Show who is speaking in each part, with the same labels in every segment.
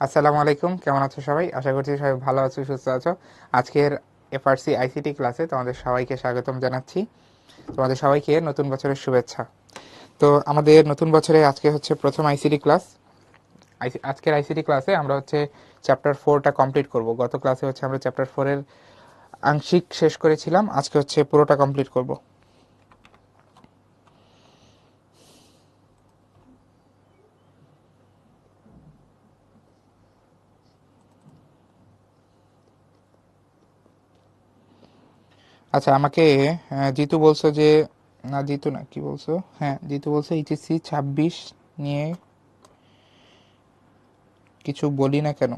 Speaker 1: আসসালামু আলাইকুম, কেমন আছো সবাই? আশা করছি সবাই ভালো আছো, সুস্থ আছো। আজকের এফআরসি আইসিটি ক্লাসে তোমাদের সবাইকে স্বাগতম জানাচ্ছি। তোমাদের সবাইকে নতুন বছরের শুভেচ্ছা। তো আমাদের নতুন বছরে আজকে হচ্ছে প্রথম আইসিটি ক্লাস। আজকের আইসিটি ক্লাসে আমরা হচ্ছে চ্যাপ্টার 4টা কমপ্লিট করব। গত ক্লাসে হচ্ছে আমরা চ্যাপ্টার 4-এর আংশিক শেষ করেছিলাম, আজকে হচ্ছে পুরোটা কমপ্লিট করব। আচ্ছা, আমাকে জিতু বলছো যে, না জিতু না, কি বলছো, হ্যাঁ জিতু বলছো এইচএসসি 26 নিয়ে কিছু বলি না কেন।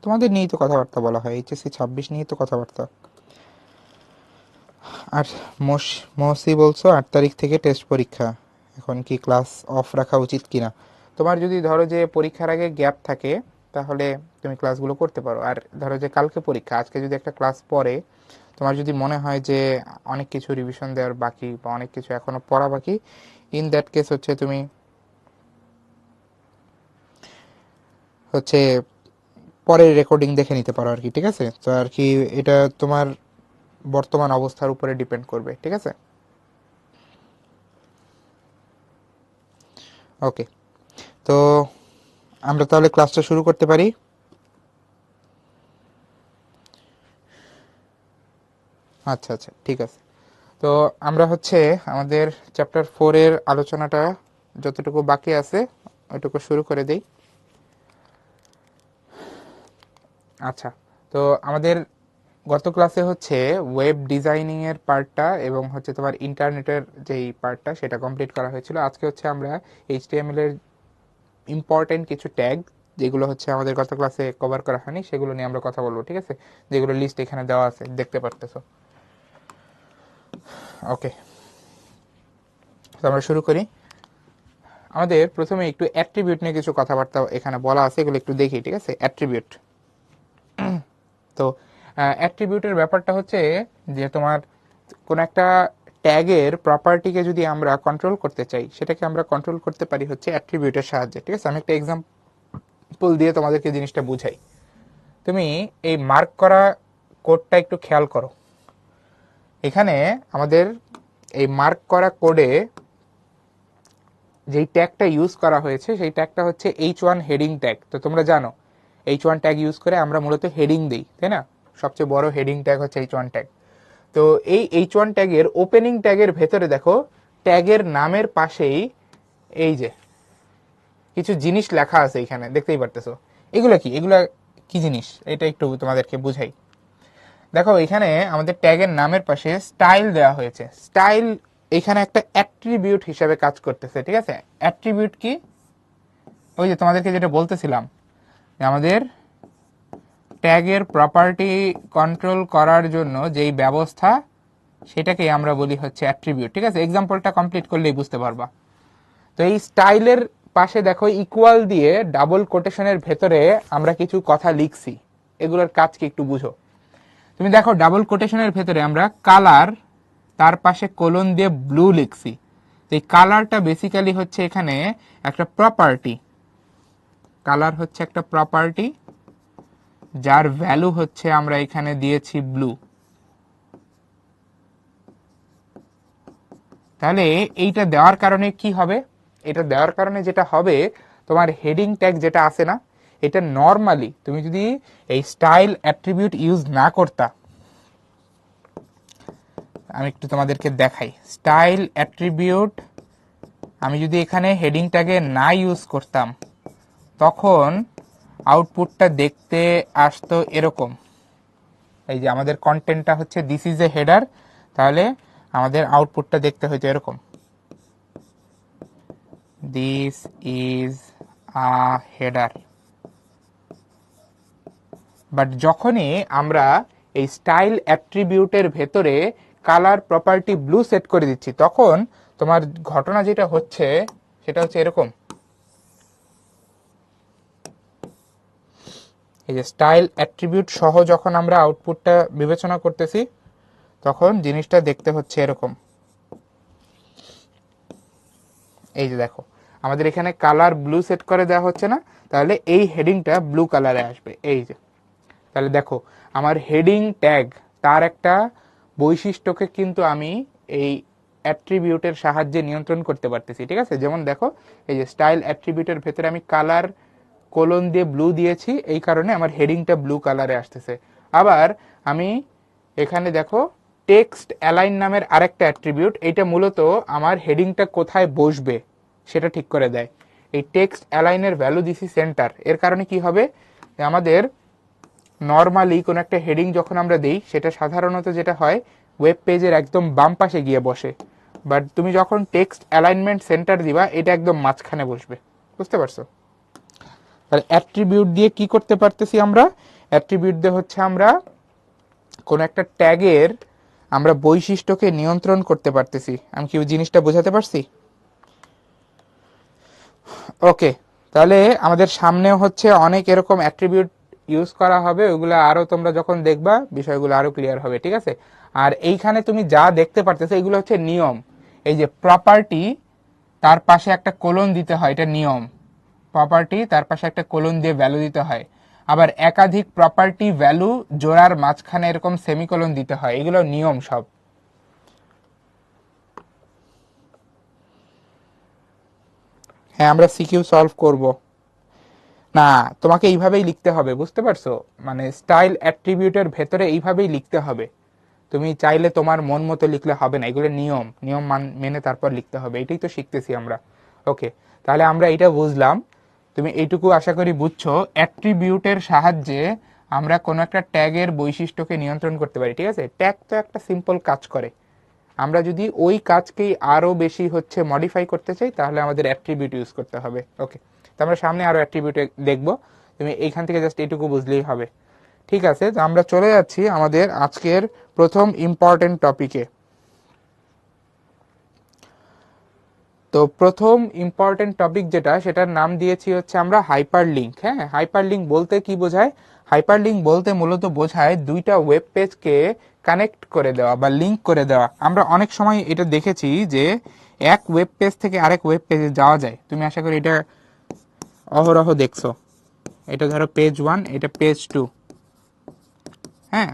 Speaker 1: তোমাদের নিয়েই তো কথাবার্তা বলা হয়, এইচএসসি 26 নিয়েই তো কথাবার্তা। আর মহসি বলছো 8 তারিখ থেকে টেস্ট পরীক্ষা, এখন কি ক্লাস অফ রাখা উচিত কিনা। তোমার যদি ধরো যে পরীক্ষার আগে গ্যাপ থাকে, তাহলে তুমি ক্লাসগুলো করতে পারো। আর ধরো যে কালকে পরীক্ষা, আজকে যদি একটা ক্লাস পড়ে, তোমার যদি মনে হয় যে অনেক কিছু রিভিশন দেওয়ার বাকি বা অনেক কিছু এখনো পড়া বাকি, ইন দ্যাট কেস হচ্ছে তুমি হচ্ছে পরের রেকর্ডিং দেখে নিতে পারো আর কি, ঠিক আছে? তো আর কি, এটা তোমার বর্তমান অবস্থার উপরে ডিপেন্ড করবে, ঠিক আছে? ওকে, তো আমরা তাহলে ক্লাসটা শুরু করতে পারি। আচ্ছা আচ্ছা, ঠিক আছে। তো আমরা হচ্ছে আমাদের চ্যাপ্টার 4-এর আলোচনাটা যতটুকু বাকি আছে ওইটুকু শুরু করে দেই। আচ্ছা, তো আমাদের গত ক্লাসে হচ্ছে ওয়েব ডিজাইনিং এর পার্টটা এবং হচ্ছে তোমার ইন্টারনেটের যেই পার্টটা সেটা কমপ্লিট করা হয়েছিল। আজকে হচ্ছে আমরা এইচটিএমএল এর ইম্পর্টেন্ট কিছু ট্যাগ, যেগুলো হচ্ছে আমাদের গত ক্লাসে কভার করা হয়নি, সেগুলো নিয়ে আমরা কথা বলবো, ঠিক আছে? যেগুলো লিস্ট এখানে দেওয়া আছে, দেখতে পারতেছো। ওকে, তো আমরা শুরু করি। আমাদের প্রথমে একটু অ্যাট্রিবিউট নিয়ে কিছু কথাবার্তা এখানে বলা আছে, এগুলো একটু দেখি, ঠিক আছে? অ্যাট্রিবিউট, তো অ্যাট্রিবিউটের ব্যাপারটা হচ্ছে যে তোমার কোন একটা ট্যাগের প্রপার্টিকে যদি আমরা কন্ট্রোল করতে চাই, সেটাকে আমরা কন্ট্রোল করতে পারি হচ্ছে অ্যাট্রিবিউটের সাহায্যে, ঠিক আছে? আমি একটা এক্সাম্পল দিয়ে তোমাদেরকে জিনিসটা বুঝাই। তুমি এই মার্ক করা কোডটা একটু খেয়াল করো। এখানে আমাদের এই মার্ক করা কোডে যেই ট্যাগটা ইউজ করা হয়েছে সেই ট্যাগটা হচ্ছে H1 হেডিং ট্যাগ। তো তোমরা জানো H1 ট্যাগ ইউজ করে আমরা মূলত হেডিং দিই, তাই না? সবচেয়ে বড় হেডিং ট্যাগ হচ্ছে H1 ট্যাগ। তো এই H1 ট্যাগের ওপেনিং ট্যাগের ভেতরে দেখো, ট্যাগের নামের পাশেই এই যে কিছু জিনিস লেখা আছে, এখানে দেখতেই পারতেছো। এগুলো কি, এগুলো কি জিনিস, এটা একটু তোমাদেরকে বুঝাই। দেখো, এখানে আমাদের ট্যাগের নামের পাশে স্টাইল দেওয়া হয়েছে। স্টাইল এখানে একটা অ্যাট্রিবিউট হিসেবে কাজ করতেছে, ঠিক আছে? অ্যাট্রিবিউট কি? ওই যে তোমাদেরকে যেটা বলতেছিলাম, আমাদের ট্যাগের প্রপার্টি কন্ট্রোল করার জন্য যেই ব্যবস্থা, সেটাকে আমরা বলি হচ্ছে অ্যাট্রিবিউট, ঠিক আছে? এক্সাম্পলটা কমপ্লিট করলেই বুঝতে পারবা। তো এই স্টাইলের পাশে দেখো ইকুয়াল দিয়ে ডাবল কোটেশনের ভেতরে আমরা কিছু কথা লিখছি। এগুলোর কাজ কি একটু বুঝো। তুমি দেখো, ডাবল কোটেশনের ভেতরে আমরা কালার, তার পাশে কোলন দিয়ে ব্লু লিখছি। তো এই কালারটা বেসিক্যালি হচ্ছে এখানে একটা প্রপার্টি। কালার হচ্ছে একটা প্রপার্টি, যার ভ্যালু হচ্ছে আমরা এখানে দিয়েছি ব্লু। তাহলে এইটা দেওয়ার কারণে কি হবে? এটা দেওয়ার কারণে যেটা হবে, তোমার হেডিং ট্যাগ যেটা আছে না, এটা নর্মালি তুমি যদি এই স্টাইল অ্যাট্রিবিউট ইউজ না করতা, আমি একটু তোমাদেরকে দেখাই। স্টাইল অ্যাট্রিবিউট আমি যদি এখানে হেডিং ট্যাগে না ইউজ করতাম, তখন আউটপুটটা দেখতে আসতো এরকম। এই যে আমাদের কন্টেন্টটা হচ্ছে দিস ইজ এ হেডার, তাহলে আমাদের আউটপুটটা দেখতে হইতো এরকম, this is a header. But যখনই আমরা এই স্টাইল অ্যাট্রিবিউটের ভেতরে কালার প্রপার্টি ব্লু সেট করে দিচ্ছি, তখন তোমার ঘটনা যেটা হচ্ছে সেটা হচ্ছে এরকম। এই যে স্টাইল অ্যাট্রিবিউট সহ যখন আমরা আউটপুটটা বিবেচনা করতেছি, তখন জিনিসটা দেখতে হচ্ছে এরকম। এই যে দেখো, আমাদের এখানে কালার ব্লু সেট করে দেওয়া হচ্ছে না, তাহলে এই হেডিংটা ব্লু কালারে আসবে। এই যে তাহলে দেখো আমার হেডিং ট্যাগ তার একটা বৈশিষ্ট্যকে কিন্তু আমি এই অ্যাট্রিবিউটের সাহায্যে নিয়ন্ত্রণ করতে পারতেছি, ঠিক আছে। যেমন দেখো এই যে স্টাইল অ্যাট্রিবিউটের ভেতরে আমি কালার কোলন দিয়ে ব্লু দিয়েছি, এই কারণে আমার হেডিংটা ব্লু কালারে আসতেছে। আবার আমি এখানে দেখো টেক্সট অ্যালাইন নামের আরেকটা অ্যাট্রিবিউট, এটা মূলত আমার হেডিংটা কোথায় বসবে সেটা ঠিক করে দেয়। এই টেক্সট অ্যালাইনের ভ্যালু দিছি সেন্টার, এর কারণে কি হবে, আমাদের নর্মালি কোনো একটা হেডিং যখন আমরা দিই সেটা সাধারণত যেটা হয় ওয়েব পেজের একদম বাম পাশে গিয়ে বসে, বাট তুমি যখন টেক্সট অ্যালাইনমেন্ট সেন্টার দিবা এটা একদম মাঝখানে বসবে। বুঝতে পারছো? তাহলে অ্যাট্রিবিউট দিয়ে কি করতে পারতেছি আমরা, অ্যাট্রিবিউট দিয়ে হচ্ছে আমরা কোন একটা ট্যাগের আমরা বৈশিষ্ট্যকে নিয়ন্ত্রণ করতে পারতেছি। আমি কি জিনিসটা বোঝাতে পারছি? ওকে, তাহলে আমাদের সামনেও হচ্ছে অনেক এরকম অ্যাট্রিবিউট ইউজ করা হবে, ওগুলো আরো তোমরা যখন দেখবা বিষয়গুলো আরো ক্লিয়ার হবে, ঠিক আছে। আর এইখানে তুমি যা দেখতে পারতেছো এগুলো হচ্ছে নিয়ম। এই যে প্রপার্টি তার পাশে একটা কোলন দিতে হয়, এটা নিয়ম। প্রপার্টি তার পাশে একটা কোলন দিয়ে ভ্যালু দিতে হয়। আবার একাধিক প্রপার্টি ভ্যালু জোড়ার মাঝখানে এরকম সেমিকোলন দিতে হয়, এগুলো নিয়ম সব। হ্যাঁ, আমরা সিকিউ সলভ করব না, তোমাকে এইভাবেই লিখতে হবে, বুঝতে পারছো? মানে স্টাইল অ্যাট্রিবিউটের ভেতরে এইভাবেই লিখতে হবে। তুমি চাইলে তোমার মন মতো লিখলে হবে না, এগুলো নিয়ম, মেনে তারপর লিখতে হবে। এটাই তো শিখতেছি আমরা। ওকে, তাহলে আমরা এটা বুঝলাম। তুমি এইটুকু আশা করি বুঝছো, অ্যাট্রিবিউটের সাহায্যে আমরা কোনো একটা ট্যাগের বৈশিষ্ট্যকে নিয়ন্ত্রণ করতে পারি, ঠিক আছে। ট্যাগ তো একটা সিম্পল কাজ করে, আমরা যদি ওই কাজকেই আরো বেশি হচ্ছে মডিফাই করতে চাই তাহলে আমাদের অ্যাট্রিবিউট ইউজ করতে হবে। ওকে, তো আমরা সামনে আরো অ্যাট্রিবিউট দেখবো, তুমি এইখান থেকে জাস্ট এইটুকু বুঝলেই হবে। ঠিক আছে, তো আমরা চলে যাচ্ছি আমাদের আজকের প্রথম ইম্পর্টেন্ট টপিকে। তো প্রথম ইম্পর্টেন্ট টপিক যেটা, সেটার নাম দিয়েছি হচ্ছে আমরা হাইপার লিঙ্ক। হ্যাঁ, হাইপার লিঙ্ক বলতে কি বোঝায়? হাইপার লিঙ্ক বলতে মূলত বোঝায় দুইটা ওয়েব পেজকে কানেক্ট করে দেওয়া বা লিঙ্ক করে দেওয়া। আমরা অনেক সময় এটা দেখেছি যে এক ওয়েব পেজ থেকে আরেক ওয়েব পেজে যাওয়া যায়, তুমি আশা করি এটা অহরহ দেখছো। এটা ধরো পেজ 1, এটা পেজ 2। হ্যাঁ,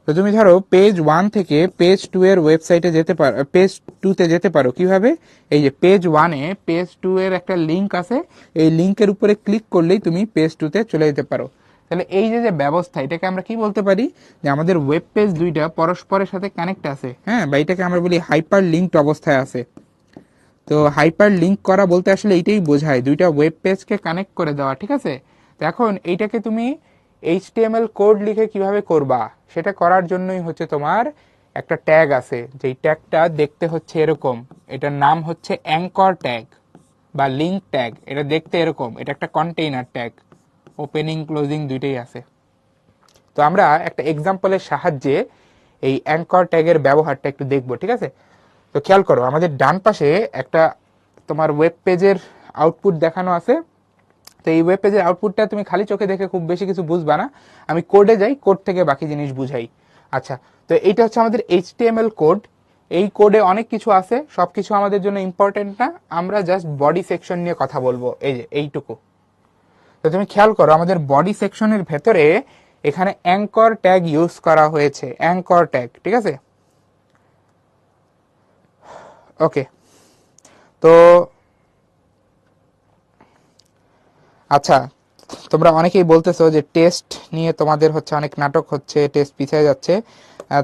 Speaker 1: তো তুমি ধরো পেজ 1 থেকে পেজ 2 এর ওয়েবসাইটে যেতে পারো, পেজ 2 তে যেতে পারো কিভাবে? এই যে পেজ 1 এ পেজ 2 এর একটা লিংক আছে, এই লিংকের উপরে ক্লিক করলেই তুমি পেজ 2 তে চলে যেতে পারো। তাহলে এই যে যে ব্যবস্থা, এটাকে আমরা কি বলতে পারি, যে আমাদের ওয়েব পেজ দুইটা পরস্পরের সাথে কানেক্ট আছে। হ্যাঁ, বা এটাকে আমরা বলি হাইপার লিঙ্কড অবস্থায় আছে। তো হাইপার লিঙ্ক করা বলতে আসলে এইটাই বোঝায়, দুইটা ওয়েব পেজকে কানেক্ট করে দেওয়া, ঠিক আছে। তো এখন এইটাকে তুমি HTML কোড লিখে কিভাবে করবা, সেটা করার জন্যই হচ্ছে তোমার একটা ট্যাগ আছে, যেই ট্যাগটা দেখতে হচ্ছে এরকম। এটার নাম হচ্ছে অ্যাঙ্কর ট্যাগ বা লিঙ্ক ট্যাগ। এটা দেখতে এরকম, এটা একটা কন্টেইনার ট্যাগ, ওপেনিং ক্লোজিং দুইটাই আছে। তো আমরা একটা এক্সাম্পলের সাহায্যে এই অ্যাঙ্কর ট্যাগের ব্যবহারটা একটু দেখবো, ঠিক আছে। তো খেয়াল করো, আমাদের ডান পাশে একটা তোমার ওয়েব পেজের আউটপুট দেখানো আছে। তো এই ওয়েব পেজের আউটপুটটা তুমি খালি চোখে দেখে খুব বেশি কিছু বুঝবা না, আমি কোডে যাই, কোড থেকে বাকি জিনিস বুঝাই। আচ্ছা, তো এইটা হচ্ছে আমাদের HTML কোড। এই কোডে অনেক কিছু আছে, সবকিছু আমাদের জন্য ইম্পর্টেন্ট না, আমরা জাস্ট বডি সেকশন নিয়ে কথা বলবো, এই যে এইটুকু। তো তুমি খেয়াল করো, আমাদের বডি সেকশনের ভেতরে এখানে অ্যাঙ্কর ট্যাগ ইউজ করা হয়েছে, অ্যাঙ্কর ট্যাগ, ঠিক আছে। ওকে, তো আচ্ছা, তোমরা অনেকেই বলতেছো যে টেস্ট নিয়ে তোমাদের হচ্ছে অনেক নাটক হচ্ছে, টেস্ট পিছিয়ে যাচ্ছে।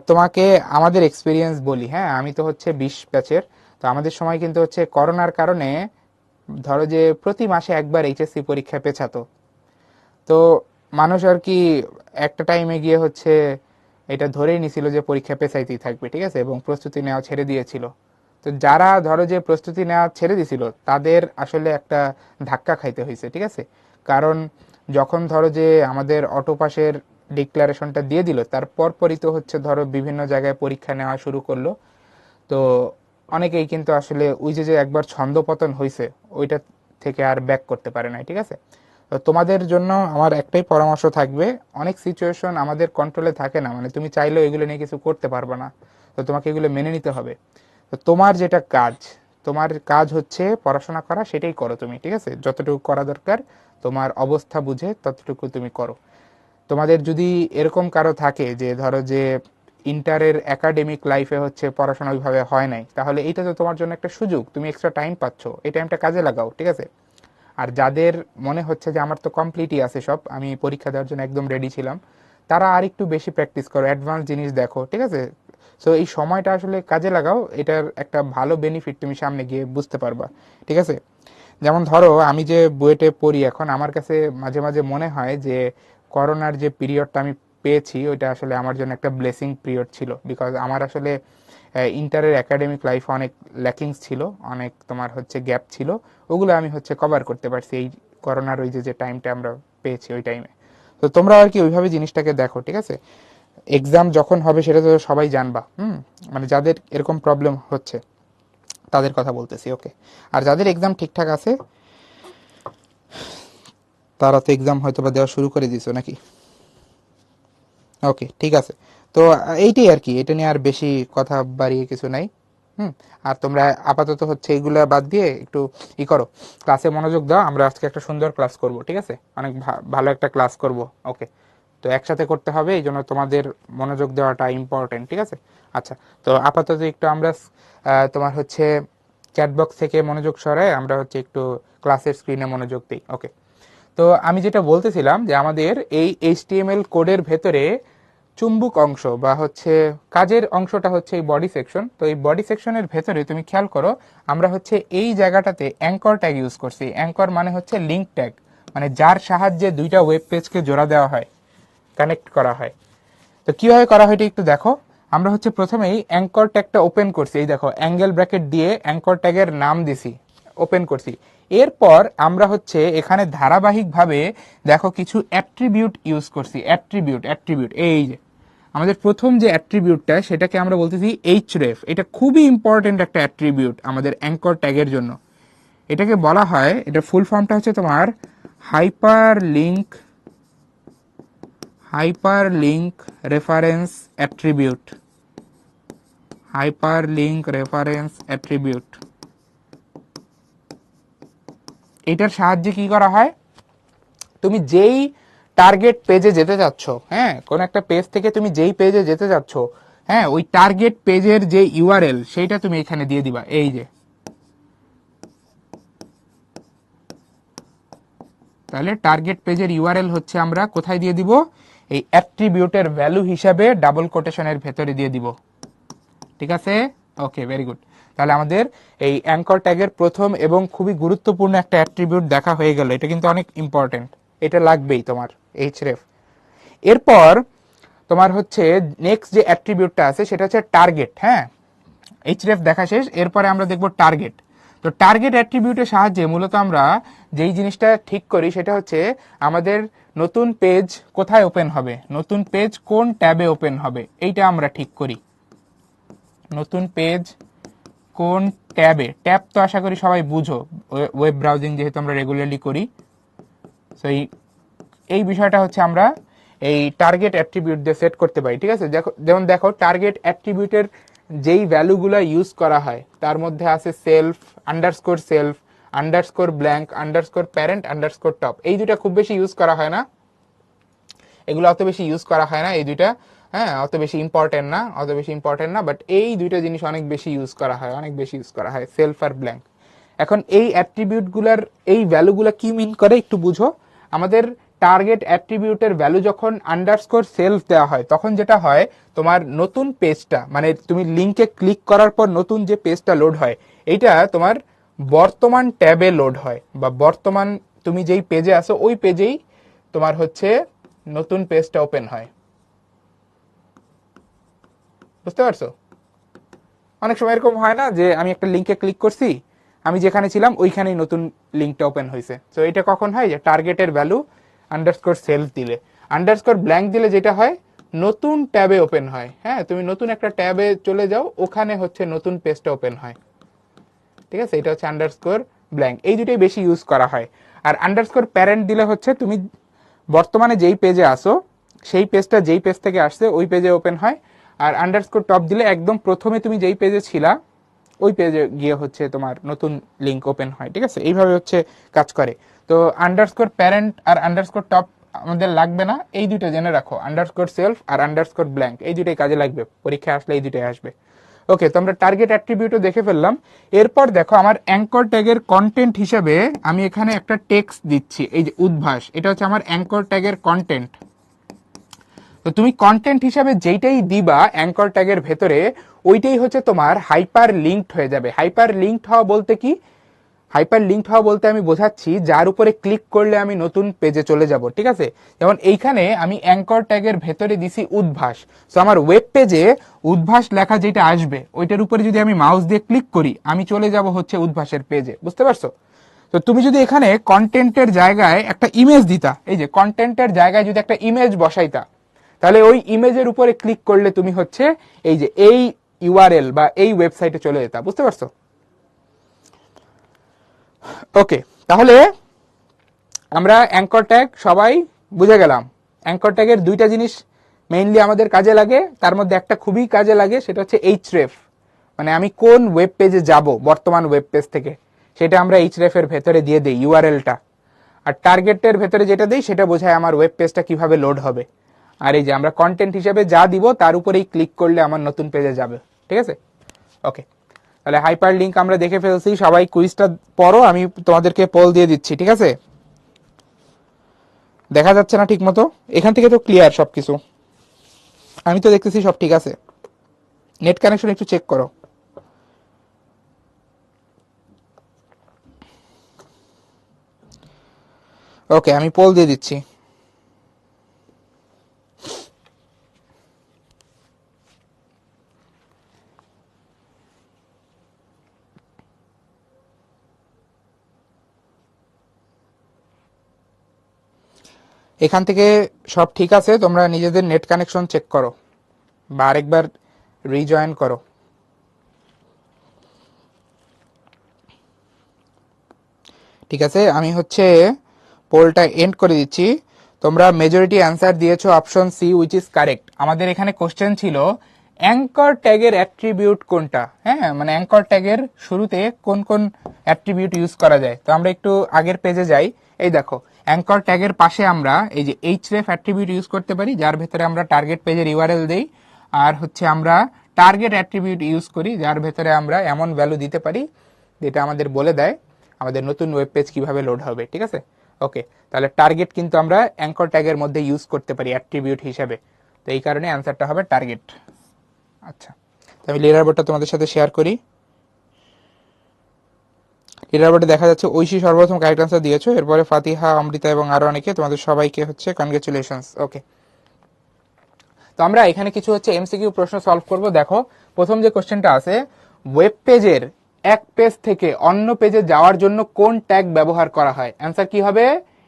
Speaker 1: তোমাকে আমাদের এক্সপিরিয়েন্স বলি। হ্যাঁ, আমি তো হচ্ছে 20 ব্যাচের। তো আমাদের সময় কিন্তু হচ্ছে করোনার কারণে ধরো যে প্রতি মাসে একবার HSC পরীক্ষা পেছাতো। তো মানুষ আর কি একটা টাইমে গিয়ে হচ্ছে এটা ধরেই নিছিল যে পরীক্ষা পেছাইতেই থাকবে, ঠিক আছে, এবং প্রস্তুতি নেওয়া ছেড়ে দিয়েছিল। তো যারা ধরো যে প্রস্তুতি নেওয়া ছেড়ে দিছিল তাদের আসলে একটা ধাক্কা খাইতে হয়েছে, ঠিক আছে। কারণ যখন ধরো যে আমাদের অটো পাসের ডিক্লারেশনটা দিয়ে দিল, তার পরপরই তো হচ্ছে ধরো বিভিন্ন জায়গায় পরীক্ষা নেওয়া শুরু করলো। তো অনেকেই কিন্তু আসলে ওই যে যে একবার ছন্দপতন হয়েছে ওইটা থেকে আর ব্যাক করতে পারে না, ঠিক আছে। তো তোমাদের জন্য আমার একটাই পরামর্শ থাকবে, অনেক সিচুয়েশন আমাদের কন্ট্রোলে থাকে না, মানে তুমি চাইলেও এগুলো নিয়ে কিছু করতে পারবে না, তো তোমাকে এগুলো মেনে নিতে হবে। তো তোমার যেটা কাজ, তোমার কাজ হচ্ছে পড়াশোনা করা, সেটাই করো তুমি, ঠিক আছে? যতটুকু করা দরকার তোমার অবস্থা বুঝে ততটুকু তুমি করো। তোমাদের যদি এরকম কারো থাকে যে ধরো যে ইন্টারের একাডেমিক লাইফে হচ্ছে পড়াশোনা ওইভাবে হয় নাই, তাহলে এইটা তো তোমার জন্য একটা সুযোগ, তুমি এক্সট্রা টাইম পাচ্ছ, এই টাইমটা কাজে লাগাও, ঠিক আছে? আর যাদের মনে হচ্ছে যে আমার তো কমপ্লিটই আছে সব, আমি পরীক্ষা দেওয়ার জন্য একদম রেডি ছিলাম, তারা আর একটু বেশি প্র্যাকটিস করো, অ্যাডভান্স জিনিস দেখো, ঠিক আছে? সো এই সময়টা আসলে কাজে লাগাও, এটার একটা ভালো বেনিফিট তুমি সামনে গিয়ে বুঝতে পারবা, ঠিক আছে? যেমন ধরো আমি যে বুয়েটে পড়ি এখন, আমার কাছে মাঝে মাঝে মনে হয় যে করোনার যে পিরিয়ডটা আমি পেয়েছি ওইটা আসলে আমার জন্য একটা ব্লেসিং পিরিয়ড ছিল, বিকজ আমার আসলে ইন্টারের একাডেমিক লাইফ অনেক ল্যাকিংস ছিল, অনেক তোমার হচ্ছে গ্যাপ ছিল, ওগুলো আমি হচ্ছে কভার করতে পারছি এই করোনার ওই যে টাইমটা আমরা পেয়েছি ওই টাইমে। তো তোমরা আর কি ওইভাবে জিনিসটাকে দেখো, ঠিক আছে? এক্সাম যখন হবে সেটা তো সবাই জানবা, মানে যাদের এরকম প্রবলেম হচ্ছে তাদের কথা বলতেছি, ওকে? আর যাদের এক্সাম ঠিকঠাক আছে তারা তো এক্সাম হয়তো বা দেওয়া শুরু করে দিয়েছো নাকি? ওকে, ঠিক আছে। তো এইটাই আর কি, এটা নিয়ে আর বেশি কথা বাড়িয়ে কিছু নাই। আর তোমরা আপাতত হচ্ছে এইগুলা বাদ দিয়ে একটু করো, ক্লাসে মনোযোগ দাও, আমরা আজকে একটা সুন্দর ক্লাস করব, ঠিক আছে? অনেক ভালো একটা ক্লাস করব, ওকে? তো একসাথে করতে হবে, এই জন্য তোমাদের মনোযোগ দেওয়াটা ইম্পর্টেন্ট, ঠিক আছে? আচ্ছা, তো আপাতত একটু আমরা তোমার হচ্ছে চ্যাট বক্স থেকে মনোযোগ সরায় আমরা হচ্ছে একটু ক্লাসের স্ক্রিনে মনোযোগ দিই, ওকে? তো আমি যেটা বলতেছিলাম যে আমাদের এই এইচটিএমএল কোডের ভেতরে চুম্বক অংশ বা হচ্ছে কাজের অংশটা হচ্ছে এই বডি সেকশন। তো এই বডি সেকশনের ভেতরে তুমি খেয়াল করো, আমরা হচ্ছে এই জায়গাটাতে অ্যাঙ্কর ট্যাগ ইউজ করছি। অ্যাঙ্কর মানে হচ্ছে লিঙ্ক ট্যাগ, মানে যার সাহায্যে দুইটা ওয়েব পেজকে জোড়া দেওয়া হয়, কানেক্ট করা হয়। তো কিভাবে করা হয় এটা একটু দেখো। আমরা হচ্ছে প্রথমেই অ্যাঙ্কর ট্যাগটা ওপেন করছি, এই দেখো অ্যাঙ্গেল ব্র্যাকেট দিয়ে অ্যাঙ্কর ট্যাগের নাম দিছি, ওপেন করছি। এরপর আমরা হচ্ছে এখানে ধারাবাহিকভাবে দেখো কিছু অ্যাট্রিবিউট ইউজ করছি, অ্যাট্রিবিউট অ্যাট্রিবিউট। এই যে আমাদের প্রথম যে অ্যাট্রিবিউটটা সেটাকে আমরা বলতেছি এইচরেফ। এটা খুবই ইম্পর্টেন্ট একটা অ্যাট্রিবিউট আমাদের অ্যাঙ্কর ট্যাগের জন্য। এটাকে বলা হয়, এটা ফুল ফর্মটা হচ্ছে তোমার hyperlink reference attribute. Hyperlink reference attribute, এটার সাহায্যে কি করা হয়, তুমি যেই টার্গেট পেজে যেতে চাচ্ছ, হ্যাঁ, কোন একটা পেজ থেকে তুমি যেই পেজে যেতে চাচ্ছ, হ্যাঁ, ওই টার্গেট পেজের যে ইউআরএল সেইটা তুমি এখানে দিয়ে দিবা। এই যে, তাহলে টার্গেট পেজের ইউআরএল হচ্ছে আমরা কোথায় দিয়ে দিব, এই অ্যাট্রিবিউটের ভ্যালু হিসাবে ডাবল কোটেশনের ভেতরে দিয়ে দিব, ঠিক আছে? ওকে, ভেরি গুড। তাহলে আমাদের এই অ্যাঙ্কর ট্যাগের প্রথম এবং খুবই গুরুত্বপূর্ণ একটা অ্যাট্রিবিউট দেখা হয়ে গেল, এটা কিন্তু অনেক ইম্পর্টেন্ট, এটা লাগবেই তোমার এইচরেফ। এরপর তোমার হচ্ছে নেক্সট যে অ্যাট্রিবিউটটা আছে সেটা হচ্ছে টার্গেট, হ্যাঁ? এইচরেফ দেখা শেষ, এরপরে আমরা দেখব টার্গেট। তো টার্গেট অ্যাট্রিবিউটের সাহায্যে মূলত আমরা যেই জিনিসটা ঠিক করি সেটা হচ্ছে আমাদের নতুন পেজ কোথায় ওপেন হবে, নতুন পেজ কোন ট্যাবে ওপেন হবে, এইটা আমরা ঠিক করি। নতুন পেজ কোন ট্যাবে, ট্যাব তো আশা করি সবাই বুঝো, ওয়েব ব্রাউজিং যেহেতু আমরা রেগুলারলি করি। তো এই বিষয়টা হচ্ছে আমরা এই টার্গেট অ্যাট্রিবিউট দিয়ে সেট করতে পারি, ঠিক আছে? যেমন দেখো টার্গেট অ্যাট্রিবিউটের যেই ভ্যালুগুলো ইউজ করা হয় তার মধ্যে আছে self, underscore blank, underscore parent, underscore top. এই দুটা খুব বেশি ইউজ করা হয় না, এগুলো অত বেশি ইউজ করা হয় না এই দুইটা, হ্যাঁ, অত বেশি ইম্পর্টেন্ট না, বাট এই দুইটা জিনিস অনেক বেশি ইউজ করা হয়, সেলফ আর ব্ল্যাঙ্ক। এখন এই অ্যাট্রিবিউটগুলোর এই ভ্যালুগুলো কি মিন করে একটু বুঝো। আমাদের টার্গেট অ্যাট্রিবিউটের ভ্যালু যখন আন্ডারস্কোর সেলফ দেওয়া হয় তখন যেটা হয়, তোমার নতুন পেজটা, মানে তুমি লিঙ্কে ক্লিক করার পর নতুন যে পেজটা লোড হয় এইটা তোমার বর্তমান ট্যাবে লোড হয়, বা বর্তমান তুমি যেই পেজে আসো ওই পেজেই তোমার হচ্ছে নতুন পেজটা ওপেন হয়। বুঝতে পারছো? অনেক সময় এরকম হয় না যে আমি একটা লিঙ্কে ক্লিক করছি, আমি যেখানে ছিলাম ওইখানেই নতুন লিঙ্কটা ওপেন হয়েছে। তো এটা কখন হয়, যে টার্গেটের ভ্যালু আন্ডারস্কোর সেলফ দিলে। আন্ডারস্কোর ব্ল্যাঙ্ক দিলে যেটা হয়, নতুন ট্যাবে ওপেন হয়, হ্যাঁ, তুমি নতুন একটা ট্যাবে চলে যাও, ওখানে হচ্ছে নতুন পেজটা ওপেন হয়, ঠিক আছে? এটা হচ্ছে আন্ডারস্কোর ব্ল্যাঙ্ক, এই দুটোই বেশি ইউজ করা হয়। আর আন্ডারস্কোর প্যারেন্ট দিলে হচ্ছে তুমি বর্তমানে যেই পেজে আসো সেই পেজটা যেই পেজ থেকে আসছে ওই পেজে ওপেন হয়। আর আন্ডারস্কোর টপ দিলে একদম প্রথমে তুমি যেই পেজে ছিলা ওই পেজে গিয়ে হচ্ছে তোমার নতুন লিঙ্ক ওপেন হয়, ঠিক আছে? এইভাবে হচ্ছে কাজ করে। তো আন্ডারস্কোর প্যারেন্ট আর আন্ডারস্কোর টপ আমাদের লাগবে না, এই দুটো জেনে রাখো, আন্ডারস্কোর সেলফ আর আন্ডারস্কোর ব্ল্যাঙ্ক, এই দুটোই কাজে লাগবে, পরীক্ষা আসলে এই দুটোই আসবে। ওকে, তো আমরা টার্গেট অ্যাট্রিবিউটও দেখে ফেললাম। এরপর দেখো আমার অ্যাঙ্কর ট্যাগের কন্টেন্ট হিসেবে আমি এখানে একটা টেক্সট দিচ্ছি, এই যে উদ্ভাস, এটা হচ্ছে আমার অ্যাঙ্কর ট্যাগের কন্টেন্ট। তো তুমি কন্টেন্ট হিসাবে যেইটাই দিবা অ্যাঙ্কর ট্যাগের ভেতরে, ওইটাই হচ্ছে তোমার হাইপার লিঙ্কড হয়ে যাবে। হাইপার লিঙ্কড হওয়া বলতে কি? হাইপার লিঙ্কড হওয়া বলতে আমি বোঝাচ্ছি যার উপরে ক্লিক করলে আমি নতুন পেজে চলে যাব, ঠিক আছে? যেমন এইখানে আমি অ্যাঙ্কর ট্যাগের ভেতরে দিছি উদ্ভাস, তো আমার ওয়েব পেজে উদ্ভাস লেখা যেটা আসবে ওইটার উপরে যদি আমি মাউস দিয়ে ক্লিক করি আমি চলে যাব হচ্ছে উদ্ভাসের পেজে, বুঝতে পারছো? তো তুমি যদি এখানে কন্টেন্টের জায়গায় একটা ইমেজ দিতা, এই যে কন্টেন্টের জায়গায় যদি একটা ইমেজ বসাইতা, তাহলে ওই ইমেজের উপরে ক্লিক করলে তুমি হচ্ছে এই যে এই ইউআরএল বা এই ওয়েবসাইটে চলে যেতা, বুঝতে পারছো? ওকে, তাহলে আমরা অ্যাঙ্কর ট্যাগ সবাই বুঝে গেলাম। অ্যাঙ্কর ট্যাগের দুইটা জিনিস মেইনলি আমাদের কাজে লাগে, তার মধ্যে একটা খুবই কাজে লাগে, সেটা হচ্ছে এইচরেফ, মানে আমি কোন ওয়েব পেজে যাব বর্তমান ওয়েব পেজ থেকে, সেটা আমরা এইচরেফ এর ভেতরে দিয়ে দিই ইউআরএলটা। আর টার্গেটের ভেতরে যেটা দিই সেটা বোঝায় আমার ওয়েব পেজটা কিভাবে লোড হবে। আর এই যে আমরা কন্টেন্ট হিসেবে যা দিব তার উপরেই ক্লিক করলে আমার নতুন পেজে যাবে, ঠিক আছে? ওকে, তাহলে হাইপার লিঙ্ক আমরা দেখে ফেলছি। সবাই কুইজটা পড়ো, আমি তোমাদেরকে পোল দিয়ে দিচ্ছি, ঠিক আছে? দেখা যাচ্ছে না ঠিক মতো? এখান থেকে তো ক্লিয়ার সবকিছু, আমি তো দেখতেছি সব ঠিক আছে। নেট কানেকশন একটু চেক করো। ওকে, আমি পোল দিয়ে দিচ্ছি। এখান থেকে সব ঠিক আছে, তোমরা নিজেদের নেট কানেকশন চেক করো বা আরেকবার রিজয়েন করো। ঠিক আছে, আমি হচ্ছে পোলটা এন্ড করে দিচ্ছি। তোমরা মেজরিটি অ্যান্সার দিয়েছো option C, which is correct. আমাদের এখানে কোশ্চেন ছিল অ্যাঙ্কর ট্যাগের অ্যাট্রিবিউট কোনটা, হ্যাঁ, মানে অ্যাঙ্কর ট্যাগের শুরুতে কোন কোন অ্যাট্রিবিউট ইউজ করা যায়। তো আমরা একটু আগের পেজে যাই। এই দেখো, অ্যাঙ্কর ট্যাগের পাশে আমরা এই যে এইচরেফ অ্যাট্রিবিউট ইউজ করতে পারি, যার ভেতরে আমরা টার্গেট পেজের ইউআরএল দেই। আর হচ্ছে আমরা টার্গেট অ্যাট্রিবিউট ইউজ করি, যার ভেতরে আমরা এমন ভ্যালু দিতে পারি যেটা আমাদের বলে দেয় আমাদের নতুন ওয়েব পেজ কিভাবে লোড হবে, ঠিক আছে? ওকে, তাহলে টার্গেট কিন্তু আমরা অ্যাঙ্কর ট্যাগের মধ্যে ইউজ করতে পারি অ্যাট্রিবিউট হিসেবে, তো এই কারণে অ্যান্সারটা হবে টার্গেট। আচ্ছা, তো আমি লিডার বোর্ডটা তোমাদের সাথে শেয়ার করি। লিডার বোর্ডে দেখা যাচ্ছে ঐশী সর্বপ্রথম কারেক্ট আনসার দিয়েছো, এরপরে ফাতিহা, অমৃতা এবং আরো অনেকে, তোমাদের সবাইকে হচ্ছে কনগ্রেচুলেশনস। ওকে, তো আমরা এখানে কিছু হচ্ছে এমসিকিউ প্রশ্ন সলভ করব। দেখো, প্রথম যে কোশ্চেনটা আছে, ওয়েব পেজের এক পেজ থেকে অন্য পেজে যাওয়ার জন্য কোন ট্যাগ ব্যবহার করা হয়? অ্যান্সার কি হবে?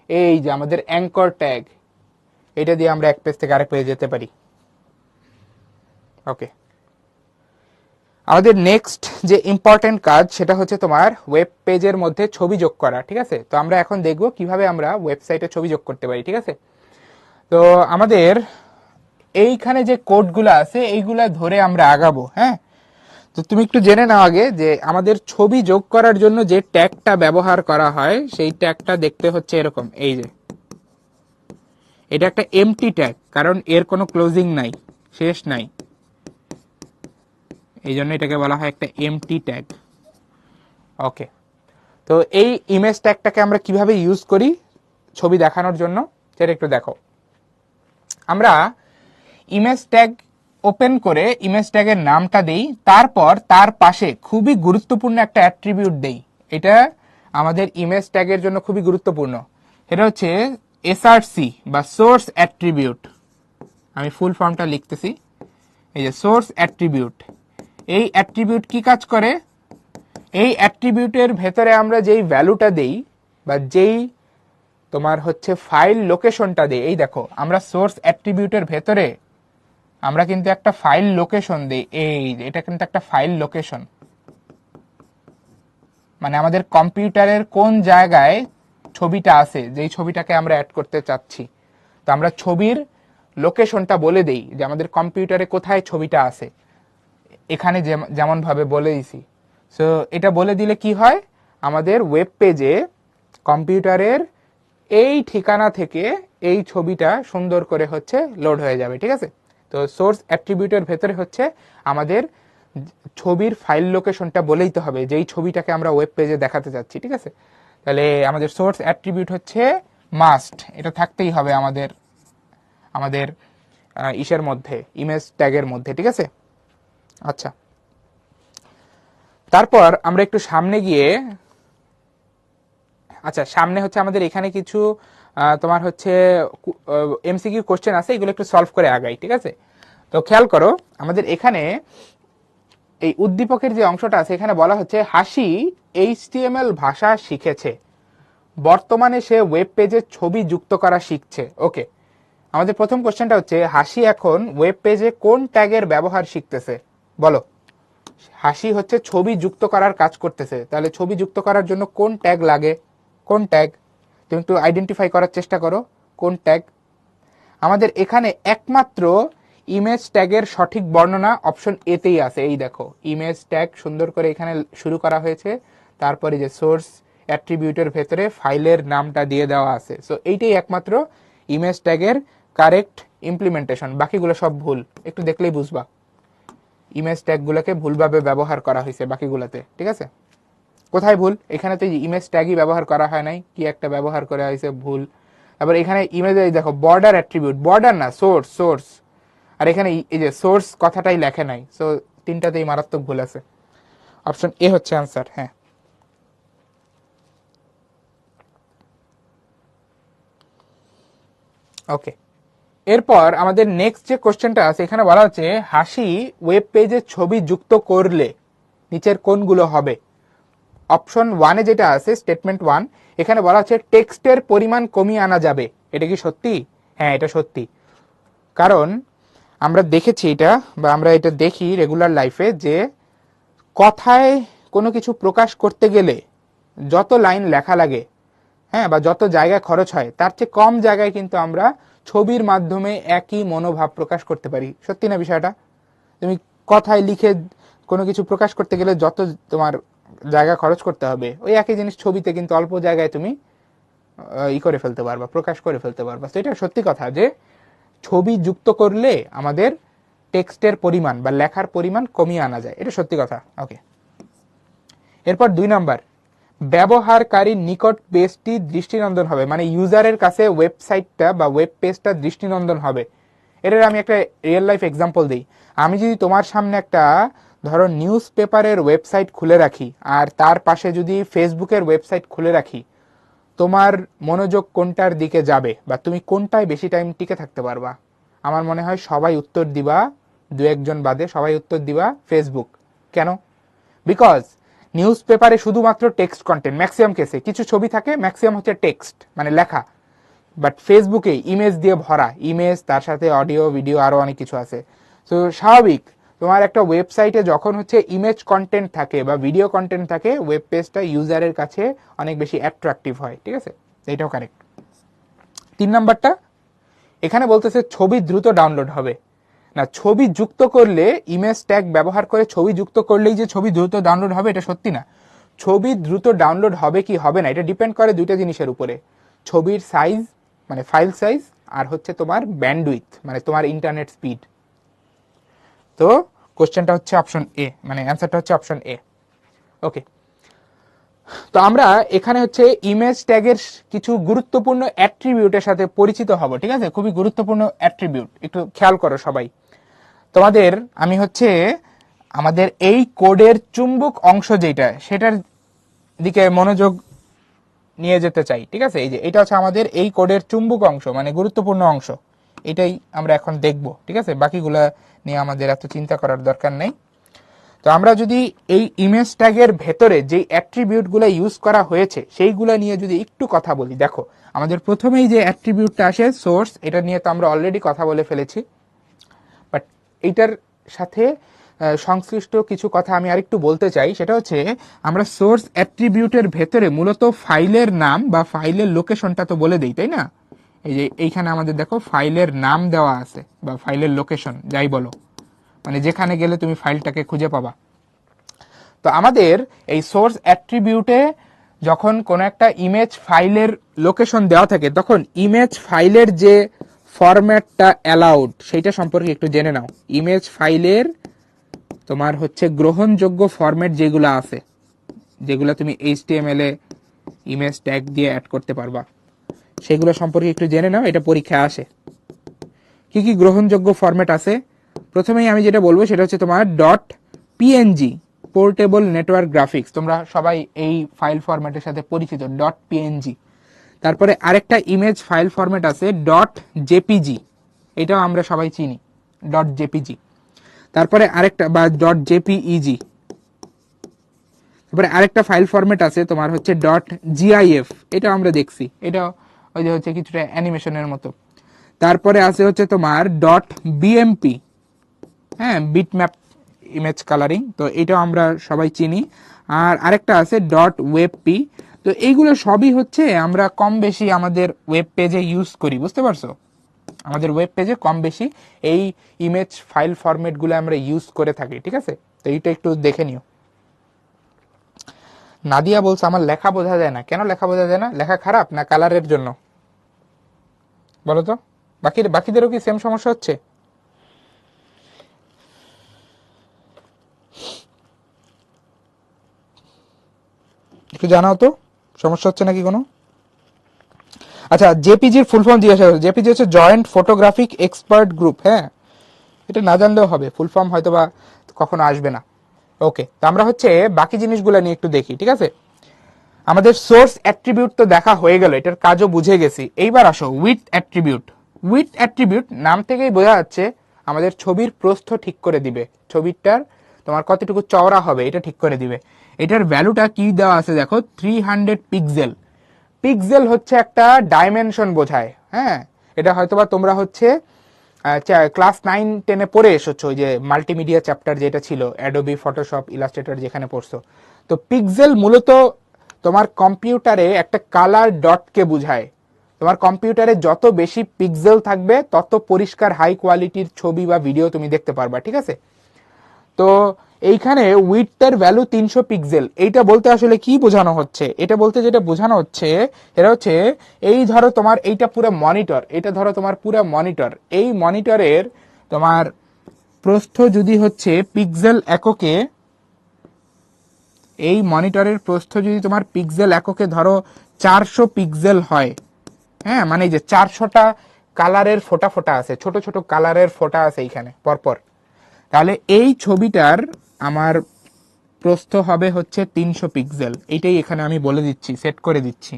Speaker 1: এই যে আমাদের অ্যাঙ্কর ট্যাগ, এটা দিয়ে আমরা এক পেজ থেকে আরেক পেজে যেতে পারি। ওকে, আমাদের নেক্সট যে ইম্পর্টেন্ট কাজ সেটা হচ্ছে তোমার ওয়েব পেজের মধ্যে ছবি যোগ করা, ঠিক আছে? তো আমরা এখন দেখব কিভাবে আমরা ওয়েবসাইটে ছবি যোগ করতে পারি, ঠিক আছে? তো আমাদের এইখানে যে কোডগুলো আছে এইগুলা ধরে আমরা আগাবো, হ্যাঁ? তো তুমি একটু জেনে নাও আগে যে আমাদের ছবি যোগ করার জন্য যে ট্যাগটা ব্যবহার করা হয় সেই ট্যাগটা দেখতে হচ্ছে এরকম, এই যে এটা একটা এমটি ট্যাগ, কারণ এর কোনো ক্লোজিং নাই, শেষ নাই, এই জন্য এটাকে বলা হয় একটা এমটি ট্যাগ। ওকে, তো এই ইমেজ ট্যাগটাকে আমরা কিভাবে ইউজ করি ছবি দেখানোর জন্য সেটা একটু দেখো। আমরা ইমেজ ট্যাগ ওপেন করে ইমেজ ট্যাগের নামটা দেই, তারপর তার পাশে খুবই গুরুত্বপূর্ণ একটা অ্যাট্রিবিউট দেই। এটা আমাদের ইমেজ ট্যাগের জন্য খুবই গুরুত্বপূর্ণ, এটা হচ্ছে এসআরসি বা সোর্স অ্যাট্রিবিউট। আমি ফুল ফর্মটা লিখতেছি, এই যে সোর্স অ্যাট্রিবিউট। এই অ্যাট্রিবিউট কি কাজ করে? এই অ্যাট্রিবিউটের ভেতরে আমরা যেই ভ্যালুটা দেই বা যেই তোমার হচ্ছে ফাইল লোকেশনটা দেই, এই দেখো আমরা সোর্স অ্যাট্রিবিউটের ভেতরে আমরা কিন্তু একটা ফাইল লোকেশন দিই, এই এটা কিন্তু একটা ফাইল লোকেশন, মানে আমাদের কম্পিউটারের কোন জায়গায় ছবিটা আছে, যেই ছবিটাকে আমরা অ্যাড করতে চাচ্ছি। তো আমরা ছবির লোকেশনটা বলে দেই যে আমাদের কম্পিউটারে কোথায় ছবিটা আছে, এখানে যেমন ভাবে বলে দিছি। সো এটা বলে দিলে কি হয়, আমাদের ওয়েব পেজে কম্পিউটারের এই ঠিকানা থেকে এই ছবিটা সুন্দর করে হচ্ছে লোড হয়ে যাবে, ঠিক আছে। তো সোর্স অ্যাট্রিবিউটের ভেতরে হচ্ছে আমাদের ছবির ফাইল লোকেশনটা বলেই তো হবে, যেই ছবিটাকে আমরা ওয়েব পেজে দেখাতে যাচ্ছি, ঠিক আছে। তাহলে আমাদের সোর্স অ্যাট্রিবিউট হচ্ছে মাস্ট, এটা থাকতেই হবে আমাদের আমাদের ইসের মধ্যে, ইমেজ ট্যাগের মধ্যে, ঠিক আছে। আচ্ছা, তারপর আমরা একটু সামনে গিয়ে, আচ্ছা সামনে হচ্ছে আমাদের এখানে কিছু তোমার হচ্ছে এমসিকিউ কোশ্চেন আছে, এগুলো একটু সলভ করে আগাই, ঠিক আছে। তো খেয়াল করো, আমাদের এখানে এই উদ্দীপকের যে অংশটা আছে এখানে বলা হচ্ছে হাসি HTML ভাষা শিখেছে, বর্তমানে সে ওয়েব পেজে ছবি যুক্ত করা শিখছে। ওকে, আমাদের প্রথম কোশ্চেনটা হচ্ছে হাসি এখন ওয়েব পেজে কোন ট্যাগের ব্যবহার শিখতেছে, বলো। হাসি হচ্ছে ছবি যুক্ত করার কাজ করতেছে, তাহলে ছবি যুক্ত করার জন্য কোন ট্যাগ লাগে, কোন ট্যাগ, তুমি একটু আইডেন্টিফাই করার চেষ্টা করো কোন ট্যাগ। আমাদের এখানে একমাত্র ইমেজ ট্যাগের সঠিক বর্ণনা অপশন এতেই আছে, এই দেখো ইমেজ ট্যাগ সুন্দর করে এখানে শুরু করা হয়েছে, তারপরে যে সোর্স অ্যাট্রিবিউটের ভেতরে ফাইলের নামটা দিয়ে দেওয়া আছে। সো এইটাই একমাত্র ইমেজ ট্যাগের কারেক্ট ইমপ্লিমেন্টেশন, বাকিগুলো সব ভুল, একটু দেখলেই বুঝবা ইমেজ ট্যাগগুলোকে ভুলভাবে ব্যবহার করা হয়েছে বাকিগুলোতে, ঠিক আছে। কোথায় ভুল, এখানে তো ইমেজ ট্যাগই ব্যবহার করা হয় নাই, কি একটা ব্যবহার করা হয়েছে ভুল। আবার এখানে ইমেজে দেখো বর্ডার অ্যাট্রিবিউট, বর্ডার না সোর্স, সোর্স, আর এখানে এই যে সোর্স কথাটাই লেখে নাই। সো তিনটাতেই মারাত্মক ভুল আছে, অপশন এ হচ্ছে আনসার। হ্যাঁ, ওকে। এরপর আমাদের নেক্সট যে কোশ্চেনটা আছে এখানে বলা হচ্ছে হাসি ওয়েব পেজে ছবি যুক্ত করলে নিচের কোনগুলো হবে। অপশন ওয়ানে যেটা আছে স্টেটমেন্ট ওয়ান, এখানে বলা হচ্ছে টেক্সটের পরিমাণ কমিয়ে আনা যাবে, এটা কি সত্যি? হ্যাঁ, এটা সত্যি, কারণ আমরা দেখেছি এটা, বা আমরা এটা দেখি রেগুলার লাইফে, যে কথায় কোনো কিছু প্রকাশ করতে গেলে যত লাইন লেখা লাগে, হ্যাঁ, বা যত জায়গায় খরচ হয় তার চেয়ে কম জায়গায় কিন্তু আমরা ছবির মাধ্যমে একই মনোভাব প্রকাশ করতে পারি। সত্যি না বিষয়টা? তুমি কথায় লিখে কোনো কিছু প্রকাশ করতে গেলে যত তোমার জায়গা খরচ করতে হবে, ওই একই জিনিস ছবিতে কিন্তু অল্প জায়গায় তুমি করে ফেলতে পারবা, প্রকাশ করে ফেলতে পারবা। তো এটা সত্যি কথা যে ছবি যুক্ত করলে আমাদের টেক্সটের পরিমাণ বা লেখার পরিমাণ কমিয়ে আনা যায়, এটা সত্যি কথা। ওকে, এরপর 2 নাম্বার, ব্যবহারকারীর নিকট পেজটি দৃষ্টিনন্দন হবে, মানে ইউজারের কাছে ওয়েবসাইটটা বা ওয়েব পেজটা দৃষ্টিনন্দন হবে। এটার আমি একটা রিয়েল লাইফ এক্সাম্পল দিই। আমি যদি তোমার সামনে একটা ধরো নিউজ পেপারের ওয়েবসাইট খুলে রাখি আর তার পাশে যদি ফেসবুকের ওয়েবসাইট খুলে রাখি, তোমার মনোযোগ কোনটার দিকে যাবে বা তুমি কোনটায় বেশি টাইম টিকে থাকতে পারবা? আমার মনে হয় সবাই উত্তর দিবা, দু একজন বাদে সবাই উত্তর দিবা ফেসবুক। কেন? বিকজ নিউজ পেপারে শুধুমাত্র টেক্সট কন্টেন্ট, ম্যাক্সিমাম কেসে কিছু ছবি থাকে, ম্যাক্সিমাম হচ্ছে টেক্সট মানে লেখা। বাট ফেসবুকে ইমেজ দিয়ে ভরা, ইমেজ তার সাথে অডিও ভিডিও আরো অনেক কিছু আছে। সো স্বাভাবিক তোমার একটা ওয়েবসাইটে যখন হচ্ছে ইমেজ কন্টেন্ট থাকে বা ভিডিও কন্টেন্ট থাকে, ওয়েব পেজটা ইউজারের কাছে অনেক বেশি অ্যাট্রাকটিভ হয়, ঠিক আছে, এটাও কারেক্ট। 3 নাম্বারটা, এখানে বলতেছে ছবি দ্রুত ডাউনলোড হবে না, ছবি যুক্ত করলে ইমেজ ট্যাগ ব্যবহার করে ছবি যুক্ত করলেই যে ছবি দ্রুত ডাউনলোড হবে এটা সত্যি না। ছবি দ্রুত ডাউনলোড হবে কি হবে না এটা ডিপেন্ড করে দুইটা জিনিসের উপরে, ছবির সাইজ মানে ফাইল সাইজ, আর হচ্ছে তোমার ব্যান্ডউইথ মানে তোমার ইন্টারনেট স্পিড। তো কোশ্চেনটা হচ্ছে অপশন এ, মানে অ্যান্সারটা হচ্ছে অপশন এ। ওকে, তো আমরা এখানে হচ্ছে ইমেজ ট্যাগের কিছু গুরুত্বপূর্ণ অ্যাট্রিবিউটের সাথে পরিচিত হব, ঠিক আছে, খুবই গুরুত্বপূর্ণ অ্যাট্রিবিউট, একটু খেয়াল করো সবাই। তোমাদের আমি হচ্ছে আমাদের এই কোডের চুম্বক অংশ যেটা সেটার দিকে মনোযোগ নিয়ে যেতে চাই, ঠিক আছে। এই যে এটা হচ্ছে আমাদের এই কোডের চুম্বক অংশ মানে গুরুত্বপূর্ণ অংশ, এটাই আমরা এখন দেখব, ঠিক আছে, বাকিগুলা নিয়ে আমাদের এত চিন্তা করার দরকার নেই। তো আমরা যদি এই ইমেজ ট্যাগের ভেতরে যে অ্যাট্রিবিউটগুলো ইউজ করা হয়েছে সেইগুলো নিয়ে যদি একটু কথা বলি, দেখো আমাদের প্রথমেই যে অ্যাট্রিবিউটটা আসে সোর্স, এটা নিয়ে তো আমরা অলরেডি কথা বলে ফেলেছি, বাট এইটার সাথে সংশ্লিষ্ট কিছু কথা আমি আরেকটু বলতে চাই। সেটা হচ্ছে আমরা সোর্স অ্যাট্রিবিউটের ভেতরে মূলত ফাইলের নাম বা ফাইলের লোকেশনটা তো বলে দিই, তাই না? এই যে এইখানে আমাদের দেখো ফাইলের নাম দেওয়া আছে বা ফাইলের লোকেশন যাই বলো, মানে যেখানে গেলে তুমি ফাইলটাকে খুঁজে পাবা। তো আমাদের এই সোর্স অ্যাট্রিবিউটে যখন কোনো একটা ইমেজ ফাইলের লোকেশন দেওয়া থাকে তখন ইমেজ ফাইলের যে ফরম্যাটটা অ্যালাউড সেইটা সম্পর্কে একটু জেনে নাও। ইমেজ ফাইলের তোমার হচ্ছে গ্রহণযোগ্য ফরম্যাট যেগুলো আছে, যেগুলো তুমি HTML এ ইমেজ ট্যাগ দিয়ে অ্যাড করতে পারবা, সেগুলো সম্পর্কে একটু জেনে নাও, এটা পরীক্ষায় আসে। কি কি গ্রহণযোগ্য ফরম্যাট আছে? প্রথমেই আমি যেটা বলবো সেটা হচ্ছে তোমার .png পোর্টেবল নেটওয়ার্ক গ্রাফিক্স। তোমরা সবাই এই ফাইল ফরম্যাটের সাথে পরিচিত, .png। তারপরে আরেকটা ইমেজ ফাইল ফরম্যাট আছে .jpg, এটাও আমরা সবাই চিনি, .jpg। তারপরে আরেকটা বা .jpeg। তারপরে আরেকটা ফাইল ফরম্যাট আছে তোমার হচ্ছে .gif, এটা আমরা দেখছি, এটা ওই যে হচ্ছে কিছুটা অ্যানিমেশনের মতো। তারপরে আছে হচ্ছে তোমার .bmp, হ্যাঁ, বিটম্যাপ ইমেজ কালারিং, তো এটাও আমরা সবাই চিনি। আর আরেকটা আছে .webp। তো এইগুলো সবই হচ্ছে আমরা কম বেশি আমাদের ওয়েব পেজে ইউজ করি, বুঝতে পারছো? আমাদের ওয়েব পেজে কম বেশি এই ইমেজ ফাইল ফরম্যাটগুলো আমরা ইউজ করে থাকি, ঠিক আছে? তো এইটা একটু দেখে নিও। নাদিয়া বলছে আমার লেখা বোঝা যায় না। কেন লেখা বোঝা যায় না? লেখা খারাপ না কালারের জন্য বলো তো? বাকিদেরও কি সেম সমস্যা হচ্ছে? একটু জানাও তো সমস্যা হচ্ছে নাকি কোনো। আচ্ছা, জেপিজির ফুল ফর্ম জিজ্ঞাসা করছে। জেপিজি হচ্ছে জয়েন্ট ফটোগ্রাফিক এক্সপার্ট গ্রুপ। হ্যাঁ, এটা না জানলেও হবে, ফুল ফর্ম হয়তো বা কখনো আসবে না। ওকে, তো আমরা হচ্ছে বাকি জিনিসগুলো নিয়ে একটু দেখি, ঠিক আছে? আমাদের সোর্স অ্যাট্রিবিউট তো দেখা হয়ে গেল, এটার কাজও বুঝে গেছি। এইবার আসো উইডথ অ্যাট্রিবিউট। উইডথ অ্যাট্রিবিউট নাম থেকেই বোঝা যাচ্ছে আমাদের ছবির প্রস্থ ঠিক করে দিবে, ছবিটার তোমার কতটুকু চওড়া হবে এটা ঠিক করে দিবে। এটার ভ্যালুটা কি দেওয়া আছে দেখো, 300 পিক্সেল। পিক্সেল হচ্ছে একটা ডাইমেনশন বোঝায়। হ্যাঁ, এটা হয়তোবা তোমরা হচ্ছে ক্লাস 9-10-এ পড়ে এসেছো, ওই যে মাল্টিমিডিয়া চ্যাপ্টার যেটা ছিল, অ্যাডোবি ফটোশপ ইলাস্ট্রেটর যেখানে পড়ছো। তো পিক্সেল মূলত তোমার কম্পিউটারে একটা কালার ডটকে বোঝায়। তোমার কম্পিউটারে যত বেশি পিক্সেল থাকবে তত পরিষ্কার হাই কোয়ালিটির ছবি বা ভিডিও তুমি দেখতে পারবা, ঠিক আছে? তো এইখানে উইডথের ভ্যালু 300 পিক্সেল। এইটা বলতে আসলে কি বোঝানো হচ্ছে? এটা বলতে যেটা বোঝানো হচ্ছে, এটা হচ্ছে এই ধরো তোমার এইটা পুরো মনিটর, এটা ধরো তোমার পুরো মনিটর। এই মনিটরের তোমার প্রস্থ যদি হচ্ছে পিক্সেল এককে, এই মনিটরের প্রস্থ যদি তোমার পিক্সেল এককে ধরো 400 পিক্সেল হয়, হ্যাঁ, মানে যে 400টা কালারের ফোটা ফোটা আছে, ছোট ছোট কালারের ফোটা আছে এইখানে পরপর, তাহলে এই ছবিটার আমার প্রস্থ হবে হচ্ছে 300 পিক্সেল। এইটাই এখানে আমি বলে দিচ্ছি, সেট করে দিচ্ছি,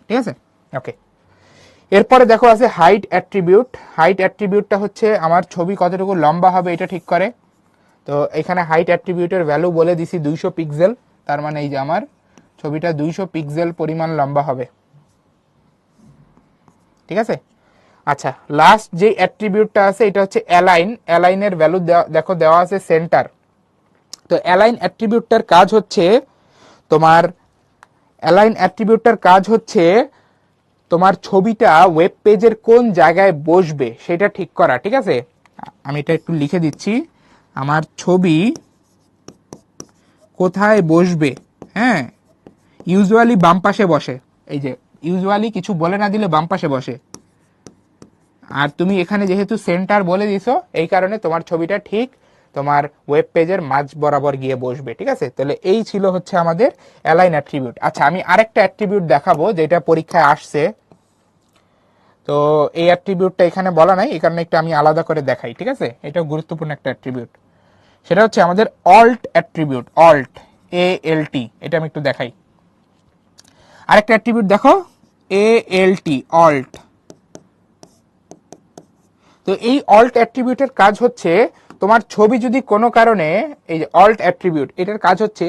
Speaker 1: ঠিক আছে? ওকে, এরপরে দেখো আছে হাইট অ্যাট্রিবিউট। হাইট অ্যাট্রিবিউটটা হচ্ছে আমার ছবি কতটুকু লম্বা হবে এটা ঠিক করে। তো এখানে হাইট অ্যাট্রিবিউটের ভ্যালু বলে দিছি 200 পিক্সেল, তার মানে এই যে আমার ছবিটা 200 পিক্সেল পরিমাণ লম্বা হবে, ঠিক আছে? আচ্ছা, লাস্ট যে অ্যাট্রিবিউটটা আছে এটা হচ্ছে অ্যালাইন। অ্যালাইনের ভ্যালু দেখো দেওয়া আছে সেন্টার। তো অ্যালাইন অ্যাট্রিবিউটটার কাজ হচ্ছে তোমার, অ্যালাইন অ্যাট্রিবিউটটার কাজ হচ্ছে তোমার ছবিটা ওয়েব পেজের কোন জায়গায় বসবে সেটা ঠিক করা, ঠিক আছে? আমি এটা একটু লিখে দিচ্ছি, আমার ছবি কোথায় বসবে। হ্যাঁ, ইউজুয়ালি বাম পাশে বসে, এই যে ইউজুয়ালি কিছু বলে না দিলে বাম পাশে বসে। আর তুমি এখানে যেহেতু সেন্টার বলে দিছো, এই কারণে তোমার ছবিটা ঠিক তোমার ওয়েব পেজের মাঝ বরাবর গিয়ে বসবে, ঠিক আছে? তাহলে এই ছিল হচ্ছে আমাদের অ্যালাইন অ্যাট্রিবিউট। আচ্ছা, আমি আরেকটা অ্যাট্রিবিউট দেখাবো যেটা পরীক্ষায় আসছে। তো এই অ্যাট্রিবিউটটা এখানে বলা নাই, এই কারণে একটু আমি আলাদা করে দেখাই, ঠিক আছে? এটাও গুরুত্বপূর্ণ একটা অ্যাট্রিবিউট। সেটা হচ্ছে আমাদের অল্ট অ্যাট্রিবিউট, অল্ট, ALT। এটা আমি একটু দেখাই। আরেকটা অ্যাট্রিবিউট দেখো, ALT, অল্ট। তো এই অল্ট অ্যাট্রিবিউটের কাজ হচ্ছে তোমার ছবি যদি কোনো কারণে, এই যে অল্ট অ্যাট্রিবিউট, এটার কাজ হচ্ছে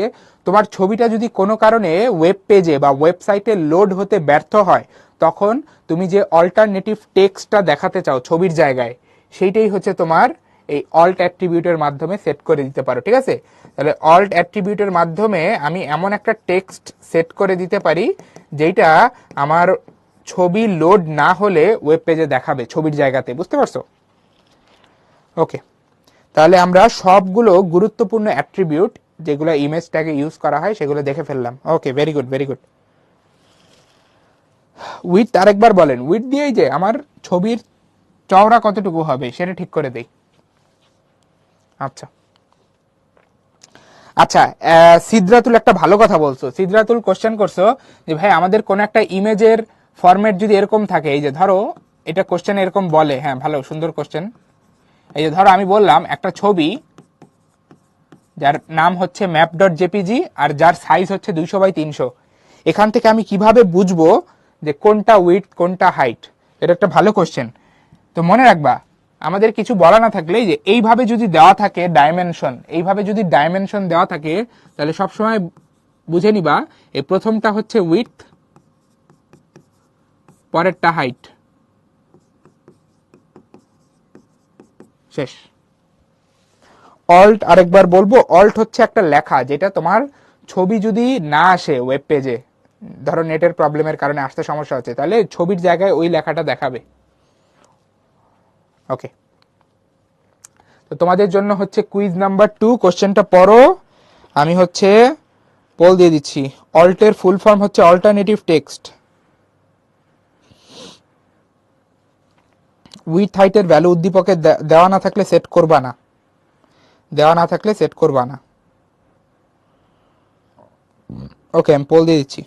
Speaker 1: তোমার ছবিটা যদি কোনো কারণে ওয়েব পেজে বা ওয়েবসাইটে লোড হতে ব্যর্থ হয়, তখন তুমি যে অল্টারনেটিভ টেক্সটটা দেখাতে চাও ছবির জায়গায়, সেইটাই হচ্ছে তোমার এই অল্ট অ্যাট্রিবিউটের মাধ্যমে সেট করে দিতে পারো, ঠিক আছে? তাহলে অল্ট অ্যাট্রিবিউটের মাধ্যমে আমি এমন একটা টেক্সট সেট করে দিতে পারি যেটা আমার ছবি লোড না হলে ওয়েব পেজে দেখাবে ছবির জায়গাতে, বুঝতে পারছো? ওকে, তাহলে আমরা সবগুলো গুরুত্বপূর্ণ অ্যাট্রিবিউট যেগুলো ইমেজ ট্যাগে ইউজ করা হয় সেগুলো দেখে ফেললাম। Okay, very good very good. With আরেকবার বলেন, উইথ দিয়েই যে আমার ছবির চওড়া কতটুকু হবে সেটা ঠিক করে দেই। আচ্ছা আচ্ছা, সিদ্ধাতুল একটা ভালো কথা বলছো। সিদ্ধাতুল কোশ্চেন করছো যে ভাই আমাদের কোন একটা ইমেজের ফরম্যাট যদি এরকম থাকে, এই যে ধরো এটা কোশ্চেন এরকম বলে, হ্যাঁ ভালো সুন্দর কোশ্চেন। এই যে ধরো আমি বললাম একটা ছবি যার নাম হচ্ছে ম্যাপ ডট জেপিজি আর যার সাইজ হচ্ছে 200x300, এখান থেকে আমি কিভাবে বুঝবো যে কোনটা উইথ কোনটা হাইট? এটা একটা ভালো কোশ্চেন। তো মনে রাখবা, আমাদের কিছু বলা না থাকলে যে এইভাবে যদি দেওয়া থাকে ডাইমেনশন, এইভাবে যদি ডাইমেনশন দেওয়া থাকে তাহলে সবসময় বুঝে নিবা এই প্রথমটা হচ্ছে উইথ, পরেরটা হাইট, শেষ। অল্ট আরেকবার বলবো, অল্ট হচ্ছে একটা লেখা যেটা তোমার ছবি যদি না আসে ওয়েব পেজে, ধরো নেটের প্রবলেমের কারণে আসতে সমস্যা হচ্ছে, তাহলে ছবির জায়গায় ওই লেখাটা দেখাবে। ওকে, তো তোমাদের জন্য হচ্ছে কুইজ নাম্বার 2, কোশ্চেনটা পড়ো, আমি হচ্ছে পোল দিয়ে দিচ্ছি। অল্টের ফুল ফর্ম হচ্ছে অল্টারনেটিভ টেক্সট। উইথ হাইটের ভ্যালু উদ্দীপকে দেওয়া না থাকলে সেট করবা না, দেওয়া না থাকলে সেট করবা না। ওকে, আমি পোল দিয়ে দিচ্ছি।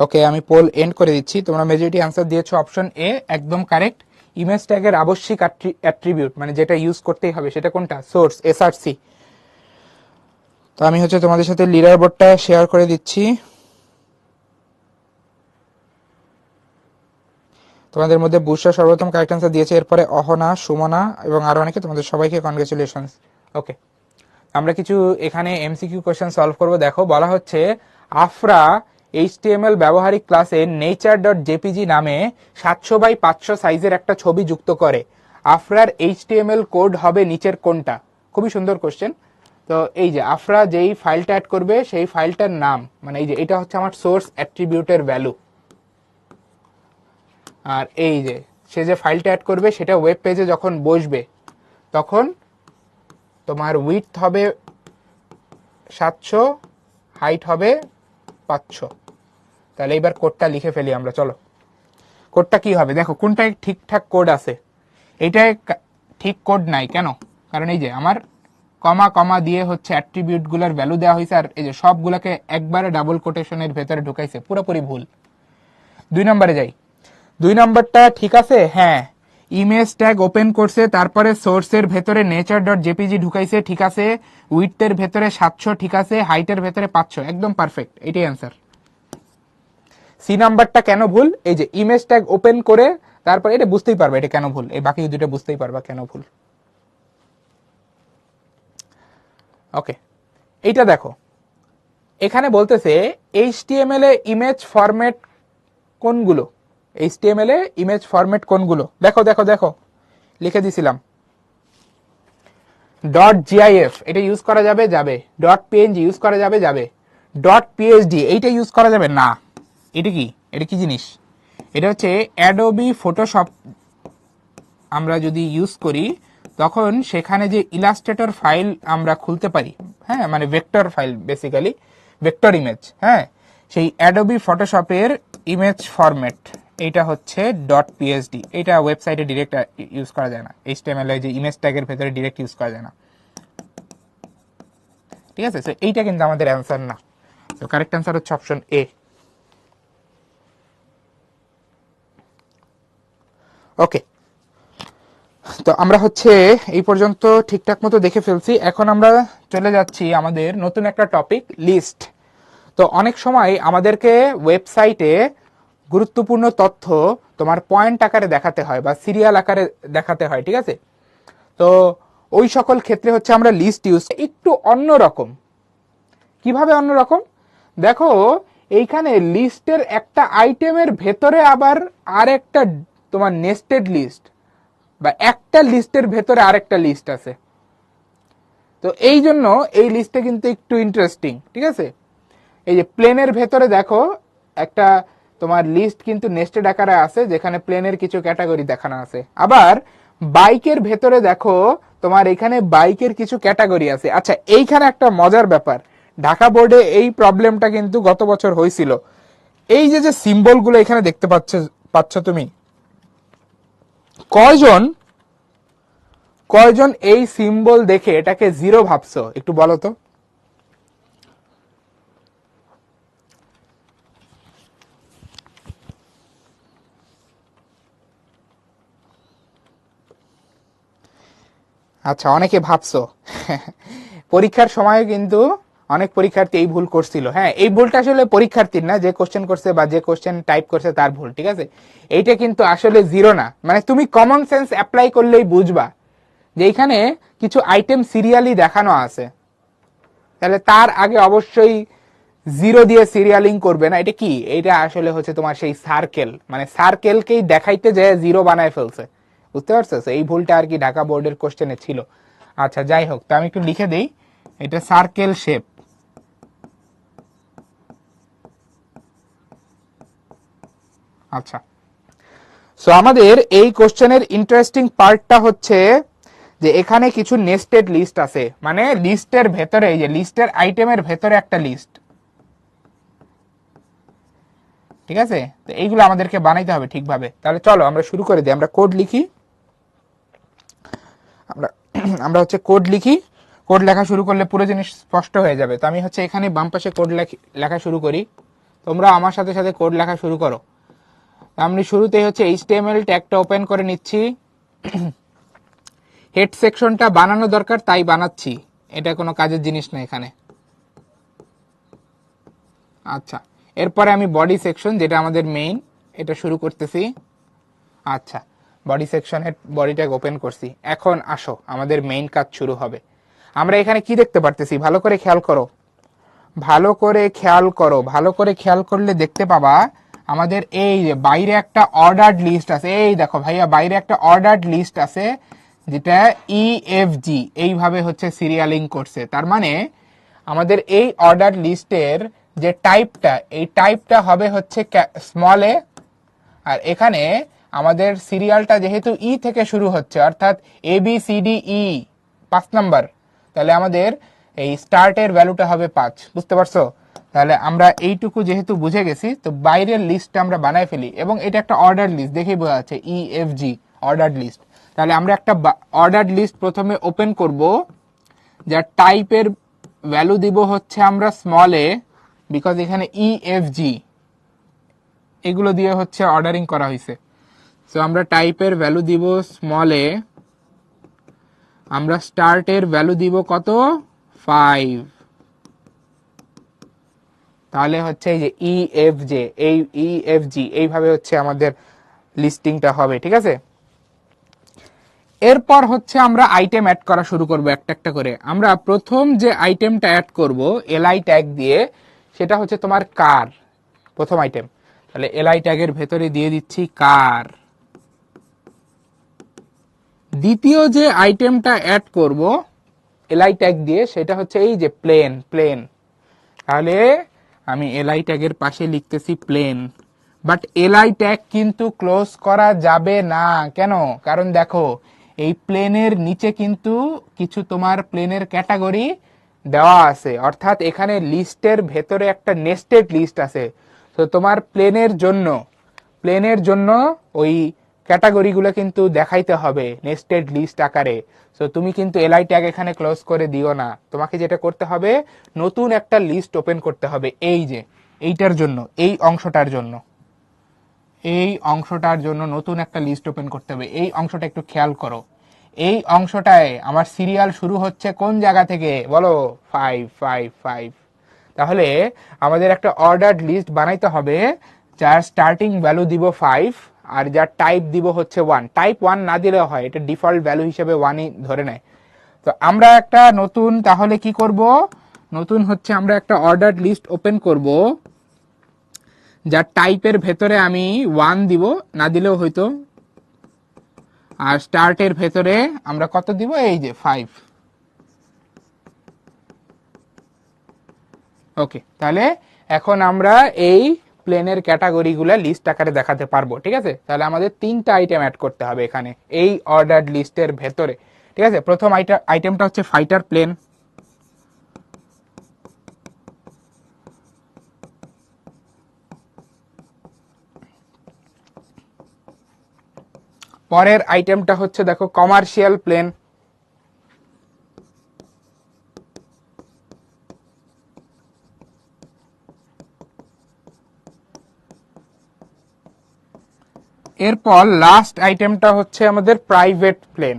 Speaker 1: ওকে, আমি পোল এন্ড করে দিচ্ছি। তোমরা মেজরিটি অ্যান্সার দিয়েছো অপশন এ, একদম কারেক্ট। ইমেজ ট্যাগের আবশ্যিক অ্যাট্রিবিউট মানে যেটা ইউজ করতেই হবে সেটা কোনটা? Source, SRC. তো আমি হচ্ছে তোমাদের সাথে লিডার বোর্ডটা শেয়ার করে দিচ্ছি। তোমাদের মধ্যে বুশরা সর্বোত্তম কারেক্ট অ্যান্সার দিয়েছে, এরপরে অহনা, সুমনা এবং আরো অনেকে। তোমাদের সবাইকে কনগ্রেচুলেশনস। ওকে, আমরা কিছু এখানে এমসিকিউ কোশ্চেন সলভ করব। দেখো বলা হচ্ছে আফরা এইচটিএমএল ব্যবহারিক ক্লাসে নেচার ডট জেপিজি নামে 700x500 সাইজের একটা ছবি যুক্ত করে। আফরার এইচটিএমএল কোড হবে নিচের কোনটা? খুবই সুন্দর কোশ্চেন। তো এই যে আফরা যেই ফাইলটা অ্যাড করবে সেই ফাইলটার নাম, মানে এই যে এটা হচ্ছে আমার সোর্স অ্যাট্রিবিউটের ভ্যালু, আর এই যে সে যে ফাইলটা অ্যাড করবে সেটা ওয়েব পেজে যখন বসবে তখন তোমার উইথ হবে 700, হাইট হবে 500। তাহলে এবার কোডটা লিখে ফেলি আমরা, চলো। কোডটা কি হবে দেখো, কোনটায় ঠিকঠাক কোড আছে? এইটায় ঠিক কোড নাই, কেন? কারণ এই যে আমার কমা কমা দিয়ে হচ্ছে অ্যাট্রিবিউট গুলার ভ্যালু দেওয়া হয়েছে, আর এই যে সবগুলাকে একবারে ডাবল কোটেশনের ভেতরে ঢুকাইছে, পুরোপুরি ভুল। 2 নম্বরে যাই। 2 নম্বরটা ঠিক আছে, হ্যাঁ। ইমেজ ট্যাগ ওপেন করছে, তারপরে সোর্সের ভেতরে নেচার ডট জেপিজি ঢুকাইছে, ঠিক আছে। উইথের ভেতরে 700, ঠিক আছে। হাইটের ভেতরে 500, একদম পারফেক্ট, এটাই অ্যান্সার। সি নাম্বারটা কেন ভুল? এই যে ইমেজ ট্যাগ ওপেন করে তারপরে, এটা বুঝতেই পারবে এটা কেন ভুল, এই বাকি দুটো বুঝতেই পারবা কেন ভুল। ওকে, এইটা দেখো, এখানে বলতেছে এইচটিএমএল এ ইমেজ ফরম্যাট কোনগুলো? এইচটিএমএল এ ইমেজ ফরম্যাট কোনগুলো? দেখো দেখো দেখো, লিখে দিছিলাম। ডট জিআইএফ এটা ইউজ করা যাবে, যাবে। ডট পিএনজি ইউজ করা যাবে, যাবে। ডট পিএইচডি এইটা ইউজ করা যাবে না। এটা কি? এটা কি জিনিস? এটা হচ্ছে অ্যাডোবি ফটোশপ। আমরা যদি ইউজ করি তখন সেখানে যে ইলাস্ট্রেটর ফাইল আমরা খুলতে পারি, হ্যাঁ, মানে vector file, basically vector image, হ্যাঁ, সেই অ্যাডোবি ফটোশপের ইমেজ ফরম্যাট এইটা হচ্ছে ডট পিএসডি। এটা ওয়েবসাইটে ডিরেক্ট ইউজ করা যায় না, এইচটিএমএল এর যে ইমেজ ট্যাগের ভেতরে ডিরেক্ট ইউজ করা যায় না, ঠিক আছে। সো এইটা কিন্তু আমাদের অ্যান্সার না। তো কারেক্ট অ্যান্সার হচ্ছে অপশন এ। ওকে, তো আমরা হচ্ছে এই পর্যন্ত ঠিকঠাক মতো দেখে ফেলছি। এখন আমরা চলে যাচ্ছি আমাদের নতুন একটা টপিক, লিস্ট। তো অনেক সময় আমাদেরকে ওয়েবসাইটে গুরুত্বপূর্ণ তথ্য তোমার পয়েন্ট আকারে দেখাতে হয় বা সিরিয়াল আকারে দেখাতে হয়, ঠিক আছে। তো ওই সকল ক্ষেত্রে হচ্ছে আমরা লিস্ট ইউজ, একটু অন্যরকম, কিভাবে অন্যরকম? দেখো এইখানে লিস্টের একটা আইটেমের ভেতরে আবার আরেকটা তোমার নেস্টেড লিস্ট, বা একটা লিস্টের ভেতরে আরেকটা লিস্ট আছে। তো এই জন্য এই লিস্টে কিন্তু একটু ইন্টারেস্টিং, ঠিক আছে। এই যে প্লেনের ভেতরে দেখো একটা তোমার লিস্ট কিন্তু নেস্টেড আকারে আছে, যেখানে প্লেনের কিছু ক্যাটাগরি দেখানো আছে। আবার বাইকের ভেতরে দেখো তোমার এখানে বাইকের কিছু ক্যাটাগরি আছে। আচ্ছা, এইখানে একটা মজার ব্যাপার, ঢাকা বোর্ডে এই প্রবলেমটা কিন্তু গত বছর হয়েছিল। এই যে যে সিম্বলগুলো এখানে দেখতে পাচ্ছ তুমি, কয়জন এই সিম্বল দেখে এটাকে জিরো ভাবছো একটু বলো তো। আচ্ছা, অনেকে ভাবছো। পরীক্ষার সময় কিন্তু অনেক পরীক্ষার্থী এই ভুল করছিল। হ্যাঁ, এই ভুলটা আসলে পরীক্ষার্থীর না, যে কোশ্চেন করছে বা যে কোশ্চেন টাইপ করছে তার ভুল, ঠিক আছে। এইটা কিন্তু আসলে জিরো না, মানে তুমি কমন সেন্স অ্যাপ্লাই করলেই বুঝবা যে এইখানে কিছু আইটেম সিরিয়ালি দেখানো আছে, তাহলে তার আগে অবশ্যই জিরো দিয়ে সিরিয়ালিং করবে না। এটা কি? এটা আসলে হচ্ছে তোমার সেই সার্কেল, মানে সার্কেলকেই দেখাইতে যে জিরো বানায় ফেলছে, বুঝতে পারছো? এই ভুলটা আর কি ঢাকা বোর্ডের কোশ্চেনে ছিল। আচ্ছা, যাই হোক, তো আমি একটু লিখে দেই, এটা সার্কেল শেপ। আচ্ছা, সো আমাদের এই কোশ্চেনের ইন্টারেস্টিং পার্টটা হচ্ছে যে এখানে কিছু নেস্টেড লিস্ট আছে, মানে লিস্টের ভেতরে, এই যে লিস্টের আইটেমের ভেতরে একটা লিস্ট, ঠিক আছে। তো এইগুলো আমাদেরকে বানাইতে হবে ঠিকভাবে। তাহলে চলো আমরা শুরু করে দিই, আমরা কোড লিখি। আমরা আমরা হচ্ছে কোড লিখি। কোড লেখা শুরু করলে পুরো জিনিস স্পষ্ট হয়ে যাবে। তো আমি হচ্ছে এখানে বাম পাশে কোড লেখা শুরু করি, তোমরা আমার সাথে সাথে কোড লেখা শুরু করো। আমি শুরুতেই হচ্ছে HTML ট্যাগটা ওপেন করে নিচ্ছি। হেড সেকশনটা বানানো দরকার, তাই বানাচ্ছি, এটা কোনো কাজের জিনিস না এখানে। আচ্ছা, এরপরে আমি বডি সেকশন, যেটা আমাদের মেইন, এটা শুরু করতেছি। আচ্ছা, বডি সেকশনের বডি ট্যাগ ওপেন করছি। এখন আসো, আমাদের মেইন কাজ শুরু হবে। আমরা এখানে কি দেখতে পারতেছি? ভালো করে খেয়াল করো, ভালো করে খেয়াল করো, ভালো করে খেয়াল করলে দেখতে পাবা আমাদের এই যে বাইরে একটা অর্ডার্ড লিস্ট আছে। এই দেখো ভাইয়া, বাইরে একটা অর্ডার্ড লিস্ট আছে, যেটা EFG এইভাবে হচ্ছে সিরিয়ালিং করছে। তার মানে আমাদের এই অর্ডার লিস্টের যে টাইপটা, এই টাইপটা হবে হচ্ছে স্মল এ। আর এখানে আমাদের সিরিয়ালটা যেহেতু ই থেকে শুরু হচ্ছে, অর্থাৎ ABCDE 5 নাম্বার, তাহলে আমাদের এই স্টার্টের ভ্যালুটা হবে 5। বুঝতে পারছো? তাহলে আমরা এইটুকু যেহেতু বুঝে গেছি, তো বাইরের লিস্টটা আমরা বানাই ফেলি, এবং এটা একটা অর্ডার লিস্ট, দেখেই বোঝা যাচ্ছে EFG অর্ডার লিস্ট। তাহলে আমরা একটা অর্ডার লিস্ট প্রথমে ওপেন করব, যার টাইপের ভ্যালু দিব হচ্ছে আমরা স্মল এ, বিকজ এখানে EFG এগুলো দিয়ে হচ্ছে অর্ডারিং করা হয়েছে। সো আমরা টাইপের ভ্যালু দিব স্মল এ, আমরা স্টার্টের ভ্যালু দিব কত? 5। তাহলে হচ্ছে এই যে EFG, এই EFG এইভাবে হচ্ছে আমাদের লিস্টিংটা হবে, ঠিক আছে। এরপর হচ্ছে আমরা আইটেম অ্যাড করা শুরু করব একটা একটা করে। আমরা প্রথম যে আইটেমটা অ্যাড করব LI ট্যাগ দিয়ে, সেটা হচ্ছে তোমার কার, প্রথম আইটেম। তাহলে LI ট্যাগের ভেতরে দিয়ে দিচ্ছি কার। দ্বিতীয় যে আইটেমটা অ্যাড করব LI ট্যাগ দিয়ে, সেটা হচ্ছে এই যে প্লেন। তাহলে আমি LI ট্যাগের পাশে লিখতেছি প্লেন। বাট LI ট্যাগ কিন্তু ক্লোজ করা যাবে না। কেন? কারণ দেখো, এই প্লেনের নিচে কিন্তু কিছু তোমার প্লেনের ক্যাটাগরি দেওয়া আছে, অর্থাৎ এখানে লিস্টের ভেতরে একটা নেস্টেড লিস্ট আছে। তো তোমার প্লেনের জন্য ওই ক্যাটাগরিগুলো কিন্তু দেখাইতে হবে নেস্টেড লিস্ট আকারে। সো তুমি কিন্তু LI ট্যাগ এখানে ক্লোজ করে দিও না, তোমাকে যেটা করতে হবে, নতুন একটা লিস্ট ওপেন করতে হবে। এই যে এইটার জন্য, এই অংশটার জন্য নতুন একটা লিস্ট ওপেন করতে হবে। এই অংশটা একটু খেয়াল করো, এই অংশটায় আমার সিরিয়াল শুরু হচ্ছে কোন জায়গা থেকে বলো? 5। তাহলে আমাদের একটা অর্ডার্ড লিস্ট বানাইতে হবে, যার স্টার্টিং ভ্যালু দিব 5, আর যার টাইপ দিব হচ্ছে 1। টাইপ 1 না দিলেও হয়, এটা ডিফল্ট ভ্যালু হিসেবে 1ই ধরে নেয়। তো আমরা একটা নতুন, তাহলে কি করব, নতুন হচ্ছে আমরা একটা অর্ডার লিস্ট ওপেন করব, যার টাইপের ভেতরে আমি 1 দিব, না দিলেও হয়তো, আর স্টার্টের ভেতরে আমরা কত দিব, এই যে 5। ওকে, তাহলে এখন আমরা এই প্লেনের ক্যাটাগরিগুলো লিস্ট আকারে দেখাতে পারবো। ঠিক আছে, তাহলে আমাদের 3টা আইটেম অ্যাড করতে হবে এখানে এই অর্ডার লিস্টের ভেতরে। ঠিক আছে, প্রথম আইটেমটা হচ্ছে ফাইটার প্লেন। পরের আইটেমটা হচ্ছে দেখো কমার্শিয়াল প্লেন। এরপর লাস্ট আইটেমটা হচ্ছে আমাদের প্রাইভেট প্লেন।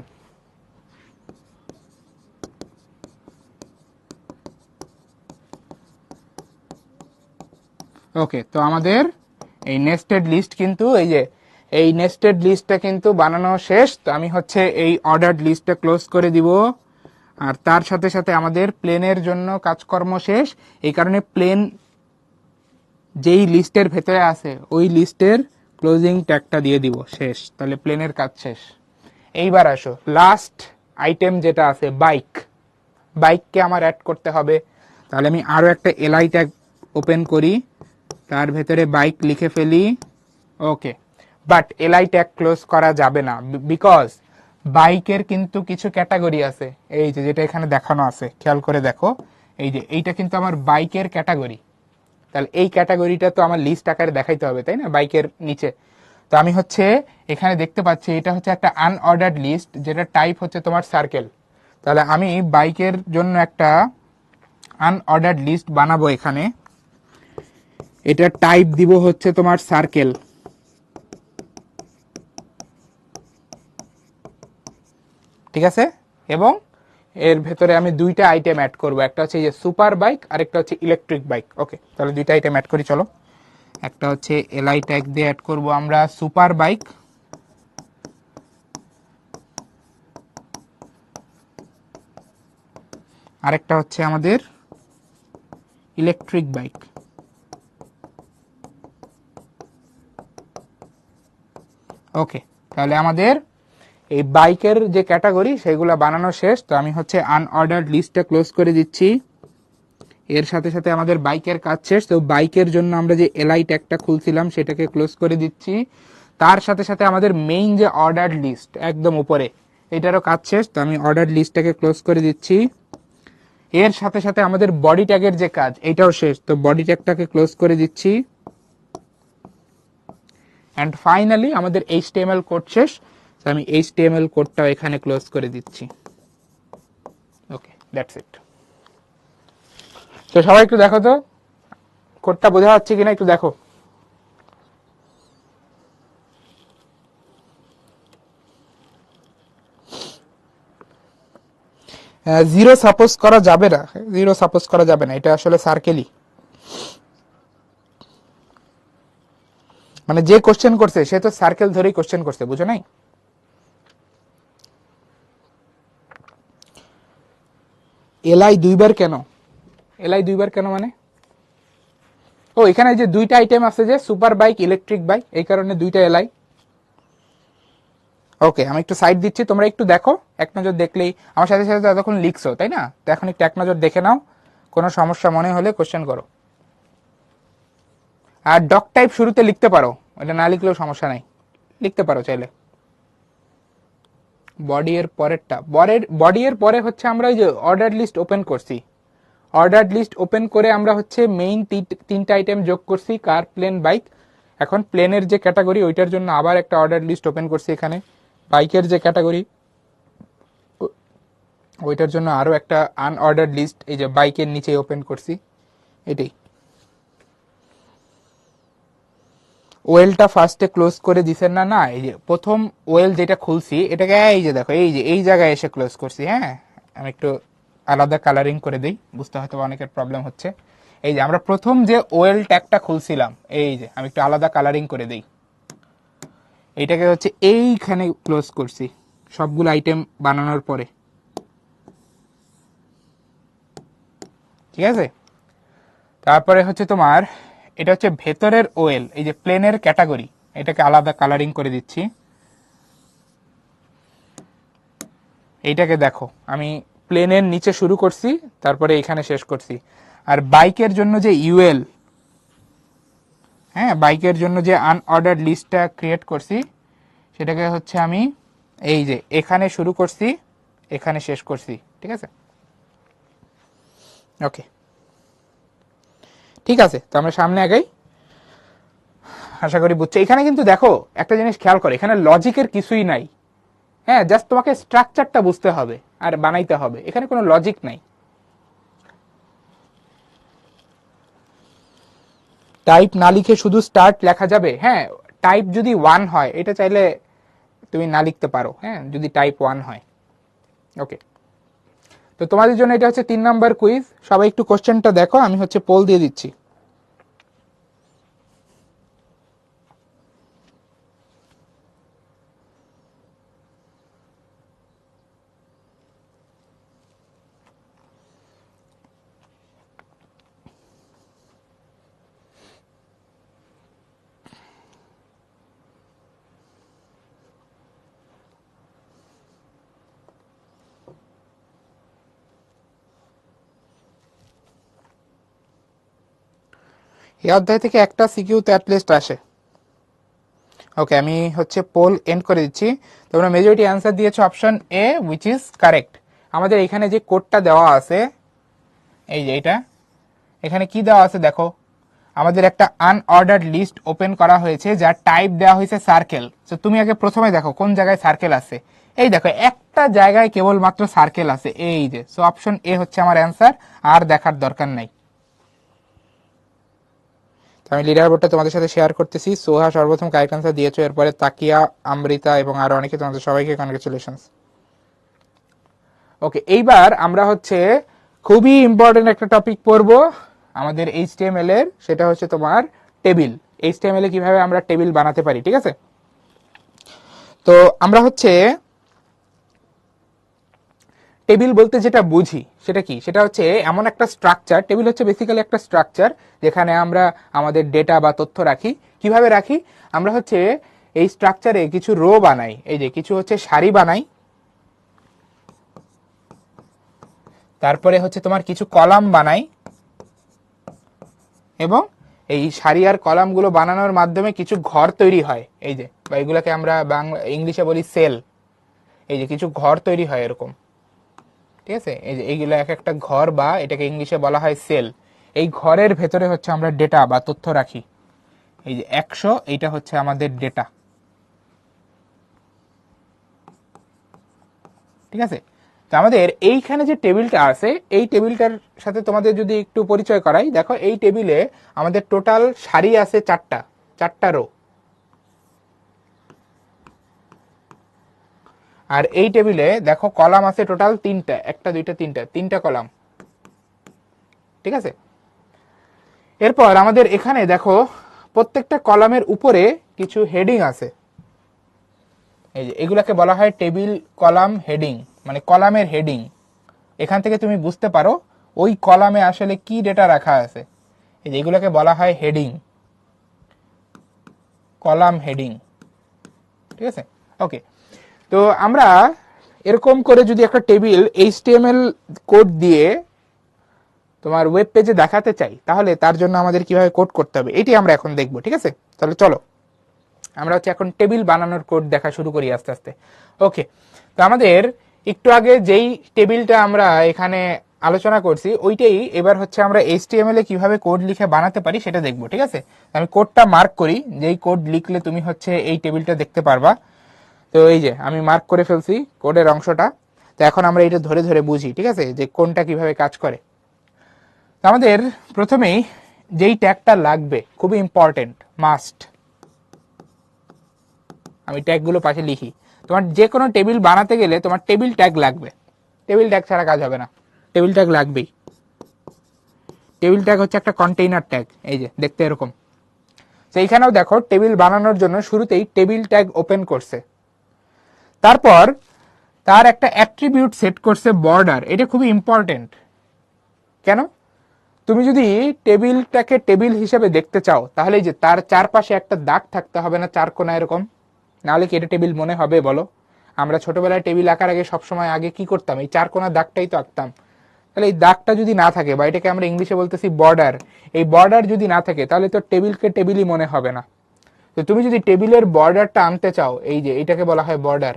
Speaker 1: ওকে, তো আমাদের এই নেস্টেড লিস্ট কিন্তু এই নেস্টেড লিস্টটা কিন্তু বানানো শেষ। তো আমি হচ্ছে এই অর্ডার লিস্টটা ক্লোজ করে দিব, আর তার সাথে সাথে আমাদের প্লেনের জন্য কাজকর্ম শেষ। এই কারণে প্লেন যেই লিস্টের ভেতরে আছে ওই লিস্টের ক্লোজিং ট্যাগটা দিয়ে দিব, শেষ। তাহলে প্লেনের কাজ শেষ। এইবার আসো লাস্ট আইটেম যেটা আছে বাইক। বাইককে আমার অ্যাড করতে হবে, তাহলে আমি আরো একটা এলআই ট্যাগ ওপেন করি, তার ভেতরে বাইক লিখে ফেলি। ওকে, বাট এলআই ট্যাগ ক্লোজ করা যাবে না, বিকজ বাইকের কিন্তু কিছু ক্যাটাগরি আছে। এই যে যেটা এখানে দেখানো আছে, খেয়াল করে দেখো, এই যে এইটা কিন্তু আমার বাইকের ক্যাটাগরি। তাহলে এই ক্যাটাগরিটা তো আমার লিস্ট আকারে দেখাইতে হবে, তাই না, বাইকের নিচে। তো আমি হচ্ছে এখানে দেখতে পাচ্ছি এটা হচ্ছে একটা আনঅর্ডার্ড লিস্ট, যেটা টাইপ হচ্ছে তোমার সার্কেল। তাহলে আমি বাইকের জন্য একটা আনঅর্ডার্ড লিস্ট বানাবো এখানে। এটা টাইপ দিব হচ্ছে তোমার সার্কেল। ঠিক আছে, এবং এর ভেতরে আমি 2টা আইটেম অ্যাড করব, একটা হচ্ছে এই যে সুপার বাইক আর একটা হচ্ছে ইলেকট্রিক বাইক। ওকে, তাহলে 2টা আইটেম অ্যাড করি, চলো। একটা হচ্ছে এলআই ট্যাগ দিয়ে অ্যাড করব আমরা সুপার বাইক, আরেকটা হচ্ছে আমাদের ইলেকট্রিক বাইক। ওকে, তাহলে আমাদের এই বাইকের যে ক্যাটাগরি সেগুলো বানানো শেষ। তো আমি হচ্ছে আনঅর্ডার্ড লিস্টটা ক্লোজ করে দিচ্ছি, এর সাথে সাথে আমাদের বাইকের কাজ শেষ। তো বাইকের জন্য আমরা যে এলআই ট্যাগটা খুলছিলাম সেটাকে ক্লোজ করে দিচ্ছি, তার সাথে সাথে আমাদের মেইন যে অর্ডার্ড লিস্ট একদম উপরে, এটারও কাজ শেষ। তো আমি অর্ডার লিস্টটাকে ক্লোজ করে দিচ্ছি, এর সাথে সাথে আমাদের বডি ট্যাগের যে কাজ এটাও শেষ। তো বডি ট্যাগটাকে ক্লোজ করে দিচ্ছি, অ্যান্ড ফাইনালি আমাদের এইচটিএমএল কোড শেষ। তো আমি এইচটিএমএল কোডটাও এখানে ক্লোজ করে দিচ্ছি। ওকে, দ্যাটস ইট। তো সবাই একটু দেখো তো কোডটা বোঝা যাচ্ছে কিনা, একটু দেখো। জিরো সাপোজ করা যাবে না, জিরো সাপোজ করা যাবে না, এটা আসলে সার্কেলই। মানে যে কোশ্চেন করছে সে তো সার্কেল ধরেই কোশ্চেন করছে, বুঝো নাই? এলআই 2বার কেন? এলআই 2বার কেন মানে, ও এখানে যে 2টা আইটেম আছে যে সুপার বাইক ইলেকট্রিক বাইক, এই কারণে 2টা এলআই। ওকে, আমি একটু সাইড দিচ্ছি, তোমরা একটু দেখো, এক নজর দেখলেই। আমার সাথে সাথে এতক্ষণ লিখছো তাই না, তো এখন একটু এক নজর দেখে নাও, কোনো সমস্যা মনে হলে কোশ্চেন করো। আর ডক টাইপ শুরুতে লিখতে পারো, এটা না লিখলেও সমস্যা নাই, লিখতে পারো চাইলে। বডি এর পরেরটা, বডি এর পরে হচ্ছে আমরা এই যে অর্ডার লিস্ট ওপেন করছি, অর্ডার লিস্ট ওপেন করে আমরা হচ্ছে মেইন 3টা আইটেম যোগ করছি, কার, প্লেন, বাইক। এখন প্লেনের যে ক্যাটাগরি ওইটার জন্য আবার একটা অর্ডার লিস্ট ওপেন করছি এখানে, বাইকের যে ক্যাটাগরি ওইটার জন্য আরো একটা আনঅর্ডার লিস্ট এই যে বাইকের নিচে ওপেন করছি। এটাই, ওয়েলটা ফার্স্টে ক্লোজ করে দিছেন না, না এই যে প্রথম ওয়েল যেটা খুলছি এটাকে এই যে দেখো, এই যে এই জায়গায় এসে ক্লোজ করছি। হ্যাঁ, আমি একটু আলাদা কালারিং করে দিই, বুঝতে হয়তো অনেকের প্রবলেম হচ্ছে। এই যে আমরা প্রথম যে ওয়েল ট্যাগটা খুলছিলাম, এই যে আমি একটু আলাদা কালারিং করে দিই, এইটাকে হচ্ছে এইখানে ক্লোজ করছি সবগুলো আইটেম বানানোর পরে। ঠিক আছে। তারপরে হচ্ছে তোমার এটা হচ্ছে ভেতরের ওয়েল, এই যে প্লেনের ক্যাটাগরি, এটাকে আলাদা কালারিং করে দিচ্ছি। এইটাকে দেখো আমি প্লেনের নিচে শুরু করছি, তারপরে এখানে শেষ করছি। আর বাইকের জন্য যে ইউএল, হ্যাঁ বাইকের জন্য যে আনঅর্ডার্ড লিস্টটা ক্রিয়েট করছি, সেটাকে হচ্ছে আমি এই যে এখানে শুরু করছি, এখানে শেষ করছি। ঠিক আছে, ওকে ঠিক আছে। তো আমরা সামনে আগাই, আশা করি বুঝছো। এখানে কিন্তু দেখো একটা জিনিস খেয়াল করে, এখানে লজিকের কিছুই নাই। হ্যাঁ, জাস্ট তোমাকে স্ট্রাকচারটা বুঝতে হবে আর বানাইতে হবে, এখানে কোনো লজিক নাই। টাইপ না লিখে শুধু স্টার্ট লেখা যাবে? হ্যাঁ, টাইপ যদি 1 হয় এটা চাইলে তুমি না লিখতে পারো, হ্যাঁ যদি টাইপ 1 হয়। ওকে, তো তোমাদের জন্য এটা হচ্ছে 3 নম্বর কুইজ। সবাই একটু কোশ্চেনটা দেখো, আমি হচ্ছে পোল দিয়ে দিচ্ছি। এই অধ্যায় থেকে একটা সিকিউ তো অ্যাটলিস্ট আসে। ওকে, আমি হচ্ছে পোল এন্ড করে দিচ্ছি। তোমরা মেজরিটি অ্যান্সার দিয়েছো option A, which is correct. আমাদের এখানে যে কোডটা দেওয়া আছে, এই যে এটা, এখানে কি দেওয়া আছে দেখো, আমাদের একটা আনঅর্ডার্ড লিস্ট ওপেন করা হয়েছে যার টাইপ দেওয়া হয়েছে সার্কেল। তো তুমি আগে প্রথমে দেখো কোন জায়গায় সার্কেল আছে। এই দেখো একটা জায়গায় কেবলমাত্র সার্কেল আছে, এই যে। সো অপশন এ হচ্ছে আমার অ্যান্সার, আর দেখার দরকার নাই। আমি লিডার বোর্ডটা তোমাদের সাথে শেয়ার করতেছি। সোহা সর্বপ্রথম কারেক্ট অ্যান্সার দিয়েছো, এরপরে তাকিয়া, আমৃতা এবং আরো অনেকে, তোমাদের সবাইকে কনগ্রেচুলেশনস। ওকে, এইবার আমরা হচ্ছে খুবই ইম্পর্টেন্ট একটা টপিক পড়বো আমাদের এইচটিএমএল এর, সেটা হচ্ছে তোমার টেবিল। এইচটিএমএল এ কিভাবে আমরা টেবিল বানাতে পারি, ঠিক আছে। তো আমরা হচ্ছে টেবিল বলতে যেটা বুঝি সেটা কি, সেটা হচ্ছে এমন একটা স্ট্রাকচার। টেবিল হচ্ছে বেসিক্যালি একটা স্ট্রাকচার যেখানে আমরা আমাদের ডেটা বা তথ্য রাখি। কিভাবে রাখি, আমরা হচ্ছে এই স্ট্রাকচারে কিছু রো বানাই, এই যে কিছু হচ্ছে সারি বানাই, তারপরে হচ্ছে তোমার কিছু কলাম বানাই, এবং এই সারি আর কলামগুলো বানানোর মাধ্যমে কিছু ঘর তৈরি হয়, এই যে, বা এগুলোকে আমরা বাংলা ইংলিশে বলি সেল। এই যে কিছু ঘর তৈরি হয় এরকম, ঠিক আছে। এই যে এইগুলো এক একটা ঘর, বা এটাকে ইংলিশে বলা হয় সেল। এই ঘরের ভেতরে হচ্ছে আমরা ডেটা বা তথ্য রাখি। এই যে 100, এইটা হচ্ছে আমাদের ডেটা, ঠিক আছে। তো আমাদের এইখানে যে টেবিলটা আছে, এই টেবিলটার সাথে তোমাদের যদি একটু পরিচয় করাই, দেখো এই টেবিলে আমাদের টোটাল সারি আছে 4টা রো, আর এই টেবিলে দেখো কলাম আছে টোটাল 3টা, 1 2 3টা কলাম, ঠিক আছে। এরপর আমাদের এখানে দেখো প্রত্যেকটা কলামের উপরে কিছু হেডিং আছে, এই যে এগুলাকে বলা হয় টেবিল কলাম হেডিং, মানে কলামের হেডিং। এখান থেকে তুমি বুঝতে পারো ওই কলামে আসলে কি ডেটা রাখা আছে। এই যে এগুলাকে বলা হয় হেডিং, কলাম হেডিং, ঠিক আছে। ওকে, তো আমরা এরকম করে যদি একটা টেবিল এইচটিএমএল কোড দিয়ে তোমার ওয়েব পেজে দেখাতে চাই, তাহলে তার জন্য আমাদের কিভাবে কোড করতে হবে এটি আমরা এখন দেখবো, ঠিক আছে। তাহলে চলো আমরা হচ্ছে এখন টেবিল বানানোর কোড দেখা শুরু করি আস্তে আস্তে। ওকে, তো আমাদের একটু আগে যেই টেবিলটা আমরা এখানে আলোচনা করছি, ওইটাই এবার হচ্ছে আমরা এইচটিএমএল এ কিভাবে কোড লিখে বানাতে পারি সেটা দেখবো, ঠিক আছে। আমি কোডটা মার্ক করি, যেই কোড লিখলে তুমি হচ্ছে এই টেবিলটা দেখতে পারবা। তো এই যে আমি মার্ক করে ফেলছি কোডের অংশটা। তো এখন আমরা এটা ধরে ধরে বুঝি, ঠিক আছে, যে কোনটা কিভাবে কাজ করে। আমাদের প্রথমেই যেই ট্যাগটা লাগবে, খুবই ইম্পর্টেন্ট, মাস্ট। আমি ট্যাগগুলো পাশে লিখি। তোমার যে কোনো টেবিল বানাতে গেলে তোমার টেবিল ট্যাগ লাগবে, টেবিল ট্যাগ ছাড়া কাজ হবে না, টেবিল ট্যাগ লাগবেই। টেবিল ট্যাগ হচ্ছে একটা কন্টেইনার ট্যাগ, এই যে দেখতে এরকম। তো এইখানেও দেখো টেবিল বানানোর জন্য শুরুতেই টেবিল ট্যাগ ওপেন করছে, তারপর তার একটা অ্যাট্রিবিউট সেট করছে বর্ডার। এটা খুবই ইম্পর্টেন্ট। কেন? তুমি যদি টেবিলটাকে টেবিল হিসেবে দেখতে চাও তাহলে এই যে তার চারপাশে একটা দাগ থাকতে হবে না, চার কোনা এরকম, নাহলে কি এটা টেবিল মনে হবে বলো? আমরা ছোটবেলায় টেবিল আঁকার আগে সবসময় আগে কি করতাম, এই চার কোনা দাগটাই তো আঁকতাম। তাহলে এই দাগটা যদি না থাকে, বা এটাকে আমরা ইংলিশে বলতেছি বর্ডার, এই বর্ডার যদি না থাকে তাহলে তো টেবিলকে টেবিলই মনে হবে না। তো তুমি যদি টেবিলের বর্ডারটা আনতে চাও, এই যে এইটাকে বলা হয় বর্ডার,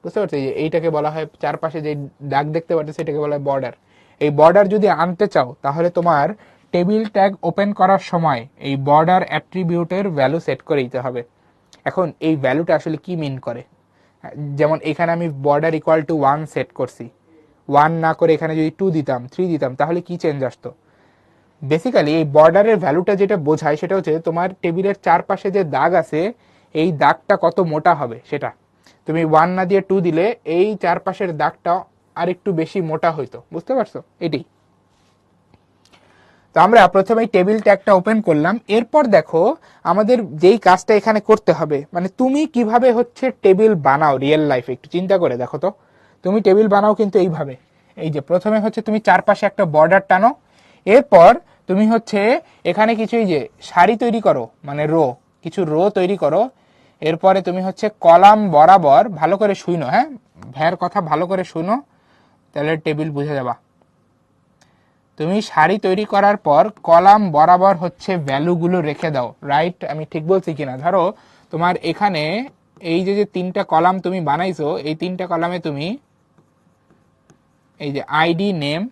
Speaker 1: বুঝতে পারছো? এই যে এইটাকে বলা হয়, চারপাশে যে দাগ দেখতে পাচ্ছ সেটাকে বলা হয় বর্ডার। এই বর্ডার যদি আনতে চাও তাহলে তোমার টেবিল ট্যাগ ওপেন করার সময় এই বর্ডার অ্যাট্রিবিউটের ভ্যালু সেট করে দিতে হবে। এখন এই ভ্যালুটা আসলে কি মিন করে, যেমন এখানে আমি বর্ডার ইকুয়াল টু 1 সেট করছি, 1 না করে এখানে যদি 2 দিতাম, 3 দিতাম, তাহলে কি চেঞ্জ আসতো? বেসিক্যালি এই বর্ডারের ভ্যালুটা যেটা বোঝায় সেটা হচ্ছে তোমার টেবিলের চারপাশে যে দাগ আছে এই দাগটা কত মোটা হবে সেটা। তুমি 1 না দিয়ে 2 দিলে এই চারপাশের দাগটা আর একটু বেশি মোটা হইতো, বুঝতে পারছো? এটাই। তো আমরা প্রথমেই টেবিল ট্যাগটা ওপেন করলাম, এরপর দেখো আমাদের যেই কাজটা এখানে করতে হবে, মানে তুমি কিভাবে হচ্ছে টেবিল বানাও রিয়েল লাইফে, একটু চিন্তা করে দেখো তো। তুমি টেবিল বানাও কিন্তু এইভাবে, এই যে প্রথমে হচ্ছে তুমি চারপাশে একটা বর্ডার টানো, এরপর তুমি হচ্ছে এখানে কিছু এই যে সারি তৈরি করো, মানে রো, কিছু রো তৈরি করো। এরপরে তুমি হচ্ছে কলাম বরাবর, ভালো করে শুনো, হ্যাঁ ভ্যার কথা ভালো করে শুনো, তাহলে টেবিল বুঝে যাবা। তুমি সারি তৈরি করার পর কলাম বরাবর হচ্ছে ভ্যালুগুলো রেখে দাও, রাইট? আমি ঠিক বলছি কিনা? ধরো তোমার এখানে এই যে যে তিনটা কলাম তুমি বানাইছো, এই তিনটা কলামে তুমি এই যে আইডি, নেম,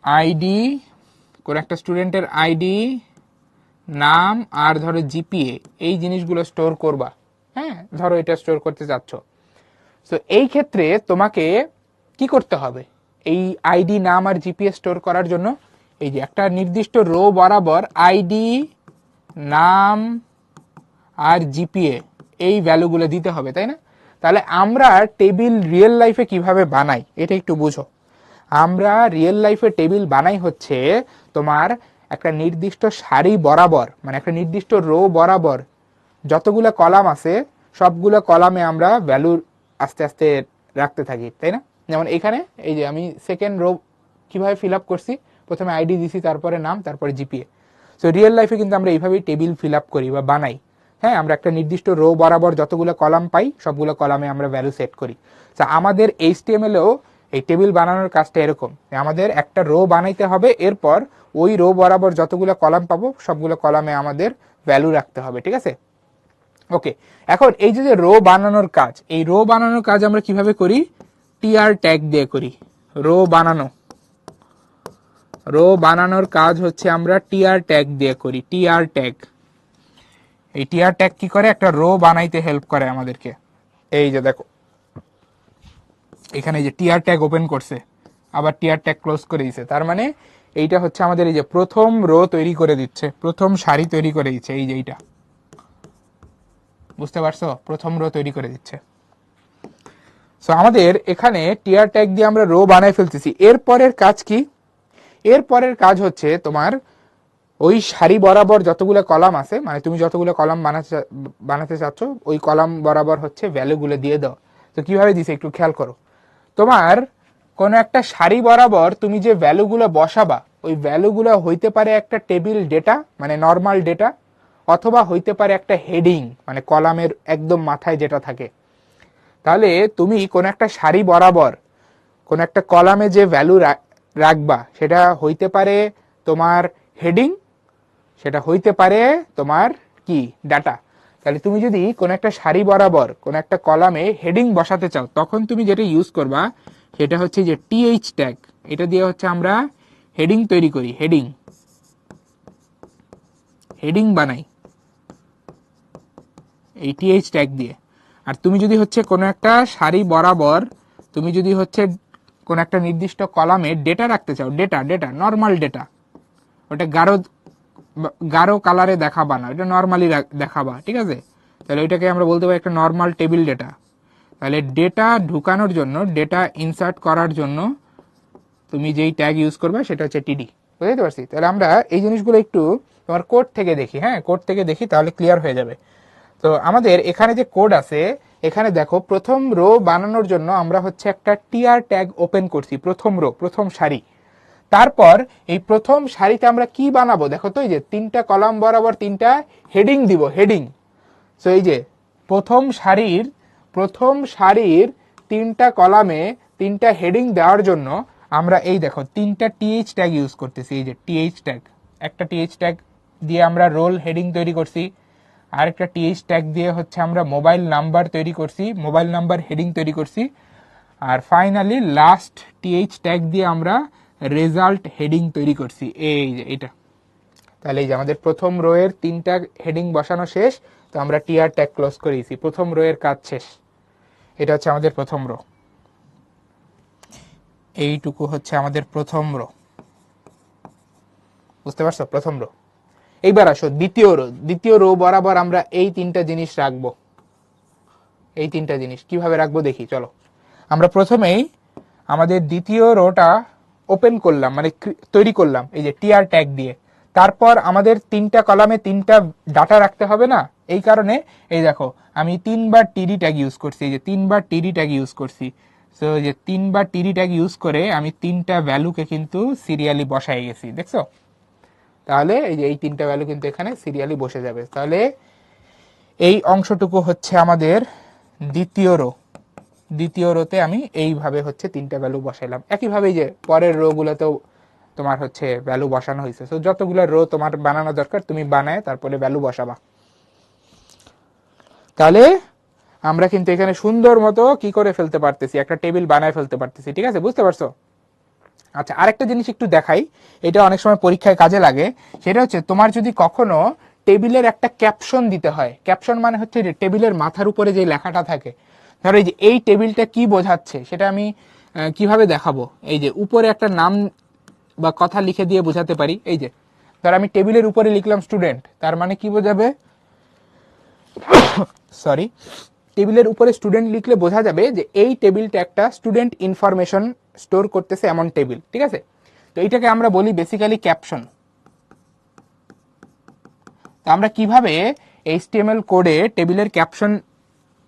Speaker 1: আইডি, কোন একটা স্টুডেন্টের আইডি, নাম, আর ধরো জিপিএ, এই জিনিসগুলো স্টোর করবা। হ্যাঁ, ধরো এটা স্টোর করতে চাচ্ছ। তো এই ক্ষেত্রে তোমাকে কি করতে হবে, এই আইডি, নাম আর জিপিএ স্টোর করার জন্য এই যে একটা নির্দিষ্ট রো বরাবর আইডি, নাম আর জিপিএ এই ভ্যালুগুলো দিতে হবে, তাই না? তাহলে আমরা টেবিল রিয়েল লাইফে কিভাবে বানাই এটা একটু বুঝো। আমরা রিয়েল লাইফে টেবিল বানাই হচ্ছে তোমার একটা নির্দিষ্ট সারি বরাবর, মানে একটা নির্দিষ্ট রো বরাবর যতগুলো কলাম আছে সবগুলো কলামে আমরা ভ্যালু আস্তে আস্তে রাখতে থাকি, তাই না? যেমন এখানে এই যে আমি সেকেন্ড রো কিভাবে ফিল আপ করছি, প্রথমে আইডি দিছি, তারপরে নাম, তারপরে জিপিএ। সো রিয়েল লাইফে কিন্তু আমরা এইভাবেই টেবিল ফিল আপ করি বা বানাই। হ্যাঁ, আমরা একটা নির্দিষ্ট রো বরাবর যতগুলো কলাম পাই সবগুলো কলামে আমরা ভ্যালু সেট করি। তো আমাদের এইচটিএমএলেও এই টেবিল বানানোর কাজটা এরকম, আমাদের একটা রো বানাইতে হবে, এরপর ওই রো বরাবর যতগুলো কলাম পাবো সবগুলো কলামে আমাদের ভ্যালু রাখতে হবে, ঠিক আছে? ওকে, এখন এই যে রো বানানোর কাজ, এই রো বানানোর কাজ আমরা কিভাবে করি? টিআর ট্যাগ দিয়ে করি। রো বানানো, রো বানানোর কাজ হচ্ছে আমরা টিআর ট্যাগ দিয়ে করি। টিআর ট্যাগ, এই টিআর ট্যাগ কি করে? একটা রো বানাইতে হেল্প করে আমাদেরকে। এই যে দেখো এখানে যে টিআর ট্যাগ ওপেন করছে, আবার টিআর ট্যাগ ক্লোজ করে দিচ্ছে, তার মানে এইটা হচ্ছে আমাদের এই যে প্রথম রো তৈরি করে দিচ্ছে, প্রথম সারি তৈরি করে দিচ্ছে, এই যে এইটা, বুঝতে পারছো? প্রথম রো তৈরি করে দিচ্ছে। সো আমাদের এখানে টিআর ট্যাগ দিয়ে আমরা রো বানাই ফেলতেছি। এরপরের কাজ কি? এরপরের কাজ হচ্ছে তোমার ওই সারি বরাবর যতগুলো কলাম আছে, মানে তুমি যতগুলো কলাম বানাতে চাচ্ছ ওই কলাম বরাবর হচ্ছে ভ্যালুগুলো দিয়ে দাও। তো কিভাবে দিছে একটু খেয়াল করো। তোমার কোন একটা সারি বরাবর তুমি যে ভ্যালুগুলো বসাবা ওই ভ্যালুগুলো হইতে পারে একটা টেবিল ডেটা, মানে নর্মাল ডেটা, অথবা হইতে পারে একটা হেডিং, মানে কলামের একদম মাথায় যেটা থাকে। তাহলে তুমি কোন একটা সারি বরাবর কোন একটা কলামে যে ভ্যালু রাখবা সেটা হইতে পারে তোমার হেডিং, সেটা হইতে পারে তোমার কি ডাটা। তাহলে তুমি যদি কোন একটা সারি বরাবর কোন একটা কলামে হেডিং বসাতে চাও তখন তুমি যেটা ইউজ করবা সেটা হচ্ছে যে টিএইচ ট্যাগ। এটা দিয়ে হচ্ছে আমরা হেডিং তৈরি করি, হেডিং, হেডিং বানাই এই টিএইচ ট্যাগ দিয়ে। আর তুমি যদি হচ্ছে কোনো একটা সারি বরাবর তুমি যদি হচ্ছে কোন একটা নির্দিষ্ট কলামে ডেটা রাখতে চাও, ডেটা, ডেটা নর্মাল ডেটা, ওটা গাঢ় গাঢ় কালারে দেখাবা না, এটা নর্মালি দেখাবা, ঠিক আছে? তাহলে ওইটাকে আমরা বলতে পারি একটা নর্মাল টেবিল ডেটা। তাহলে ডেটা ঢুকানোর জন্য, ডেটা ইনসার্ট করার জন্য তুমি যেই ট্যাগ ইউজ করবে সেটা হচ্ছে টিডি। বুঝতে পারছি? তাহলে আমরা এই জিনিসগুলো একটু তোমার কোড থেকে দেখি, হ্যাঁ কোড থেকে দেখি তাহলে ক্লিয়ার হয়ে যাবে। তো আমাদের এখানে যে কোড আছে এখানে দেখো প্রথম রো বানানোর জন্য আমরা হচ্ছে একটা টিআর ট্যাগ ওপেন করছি, প্রথম রো, প্রথম সারি। তারপর এই প্রথম সারিতে আমরা কি বানাবো দেখো তো, এই যে 3টা কলাম বরাবর 3টা হেডিং দিব, হেডিং। সো এই যে প্রথম সারির 3টা কলামে 3টা হেডিং দেওয়ার জন্য আমরা এই দেখো 3টা টিএইচ ট্যাগ ইউজ করতেছি। এই যে টিএইচ ট্যাগ, একটা টিএইচ ট্যাগ দিয়ে আমরা রোল হেডিং তৈরি করছি, আরেকটা টিএইচ ট্যাগ দিয়ে হচ্ছে আমরা মোবাইল নাম্বার তৈরি করছি, মোবাইল নাম্বার হেডিং তৈরি করছি, আর ফাইনালি লাস্ট টিএইচ ট্যাগ দিয়ে আমরা রেজাল্ট হেডিং তৈরি করছি। এই যে এটা, তাহলে এই যে আমাদের প্রথম রো এর 3টা হেডিং বসানো শেষ, তো আমরা টিআর ট্যাগ ক্লোজ করেছি, প্রথম রো এর কাজ শেষ। এটা হচ্ছে আমাদের প্রথম রো, এইটুকু হচ্ছে আমাদের প্রথম রো, বুঝতে পারছো? প্রথম রো। এইবার আসো দ্বিতীয় রো বরাবর আমরা এই 3টা জিনিস রাখবো। এই 3টা জিনিস কিভাবে রাখবো দেখি, চলো। আমরা প্রথমেই আমাদের দ্বিতীয় রোটা ওপেন করলাম, মানে তৈরি করলাম এই যে টিআর ট্যাগ দিয়ে। তারপর আমাদের 3টা কলামে 3টা ডাটা রাখতে হবে না, এই কারণে এই দেখো আমি 3বার টিডি ট্যাগ ইউজ করছি, এই যে 3বার টিডি ট্যাগ ইউজ করছি। সো যে 3বার টিডি ট্যাগ ইউজ করে আমি 3টা ভ্যালুকে কিন্তু সিরিয়ালি বসাই গেছি, দেখছো? তাহলে এই যে এই 3টা ভ্যালু কিন্তু এখানে সিরিয়ালি বসে যাবে। তাহলে এই অংশটুকু হচ্ছে আমাদের দ্বিতীয় রো। দ্বিতীয় রোতে আমি এইভাবে হচ্ছে 3টা ভ্যালু বসাইলাম। একইভাবে যে পরের রো গুলোতেও তোমার হচ্ছে ভ্যালু বসানো হয়েছে। তো যতগুলো রো তোমার বানানো দরকার তুমি বানায় তারপরে ভ্যালু বসাবা। তাহলে আমরা কিন্তু এখানে সুন্দর মতো কি করে ফেলতে পারতেছি, একটা টেবিল বানায় ফেলতে পারতেছি, ঠিক আছে? বুঝতে পারছো? আচ্ছা, আরেকটা জিনিস একটু দেখাই, এটা অনেক সময় পরীক্ষায় কাজে লাগে। সেটা হচ্ছে তোমার যদি কখনো টেবিলের একটা ক্যাপশন দিতে হয়, ক্যাপশন মানে হচ্ছে যে টেবিলের মাথার উপরে যে লেখাটা থাকে, ধরো এই যে এই টেবিলটা কি বোঝাচ্ছে সেটা আমি কিভাবে দেখাবো। এই যে উপরে একটা নাম বা কথা লিখে দিয়ে বোঝাতে পারি। এই যে ধর আমি টেবিলের উপরে লিখলাম স্টুডেন্ট, তার মানে কি বোঝাবে, সরি, টেবিলের উপরে স্টুডেন্ট লিখলে বোঝা যাবে যে এই টেবিলটা একটা স্টুডেন্ট ইনফরমেশন স্টোর করতেছে এমন টেবিল, ঠিক আছে? তো এইটাকে আমরা বলি বেসিক্যালি ক্যাপশন। তো আমরা কিভাবে এইচটিএমএল কোডে টেবিলের ক্যাপশন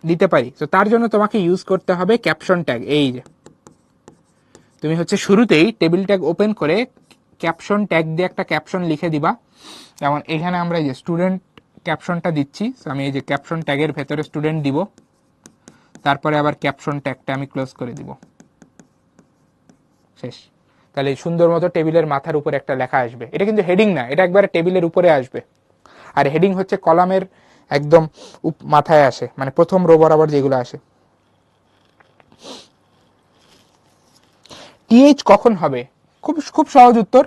Speaker 1: দিতে পারি, তো তার জন্য তোমাকে ইউজ করতে হবে ক্যাপশন ট্যাগ। এই যে তুমি হচ্ছে শুরুতেই টেবিল ট্যাগ ওপেন করে ক্যাপশন ট্যাগ দিয়ে একটা ক্যাপশন লিখে দিবা। যেমন এখানে আমরা এই যে স্টুডেন্ট ক্যাপশনটা দিচ্ছি, আমি এই যে ক্যাপশন ট্যাগের ভেতরে স্টুডেন্ট দিব, তারপরে আবার ক্যাপশন ট্যাগটা আমি ক্লোজ করে দিব, শেষ। তাহলে সুন্দর মতো টেবিলের মাথার উপরে একটা লেখা আসবে। এটা কিন্তু হেডিং না, এটা একবারে টেবিলের উপরে আসবে। আর হেডিং হচ্ছে কলামের একদম মাথায় আসে, মানে প্রথম রো বরাবর যেগুলো আসে। টিএইচ কখন হবে? খুব খুব সহজ উত্তর।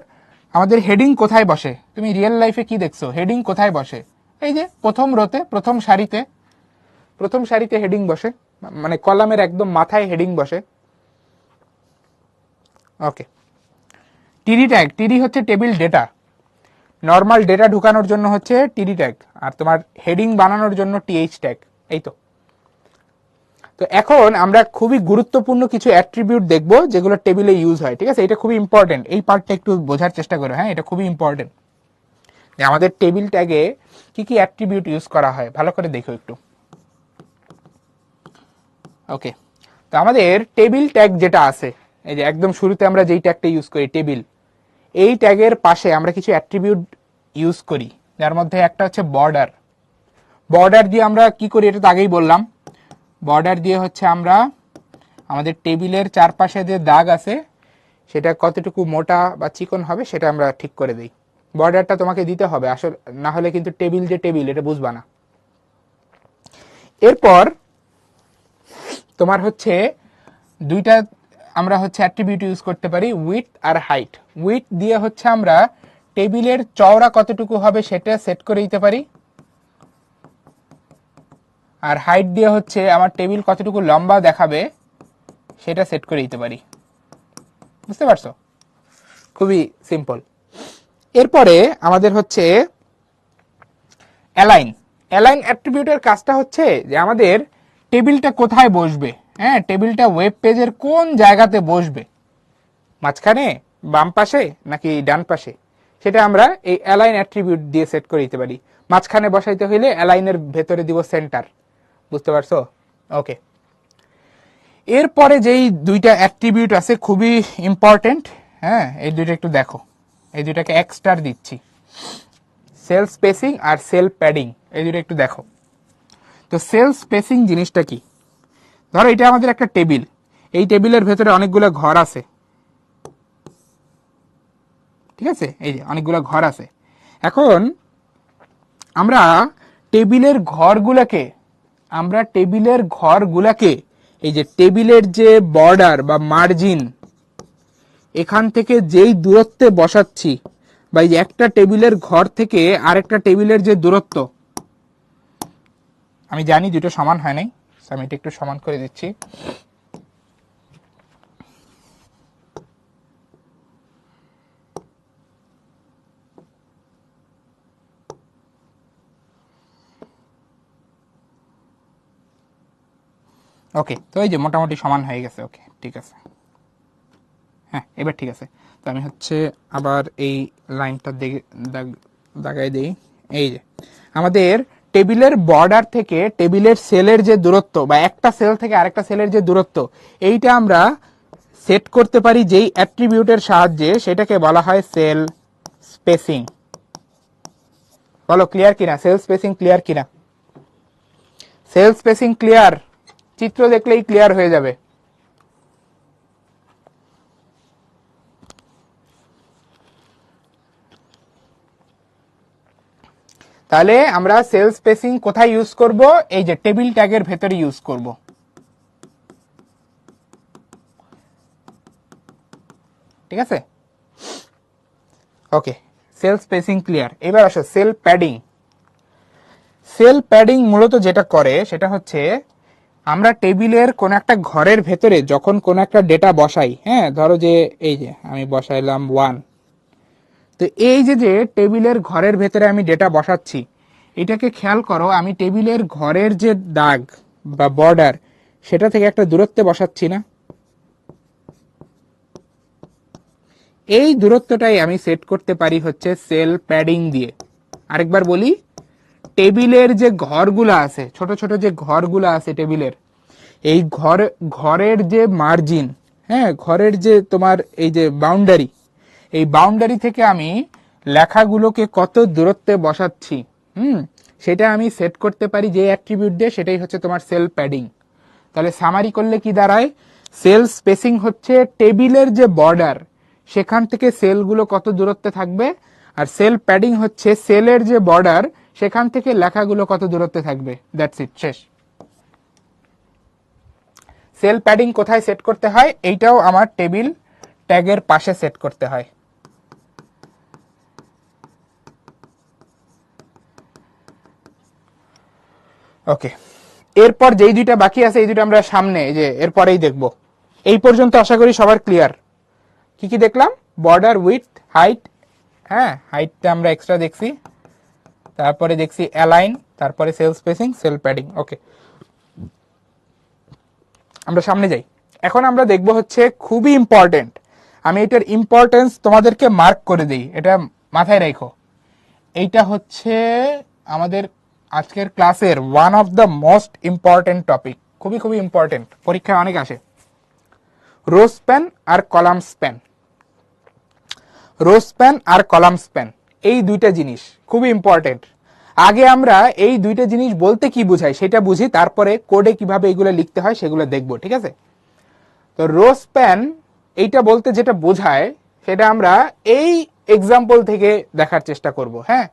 Speaker 1: আমাদের হেডিং কোথায় বসে? তুমি রিয়েল লাইফে কি দেখছো, হেডিং কোথায় বসে? এই যে প্রথম রোতে, প্রথম সারিতে হেডিং বসে, মানে কলামের একদম মাথায় হেডিং বসে। ওকে, টিডি ট্যাগ, টিডি হচ্ছে টেবিল ডেটা, নর্মাল ডেটা ঢুকানোর জন্য হচ্ছে টিডি ট্যাগ, আর তোমার হেডিং বানানোর জন্য টিএইচ ট্যাগ। এই তো। তো এখন আমরা খুবই গুরুত্বপূর্ণ কিছু অ্যাট্রিবিউট দেখব যেগুলো টেবিলে ইউজ হয়, ঠিক আছে? এটা খুবই ইম্পর্টেন্ট, এই পার্টটা একটু বোঝার চেষ্টা করো। হ্যাঁ, এটা খুবই ইম্পর্টেন্ট যে আমাদের টেবিল ট্যাগে কি কি অ্যাট্রিবিউট ইউজ করা হয়, ভালো করে দেখো একটু। ওকে, তো আমাদের টেবিল ট্যাগ যেটা আছে, এই যে একদম শুরুতে আমরা যেই ট্যাগটা ইউজ করি টেবিল, এই ট্যাগের পাশে আমরা কিছু অ্যাট্রিবিউট ইউজ করি, যার মধ্যে একটা হচ্ছে বর্ডার। বর্ডার দিয়ে আমরা কি করি, এটা তো আগেই বললাম। বর্ডার দিয়ে হচ্ছে আমরা আমাদের টেবিলের চারপাশে যে দাগ আছে সেটা কতটুকু মোটা বা চিকন হবে সেটা আমরা ঠিক করে দিই। বর্ডারটা তোমাকে দিতে হবে, আসলে না হলে কিন্তু টেবিল যে টেবিল এটা বুঝবা না। এরপর তোমার হচ্ছে দুইটা আমরা হচ্ছে অ্যাট্রিবিউট ইউজ করতে পারি, উইডথ আর হাইট। উইডথ দিয়ে হচ্ছে আমরা টেবিলের চওড়া কতটুকু হবে সেটা সেট করে দিতে পারি, আর হাইট দিয়ে হচ্ছে আমার টেবিল কতটুকু লম্বা দেখাবে সেটা সেট করে দিতে পারি। বুঝতে পারছো? খুবই সিম্পল। এরপরে আমাদের হচ্ছে অ্যালাইন। অ্যালাইন অ্যাট্রিবিউটের কাজটা হচ্ছে যে আমাদের টেবিলটা কোথায় বসবে, হ্যাঁ, টেবিলটা ওয়েব পেজের কোন জায়গাতে বসবে, মাঝখানে, বাম পাশে নাকি ডান পাশে, সেটা আমরা এই অ্যালাইন অ্যাট্রিবিউট দিয়ে সেট করে দিতে পারি। মাঝখানে বসাইতে হইলে অ্যালাইনের ভেতরে দিব সেন্টার। বুঝতে পারছো? ওকে, এরপরে যেই দুইটা অ্যাট্রিবিউট আছে খুবই ইম্পর্টেন্ট, হ্যাঁ এই দুইটা একটু দেখো, এই দুইটাকে এক স্টার দিচ্ছি, সেল স্পেসিং আর সেল প্যাডিং, এই দুইটা একটু দেখো। তো সেল স্পেসিং জিনিসটা কি? ধরো এটা আমাদের একটা টেবিল, এই টেবিলের ভেতরে অনেকগুলো ঘর আছে, ঠিক আছে, এই যে অনেকগুলো ঘর আছে। এখন আমরা টেবিলের ঘরগুলাকে এই যে টেবিলের যে বর্ডার বা মার্জিন, এখান থেকে যেই দূরত্বে বসাচ্ছি, বা এই যে একটা টেবিলের ঘর থেকে আরেকটা টেবিলের যে দূরত্ব, আমি জানি দুটো সমান হয় নাই, আমি এটা একটু সমান করে দিচ্ছি। ওকে, তো এই যে মোটামুটি সমান হয়ে গেছে। ওকে ঠিক আছে, হ্যাঁ এবার ঠিক আছে। তো আমি হচ্ছে আবার এই লাইনটা দাগাই দিই। এই যে আমাদের টেবিলের বর্ডার থেকে টেবিলের সেলের যে দূরত্ব, বা একটা সেল থেকে আরেকটা সেলের যে দূরত্ব, এইটা আমরা সেট করতে পারি যেই অ্যাট্রিবিউটের সাহায্যে, সেটাকে বলা হয় সেল স্পেসিং। বলো ক্লিয়ার কিনা? সেল স্পেসিং ক্লিয়ার কিনা? Sell spacing clear? চিত্র দেখলেই ক্লিয়ার হয়ে যাবে। তাহলে আমরা সেল স্পেসিং কোথায় ইউজ করব? এই যে টেবিল ট্যাগের ভেতরে ইউজ করব। ঠিক আছে, ওকে, সেল স্পেসিং ক্লিয়ার। এবার আসো সেল প্যাডিং। সেল প্যাডিং মূলত যেটা করে সেটা হচ্ছে, আমরা টেবিলের কোন একটা ঘরের ভেতরে যখন কোন একটা ডেটা বসাই, হ্যাঁ ধরো যে এই যে আমি বসাইলাম 1, তো এই যে যে টেবিলের ঘরের ভেতরে আমি ডেটা বসাচ্ছি, এটাকে খেয়াল করো, আমি টেবিলের ঘরের যে দাগ বা বর্ডার, সেটা থেকে একটা দূরত্বে বসাচ্ছি না? এই দূরত্বটাই আমি সেট করতে পারি হচ্ছে সেল প্যাডিং দিয়ে। আরেকবার বলি, টেবিলের যে ঘরগুলো আছে, ছোট ছোট যে ঘরগুলো আছে টেবিলের, এই ঘরের যে মার্জিন, হ্যাঁ ঘরের যে তোমার এই যে বাউন্ডারি, এই বাউন্ডারি থেকে আমি লেখাগুলোকে কত দূরত্বে বসাচ্ছি, সেটা আমি সেট করতে পারি যে অ্যাট্রিবিউট দিয়ে, সেটাই হচ্ছে তোমার সেল প্যাডিং। তাহলে সামারি করলে কি দাঁড়ায়? সেল স্পেসিং হচ্ছে টেবিলের যে বর্ডার, সেখান থেকে সেলগুলো কত দূরত্বে থাকবে, আর সেল প্যাডিং হচ্ছে সেলের যে বর্ডার, সেখান থেকে লেখাগুলো কত দূরত্বে থাকবে। দ্যাটস ইট, শেষ। সেল প্যাডিং কোথায় সেট করতে হয়? এইটাও আমার টেবিল ট্যাগের পাশে সেট করতে হয়। ওকে, এরপর যেই দুইটা বাকি আছে, এই দুইটা আমরা সামনে যে এরপরেই দেখব। এই পর্যন্ত আশা করি সবার ক্লিয়ার। কি কি দেখলাম? বর্ডার, উইথ, হাইট, হ্যাঁ হাইটটা আমরা এক্সট্রা দেখছি, তারপরে দেখছি অ্যালাইন, তারপরে সেল স্পেসিং, সেল প্যাডিং। ওকে, আমরা সামনে যাই। এখন আমরা দেখব হচ্ছে খুবই ইম্পর্টেন্ট, আমি এটার ইম্পর্টেন্স তোমাদেরকে মার্ক করে দিই, এটা মাথায় রাখো। এইটা হচ্ছে আমাদের আজকের ক্লাসের one of the most important topic, খুবই খুবই ইম্পর্টেন্ট, পরীক্ষায় অনেক আসে। রো স্প্যান আর কলাম স্প্যান। রো স্প্যান আর কলাম স্প্যান, এই দুইটা জিনিস খুবই ইম্পর্টেন্ট। আগে আমরা এই দুইটা জিনিস বলতে কি বোঝায় সেটা বুঝি, তারপরে কোডে কিভাবে এগুলো লিখতে হয় সেগুলো দেখবো, ঠিক আছে? তো রো স্প্যান এইটা বলতে যেটা বোঝায়, সেটা আমরা এই এক্সাম্পল থেকে দেখার চেষ্টা করব। হ্যাঁ,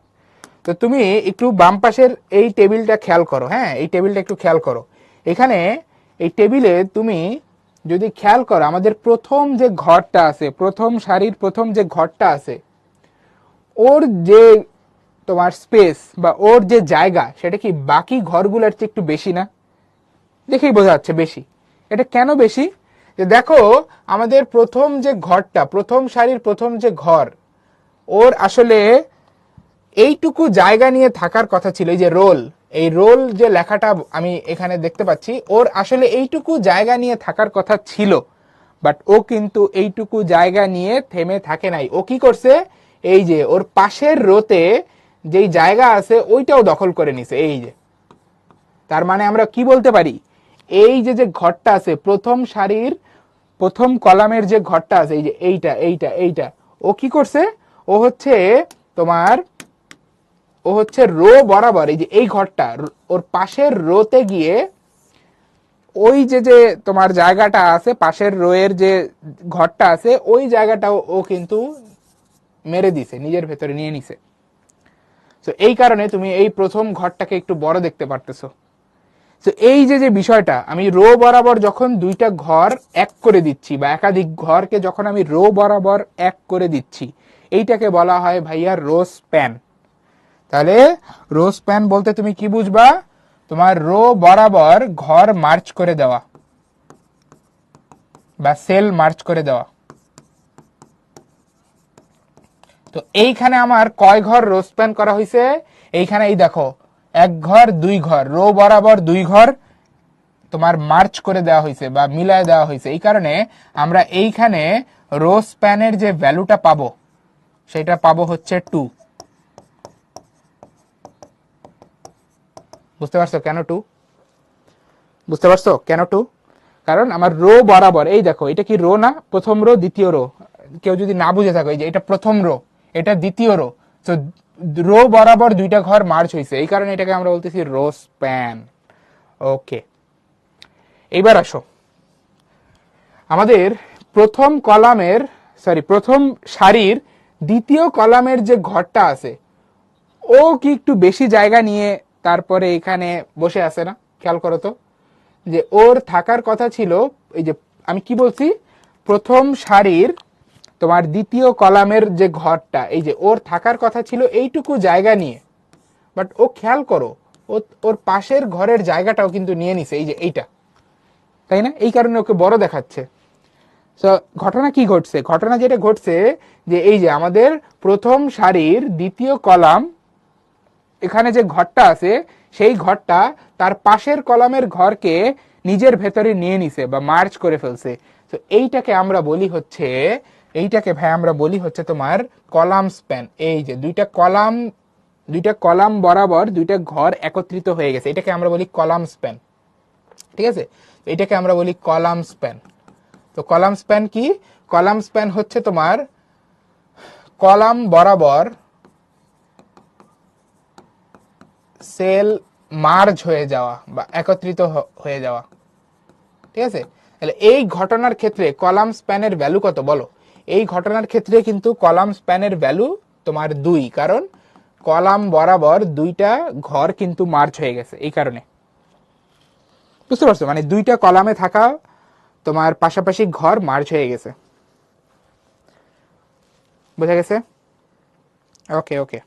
Speaker 1: তো তুমি একটু বাম পাশের এই টেবিলটা খেয়াল করো, হ্যাঁ এই টেবিলটা একটু খেয়াল করো। এখানে এই টেবিলে তুমি যদি খেয়াল করো, আমাদের প্রথম যে ঘরটা আছে, প্রথম সারির প্রথম যে ঘরটা আছে, ওর যে তোমার স্পেস বা ওর যে জায়গা, সেটা কি বাকি ঘরগুলোর চেয়ে একটু বেশি না? দেখেই বোঝা যাচ্ছে বেশি। এটা কেন বেশি? যে দেখো, আমাদের প্রথম যে ঘরটা, প্রথম সারির প্রথম যে ঘর, ওর আসলে এইটুকু জায়গা নিয়ে থাকার কথা ছিল। এই যে রোল, এই রোল যে লেখাটা আমি এখানে দেখতে পাচ্ছি, ওর আসলে এইটুকু জায়গা নিয়ে থাকার কথা ছিল, বাট ও কিন্তু এইটুকু জায়গা নিয়ে থেমে থাকে নাই। ও কি করছে? এই যে ওর পাশের রোতে যেই জায়গা আছে ওইটাও দখল করে নিছে। এই যে, তার মানে আমরা কি বলতে পারি? এই যে যে ঘরটা আছে প্রথম সারির প্রথম কলামের যে ঘরটা আছে, এই যে এইটা এইটা এইটা, ও কি করছে, ও হচ্ছে তোমার ও হচ্ছে রো বরাবর এই যে এই ঘরটা ওর পাশের রোতে গিয়ে ওই যে যে তোমার জায়গাটা আছে পাশের রোয়ের যে ঘরটা আছে ওই জায়গাটাও ও কিন্তু মেরে দিছে, নিজের ভেতরে নিয়ে নিছে। তো এই কারণে তুমি এই প্রথম ঘরটাকে একটু বড় দেখতে পারতেছো। তো এই যে যে বিষয়টা, আমি রো বরাবর যখন দুইটা ঘর এক করে দিচ্ছি বা একাধিক ঘরকে যখন আমি রো বরাবর এক করে দিচ্ছি, এইটাকে বলা হয় ভাইয়া রো স্প্যান। তাহলে রো স্প্যান বলতে তুমি কি বুঝবা, তোমার রো বরাবর ঘর মার্চ করে দেওয়া বা সেল মার্চ করে দেওয়া। তো এইখানে আমার কয় ঘর রো স্প্যান করা হয়েছে, এইখানে এই দেখো এক ঘর দুই ঘর, রো বরাবর দুই ঘর তোমার মার্চ করে দেওয়া হয়েছে বা মিলায় দেওয়া হয়েছে। এই কারণে আমরা এইখানে রো স্প্যানের যে ভ্যালুটা পাবো সেটা পাবো হচ্ছে 2। বুঝতে পারছো কেন 2? বুঝতে পারছো কেন 2? কারণ আমার রো বরাবর এই দেখো, এটা কি রো না, প্রথম রো দ্বিতীয় রো, কেউ যদি না বুঝে থাকো এই যে এটা প্রথম রো এটা দ্বিতীয় রো, তো রো বরাবর দুইটা ঘর মার্চ হয়েছে, এই কারণে এটাকে আমরা বলতেছি রো স্প্যান। ওকে, এইবার আসো আমাদের প্রথম কলামের প্রথম সারির দ্বিতীয় কলামের যে ঘরটা আছে ও কি একটু বেশি জায়গা নিয়ে তারপরে এখানে বসে আছে না? খেয়াল করো তো, যে ওর থাকার কথা ছিল, এই যে আমি কি বলছি, প্রথম সারির তোমার দ্বিতীয় কলামের যে ঘরটা, এই যে ওর থাকার কথা ছিল এইটুকু জায়গা নিয়ে, বাট ও খেয়াল করো ওর পাশের ঘরের জায়গাটাও কিন্তু নিয়ে নিছে, এই যে এইটা, তাই না? এই কারণে ওকে বড় দেখাচ্ছে। তো ঘটনা কি ঘটছে, ঘটনা যেটা ঘটছে যে এই যে আমাদের প্রথম সারির দ্বিতীয় কলাম এখানে যে ঘরটা আছে সেই ঘরটা তার পাশের কলামের ঘরকে নিজের ভেতরে নিয়ে নিছে বা মার্চ করে ফেলছে। তো এইটাকে আমরা বলি হচ্ছে, এইটাকে ভাই আমরা বলি হচ্ছে তোমার কলাম স্প্যান। এই যে দুইটা কলাম বরাবর দুইটা ঘর একত্রিত হয়ে গেছে, এটাকে আমরা বলি কলাম স্প্যান। ঠিক আছে, এটাকে আমরা বলি কলাম স্প্যান। তো কলাম স্প্যান কি? কলাম স্প্যান হচ্ছে তোমার কলাম বরাবর সেল মার্জ হয়ে যাওয়া বা একত্রিত হয়ে যাওয়া। ঠিক আছে, তাহলে এই ঘটনার ক্ষেত্রে কলাম স্প্যানের ভ্যালু কত বলো? এই ঘটনার ক্ষেত্রে কিন্তু কলাম স্প্যানের ভ্যালু তোমার 2, কারণ কলাম বরাবর দুইটা ঘর কিন্তু মার্জ হয়ে গেছে। এই কারণে বুঝতে পারছো, মানে দুইটা কলামে থাকা তোমার পাশাপাশি ঘর মার্জ হয়ে গেছে। বোঝা গেছে? ওকে ওকে,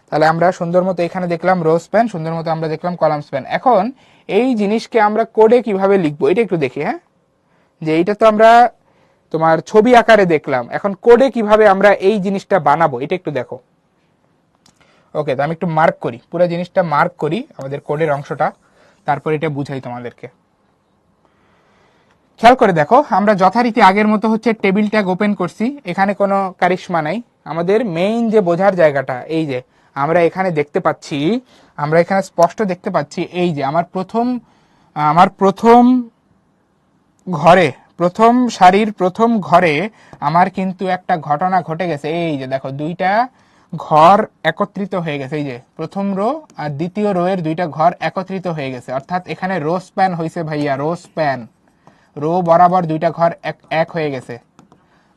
Speaker 1: তাহলে আমরা সুন্দর মতো এখানে দেখলাম রো স্প্যান, সুন্দর মতো আমরা দেখলাম কলাম স্প্যান। এখন এই জিনিসকে আমরা কোডে কিভাবে লিখবো এটা একটু দেখি। হ্যাঁ, যে এইটা তো আমরা তোমার ছবি আকারে দেখলাম, এখন কোডে কিভাবে আমরা এই জিনিসটা বানাবো এটা একটু দেখো। ওকে, তো আমি একটু মার্ক করি, পুরো জিনিসটা মার্ক করি আমাদের কোডের অংশটা, তারপর এটা বুঝাই তোমাদেরকে। খেয়াল করে দেখো, আমরা যথারীতি আগের মতো হচ্ছে টেবিল ট্যাগ ওপেন করছি, এখানে কোনো কারিশমা নাই। আমাদের মেইন যে বোঝার জায়গাটা, এই যে আমরা এখানে দেখতে পাচ্ছি, আমরা এখানে স্পষ্ট দেখতে পাচ্ছি, এই যে আমার প্রথম ঘরে, প্রথম সারির প্রথম ঘরে আমার কিন্তু একটা ঘটনা ঘটে গেছে। এই যে দেখো দুইটা ঘর একত্রিত হয়ে গেছে, এই যে প্রথম রো আর দ্বিতীয় রো এর দুইটা ঘর একত্রিত হয়ে গেছে, অর্থাৎ এখানে রো স্প্যান হয়েছে ভাইয়া, রো স্প্যান, রো বরাবর দুইটা ঘর এক হয়ে গেছে।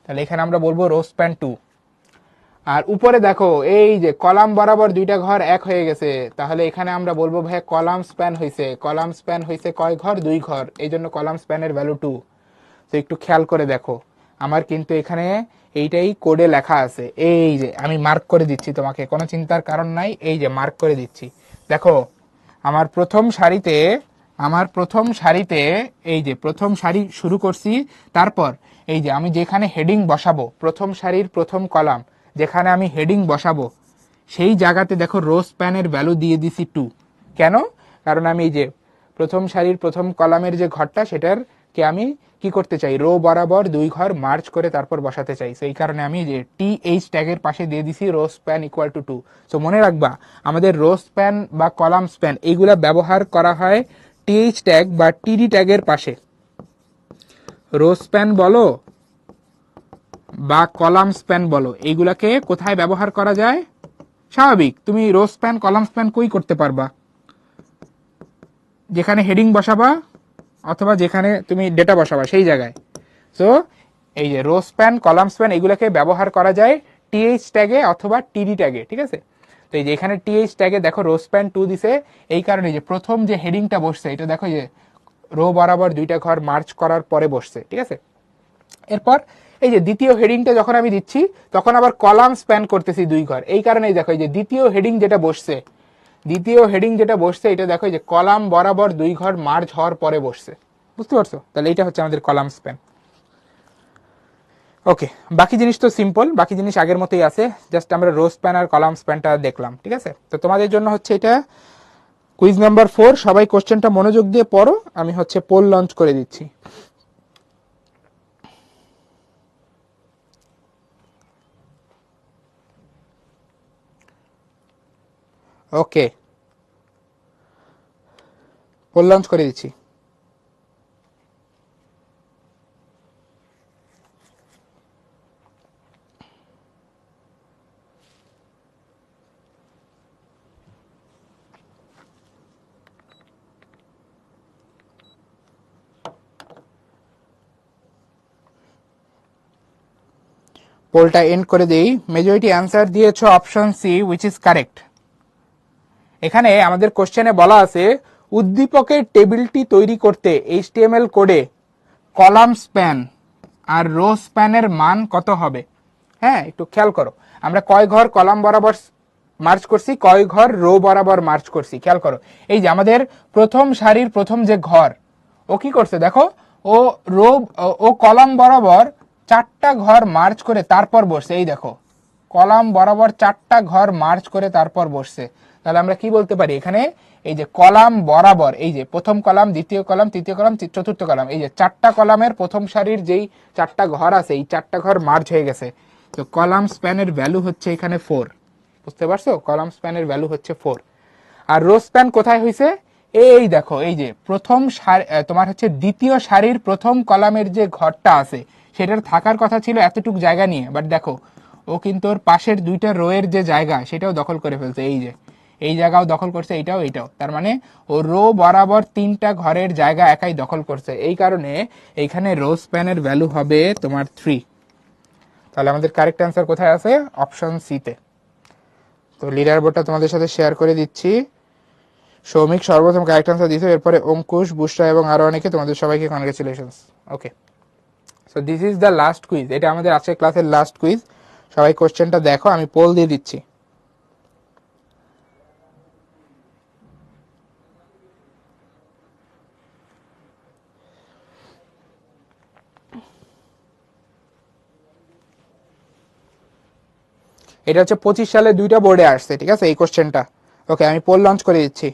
Speaker 1: তাহলে এখানে আমরা বলবো রো স্প্যান 2। আর উপরে দেখো এই যে কলাম বরাবর দুইটা ঘর এক হয়ে গেছে, তাহলে এখানে আমরা বলবো ভাই কলাম স্প্যান হয়েছে। কলাম স্প্যান হয়েছে কয় ঘর? 2 ঘর, এই জন্য কলাম স্প্যানের ভ্যালু 2। তো একটু খেয়াল করে দেখো, আমার কিন্তু এখানে এইটাই কোডে লেখা আছে, এই যে আমি মার্ক করে দিচ্ছি, তোমাকে কোনো চিন্তার কারণ নাই, এই যে মার্ক করে দিচ্ছি। দেখো আমার প্রথম সারিতে এই যে প্রথম সারি শুরু করছি, তারপর এই যে আমি যেখানে হেডিং বসাবো, প্রথম সারির প্রথম কলাম যেখানে আমি হেডিং বসাবো সেই জায়গাতে দেখো রো স্প্যানের ভ্যালু দিয়ে দিছি 2। কেন? কারণ আমি এই যে প্রথম সারির প্রথম কলামের যে ঘরটা সেটার কে আমি কি করতে চাই, রো বরাবর 2 ঘর মার্চ করে তারপর বসাতে চাই। সেই কারণে আমি যে টিএইচ ট্যাগের পাশে দিয়ে দিছি rho span equal to 2। So মনে রাখবা, আমাদের রো স্প্যান বা কলাম স্প্যান এইগুলা ব্যবহার করা হয় টিএইচ ট্যাগ বা টিডি ট্যাগের পাশে রো স্প্যান বলো বা কলাম স্প্যান বলো, এইগুলাকে কোথায় ব্যবহার করা যায়? স্বাভাবিক, তুমি রো স্প্যান কলাম স্প্যান কই করতে পারবা? যেখানে হেডিং বসাবা অথবা যেখানে তুমি ডেটা বসাবা সেই জায়গায়। সো এই যে রো স্প্যান কলাম স্প্যান এগুলোকে ব্যবহার করা যায় টিএইচ ট্যাগে অথবা টিডি ট্যাগে, ঠিক আছে? তো এই যে এখানে টিএইচ ট্যাগে দেখো রো স্প্যান 2 দিছে, এই কারণে যে প্রথম যে হেডিংটা বসছে এটা দেখো যে রো বরাবর দুইটা ঘর মার্চ করার পরে বসছে, ঠিক আছে? এরপর এই যে দ্বিতীয় হেডিংটা যখন আমি দিচ্ছি তখন আবার কলাম স্প্যান করতেছি 2 ঘর, এই কারণেই দেখো এই যে দ্বিতীয় হেডিং যেটা বসছে এটা দেখো যে কলাম বরাবর 2 ঘর মার্জ হওয়ার পরে বসছে, বুঝতে পারছো? তাহলে এটা হচ্ছে আমাদের কলাম স্প্যান। ওকে, বাকি জিনিস তো সিম্পল, বাকি জিনিস আগের মতোই আছে, জাস্ট আমরা রো স্প্যান আর কলাম স্প্যানটা দেখলাম, ঠিক আছে? তো তোমাদের জন্য হচ্ছে এটা কুইজ নাম্বার 4, সবাই কোশ্চেনটা মনোযোগ দিয়ে পড়ো, আমি হচ্ছে পোল লঞ্চ করে দিচ্ছি। ওকে, পোল লঞ্চ করে দিচ্ছি। পোলটা এন্ড করে দেই। মেজরিটি অ্যান্সার দিয়েছো option C, which is correct. এখানে আমাদের কোশ্চেনে বলা আছে উদ্দীপকের টেবিলটি তৈরি করতে এইচটিএমএল কোডে কলাম স্প্যান আর রো স্প্যানের মান কত হবে? হ্যাঁ, একটু খেয়াল করো, আমরা কয় ঘর কলাম বরাবর মার্চ করছি, কয় ঘর রো বরাবর মার্চ করছি, খেয়াল করো। এই যে আমাদের প্রথম সারির প্রথম যে ঘর, ও কি করছে দেখো, ও রো ও কলাম বরাবর 4টা ঘর মার্চ করে তারপর বসছে, এই দেখো কলাম বরাবর 4টা ঘর মার্চ করে তারপর বসছে। তাহলে আমরা কি বলতে পারি এখানে, এই যে কলাম বরাবর, এই যে প্রথম কলাম, দ্বিতীয় কলাম, তৃতীয় কলাম, চতুর্থ কলাম, এই যে 4টা কলামের প্রথম সারির যেই 4টা ঘর আছে এই 4টা ঘর মার্চ হয়ে গেছে। তো কলাম স্প্যানের ভ্যালু হচ্ছে এখানে 4, বুঝতে পারছো? কলাম স্প্যানের ভ্যালু হচ্ছে 4। আর রো স্প্যান কোথায় হয়েছে? এই দেখো, এই যে প্রথম তোমার হচ্ছে দ্বিতীয় সারির প্রথম কলামের যে ঘরটা আছে সেটার থাকার কথা ছিল এতটুক জায়গা নিয়ে, বাট দেখো ও কিন্তু ওর পাশের 2টা রোয়ের যে জায়গা সেটাও দখল করে ফেলছে, এই যে এই জায়গাও দখল করছে, এইটাও, তার মানে ও রো বরাবর 3টা ঘরের জায়গা একাই দখল করছে, এই কারণে এইখানে রো স্প্যানের ভ্যালু হবে তোমার 3। তাহলে আমাদের কারেক্ট অ্যান্সার কোথায় আছে? অপশন সি তে। তো লিডার বোর্ডটা তোমাদের সাথে শেয়ার করে দিচ্ছি। সৌমিক সর্বপ্রথম কারেক্ট অ্যান্সার দিয়েছে, এরপরে অঙ্কুশ, বুশরা এবং আরো অনেকে, তোমাদের সবাইকে congratulations. Okay, so this is the last quiz, এটা আমাদের আজকের ক্লাসের লাস্ট কুইজ। সবাই কোশ্চেনটা দেখো, আমি পোল দিয়ে দিচ্ছি। এটা হচ্ছে 25 সালে 2টা বোর্ডে আসছে, ঠিক আছে এই কোশ্চেনটা। ওকে, আমি পোল লঞ্চ করে দিচ্ছি।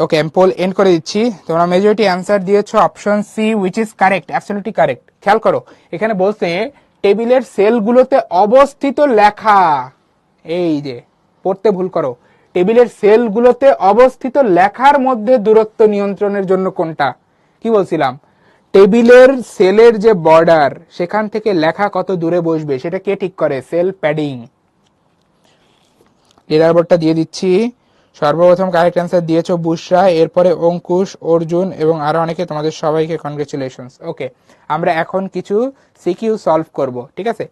Speaker 1: ওকে, আমি পোল এন্ড করে দিচ্ছি। তোমরা মেজরিটি অ্যান্সার দিয়েছো option C, which is correct, absolutely correct. খেয়াল করো, এখানে বলছে টেবিলের সেলগুলোতে অবস্থিত লেখা, এই যে পড়তে ভুল করো, টেবিলের সেলগুলোতে অবস্থিত লেখার মধ্যে দূরত্ব নিয়ন্ত্রণের জন্য কোনটা? কি বলছিলাম, টেবিলের সেলের যে বর্ডার সেখান থেকে লেখা কত দূরে বসবে সেটা কে ঠিক করে? Sell padding. লিডার বোর্ডটা দিয়ে দিচ্ছি। সর্বপ্রথম কারেক্ট অ্যান্সার দিয়েছো বুশরা, এরপরে অঙ্কুশ, অর্জুন এবং আরো অনেকে, তোমাদের সবাইকে কনগ্রেচুলেশনস। ওকে, আমরা এখন কিছু সিকিউ সলভ করব, ঠিক আছে?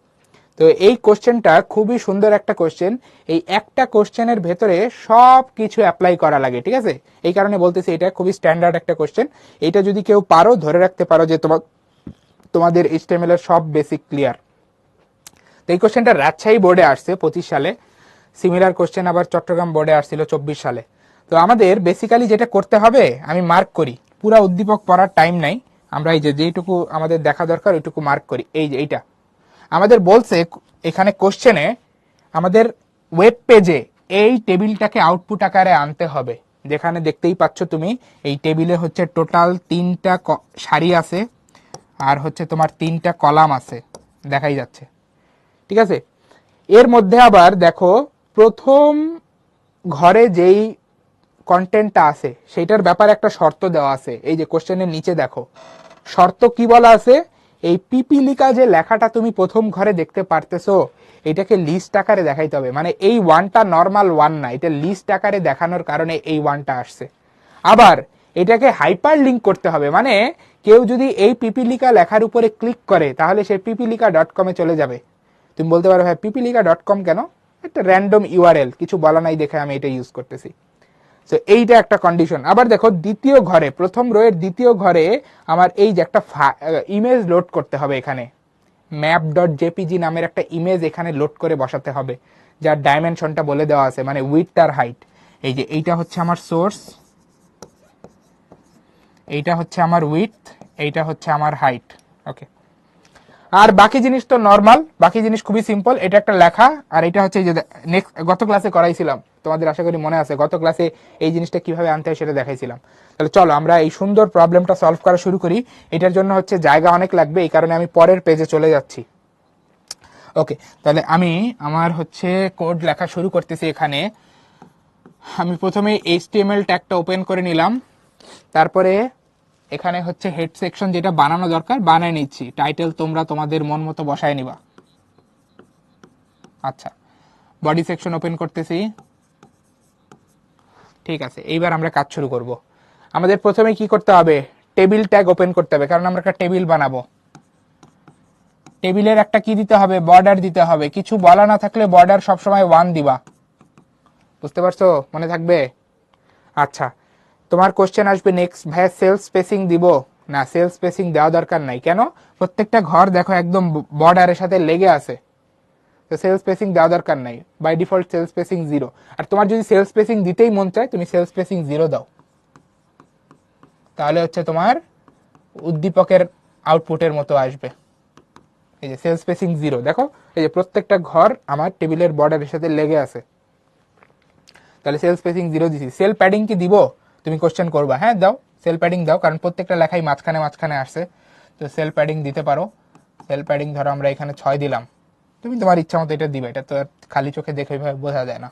Speaker 1: তো এই কোশ্চেনটা খুবই সুন্দর একটা কোশ্চেন, এই একটা কোশ্চেনের ভেতরে সব কিছু অ্যাপ্লাই করা লাগে, ঠিক আছে? এই কারণে বলতেছি এটা খুবই স্ট্যান্ডার্ড একটা কোশ্চেন। এটা যদি কেউ পারো, ধরে রাখতে পারো যে তোমাদের এইচটিএমএল এর সব বেসিক ক্লিয়ার। তো এই কোশ্চেনটা রাজশাহী বোর্ডে আসছে 25 সালে, সিমিলার কোশ্চেন আবার চট্টগ্রাম বোর্ডে আসছিল 24 সালে। তো আমাদের বেসিক্যালি যেটা করতে হবে, আমি মার্ক করি পুরা উদ্দীপক পড়ার টাইম নাই, আমরা এই যে যেটুকু আমাদের দেখা দরকার ওইটুকু মার্ক করি। এই যে এইটা আমাদের বলছে এখানে কোশ্চেনে আমাদের ওয়েব পেজে এই টেবিলটাকে আউটপুট আকারে আনতে হবে। যেখানে দেখতেই পাচ্ছ তুমি এই টেবিলে হচ্ছে টোটাল 3টা সারি আছে আর হচ্ছে তোমার 3টা কলাম আছে, দেখাই যাচ্ছে, ঠিক আছে। এর মধ্যে আবার দেখো প্রথম ঘরে যেই কন্টেন্টটা আছে সেইটার ব্যাপারে একটা শর্ত দেওয়া আছে। এই যে কোশ্চেনের নিচে দেখো শর্ত কি বলা আছে, এই পিপিলিকা যে লেখাটা তুমি প্রথম ঘরে দেখতে পারতেছো এটাকে লিস্ট আকারে দেখাইতে হবে। মানে এই ওয়ানটা নর্মাল ওয়ান না, এটা লিস্ট আকারে দেখানোর কারণে এই ওয়ানটা আসছে। আবার এটাকে হাইপার লিঙ্ক করতে হবে, মানে কেউ যদি এই পিপিলিকা লেখার উপরে ক্লিক করে তাহলে সে পিপিলিকা.com এ চলে যাবে। তুমি বলতে পারো ভাই পিপিলিকা.com কেন, একটা র্যান্ডম ইউআরএল, কিছু বলা নাই দেখে আমি এটা ইউজ করতেছি। তো এইটা একটা কন্ডিশন। আবার দেখো দ্বিতীয় ঘরে, প্রথম রোয়ের দ্বিতীয় ঘরে আমার এই যে একটা ইমেজ লোড করতে হবে, এখানে map.jpg নামের একটা ইমেজ এখানে লোড করে বসাতে হবে, যার ডাইমেনশনটা বলে দেওয়া আছে, মানে উইডথ আর হাইট। এই যে এইটা হচ্ছে আমার সোর্স, এইটা হচ্ছে আমার উইডথ, এইটা হচ্ছে আমার হাইট। ওকে, আর বাকি জিনিস তো নর্মাল, বাকি জিনিস খুবই সিম্পল। এটা একটা লেখা, আর এটা হচ্ছে যে নেক্সট গত ক্লাসে করাইছিলাম, তোমাদের আশা করি মনে আছে গত ক্লাসে এই জিনিসটা কিভাবে আনতে হয় সেটা দেখাইছিলাম। তাহলে চলো আমরা এই সুন্দর প্রবলেমটা সলভ করা শুরু করি। এটার জন্য হচ্ছে জায়গা অনেক লাগবে, এই কারণে আমি পরের পেজে চলে যাচ্ছি। ওকে, তাহলে আমি আমার হচ্ছে কোড লেখা শুরু করতেছি। এখানে আমি প্রথমে HTML ট্যাগটা ওপেন করে নিলাম, তারপরে এখানে হচ্ছে হেড সেকশন যেটা বানানো দরকার বানিয়ে নিচ্ছি। টাইটেল তোমরা তোমাদের মন মতো বসায় নিবা। আচ্ছা, বডি সেকশন ওপেন করতেছি, ঠিক আছে। এইবার আমরা কাজ শুরু করব। আমাদের প্রথমে কি করতে হবে, টেবিল ট্যাগ ওপেন করতে হবে, কারণ আমরা একটা টেবিল বানাবো। টেবিলের একটা কি দিতে হবে, বর্ডার দিতে হবে। কিছু বলা না থাকলে বর্ডার সবসময় 1 দিবা, বুঝতে পারছো, মনে থাকবে। আচ্ছা, তোমার কোশ্চেন আসবে নেক্সট, ভাইয়া সেলফ স্পেসিং দিব না? সেলফ স্পেসিং দেওয়া দরকার নাই, কেন? প্রত্যেকটা ঘর দেখো একদম বর্ডারের সাথে লেগে আছে, তো সেলফ স্পেসিং দেওয়া দরকার নাই। By default cell spacing 0। আর তোমার যদি সেলফ স্পেসিং দিতেই মন চায় তুমি সেলফ স্পেসিং 0 দাও, তাহলে হচ্ছে তোমার উদ্দীপকের আউটপুটের মতো আসবে। এই যে সেলফ স্পেসিং 0, দেখো এই যে প্রত্যেকটা ঘর আমার টেবিলের বর্ডারের সাথে লেগে আছে, তাহলে সেলফ স্পেসিং 0 দিছি। সেল প্যাডিং কি দিব তুমি কোশ্চেন করবা? হ্যাঁ দাও, সেল প্যাডিং দাও, কারণ প্রত্যেকটা লেখাই মাঝখানে মাঝখানে আসছে, তো সেল প্যাডিং দিতে পারো। সেল প্যাডিং ধরো আমরা এখানে 6 দিলাম, তুমি তোমার ইচ্ছা মতো এটা দিবে, এটা তো খালি চোখে দেখে ওইভাবে বোঝা যায় না।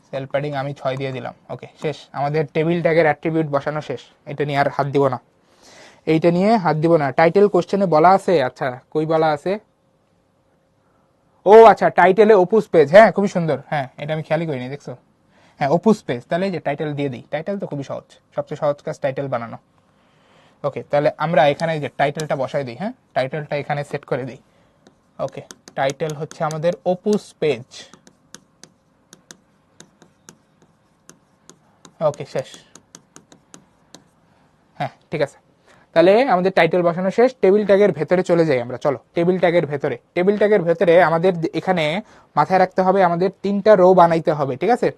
Speaker 1: সেল প্যাডিং আমি 6 দিয়ে দিলাম। ওকে, শেষ, আমাদের টেবিল ট্যাগের অ্যাট্রিবিউট বসানো শেষ। এটা নিয়ে আর হাত দিব না, এইটা নিয়ে হাত দিব না। টাইটেল কোশ্চেনে বলা আছে, আচ্ছা কই বলা আছে, ও আচ্ছা টাইটেলে ওপুস পেজ, হ্যাঁ খুবই সুন্দর, হ্যাঁ এটা আমি খেয়ালই করিনি, দেখছো, হ্যাঁ ওপুস পেজ। তাহলে যে টাইটেল দিয়ে দিই, টাইটেল তো খুবই সহজ, সবচেয়ে সহজ কাজ টাইটেল বানানো। ওকে, তাহলে আমরা এখানে যে টাইটেলটা বসাই দিই, হ্যাঁ টাইটেলটা এখানে সেট করে দিই। ওকে, টাইটেল হচ্ছে আমাদের ওপুস পেজ। ওকে, শেষ, হ্যাঁ ঠিক আছে। তাহলে আমাদের টাইটেল বসানো শেষ। টেবিল ট্যাগের ভেতরে চলে যাই আমরা, চলো টেবিল ট্যাগের ভেতরে। টেবিল ট্যাগের ভেতরে আমাদের এখানে মাথায় রাখতে হবে আমাদের 3টা রো বানাইতে হবে, ঠিক আছে।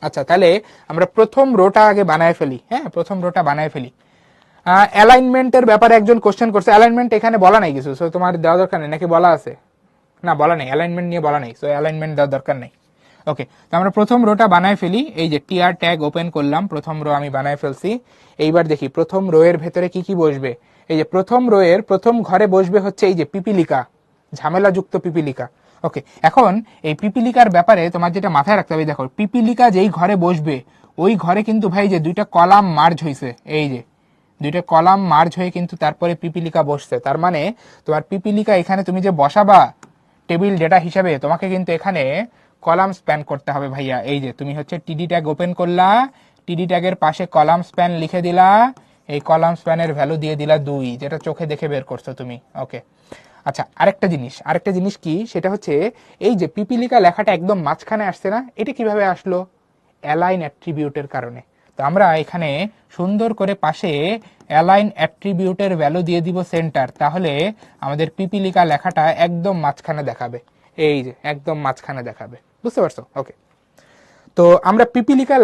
Speaker 1: আচ্ছা, তাহলে আমরা প্রথম রোটা আগে বানায় ফেলি, হ্যাঁ প্রথম রোটা বানায় ফেলি। অ্যালাইনমেন্টের ব্যাপারে একজন কোশ্চেন করছে, অ্যালাইনমেন্ট এখানে বলা নাই কিছু, সো তোমার দেওয়া দরকার নেই, নাকি বলা আছে? না বলা নেই, অ্যালাইনমেন্ট নিয়ে বলা নেই, সো অ্যালাইনমেন্ট দেওয়ার দরকার নেই। ওকে, তো আমরা প্রথম রোটা বানায় ফেলি। এই যে টিআর ট্যাগ ওপেন করলাম, প্রথম রো আমি বানায় ফেলছি। এইবার দেখি প্রথম রো এর ভেতরে কি কি বসবে। এই যে প্রথম রো এর প্রথম ঘরে বসবে হচ্ছে এই যে পিপিলিকা, ঝামেলাযুক্ত পিপিলিকা। ওকে, এখন এই পিপিলিকার ব্যাপারে তোমার যেটা মাথায় রাখতে হবে, দেখো পিপিলিকা যেই ঘরে বসবে ওই ঘরে কিন্তু ভাই যে 2টা কলাম মার্জ হয়েছে, এই যে 2টা কলাম মার্জ হয়ে কিন্তু তারপরে পিপিলিকা বসছে। তার মানে তোমার পিপিলিকা এখানে তুমি যে বসাবা টেবিল ডেটা হিসাবে, তোমাকে কিন্তু এখানে কলাম স্প্যান করতে হবে ভাইয়া। এই যে তুমি হচ্ছে টিডি ট্যাগ ওপেন করলা, টিডি ট্যাগের পাশে কলাম স্প্যান লিখে দিলা, এই কলাম স্প্যানের ভ্যালু দিয়ে দিলা 2, যেটা চোখে দেখে বের করছো তুমি। ওকে, আচ্ছা আরেকটা জিনিস কি, সেটা হচ্ছে এই যে পিপিলিকা লেখাটা একদম মাঝখানে আসছে না, এটা কিভাবে আসলো? অ্যালাইন অ্যাট্রিবিউটের কারণে। তো আমরা এখানে সুন্দর করে পাশে অ্যালাইন অ্যাট্রিবিউটের ভ্যালু দিয়ে দিব সেন্টার, তাহলে আমাদের পিপিলিকা লেখাটা একদম মাঝখানে দেখাবে, এই যে একদম মাঝখানে দেখাবে, বুঝতে পারছো? ওকে, তো আমরা পিপিলিকা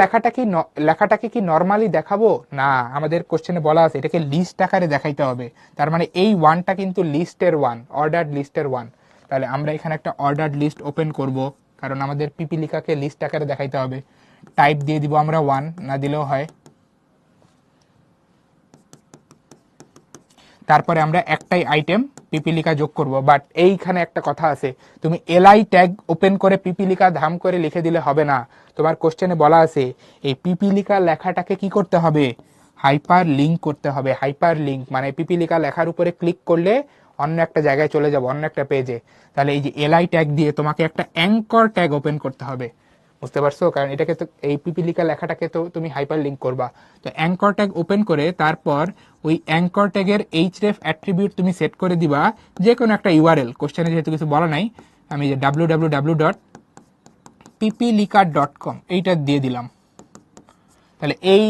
Speaker 1: লেখাটাকে কি নর্মালি দেখাবো না, আমাদের কোশ্চেনে বলা আছে এটাকে লিস্ট আকারে দেখাইতে হবে। তার মানে এই ওয়ানটা কিন্তু লিস্টের ওয়ান, অর্ডার্ড লিস্টের ওয়ান। তাহলে আমরা এখানে একটা অর্ডার্ড লিস্ট ওপেন করব, কারণ আমাদের পিপিলিকাকে লিস্ট আকারে দেখাইতে হবে। টাইপ দিয়ে দিব আমরা ওয়ান, না দিলেও হয়। তারপরে আমরা একটাই আইটেম পিপিলিকা যোগ করব। বাট এইখানে একটা কথা আছে, তুমি এলআই ট্যাগ ওপেন করে পিপিলিকা ধাম করে লিখে দিলে হবে না। তোমার কোশ্চেনে বলা আছে এই পিপিলিকা লেখাটাকে কি করতে হবে, হাইপার লিঙ্ক করতে হবে। হাইপার লিঙ্ক মানে পিপিলিকা লেখার উপরে ক্লিক করলে অন্য একটা জায়গায় চলে যাবো, অন্য একটা পেজে। তাহলে এই যে এলআই ট্যাগ দিয়ে তোমাকে একটা অ্যাঙ্কর ট্যাগ ওপেন করতে হবে, বুঝতে পারছো? কারণ এটাকে তো, এই পিপিলিকা লেখাটাকে তো তুমি হাইপার লিঙ্ক করবা। তো অ্যাঙ্কর ট্যাগ ওপেন করে তারপর ওই অ্যাঙ্কর ট্যাগের এইচরেফ অ্যাট্রিবিউট তুমি সেট করে দিবা যে কোনো একটা ইউআরএল। কোশ্চেনে যেহেতু কিছু বলা নাই, আমি যে www.pipilika.com এইটা দিয়ে দিলাম। তাহলে এই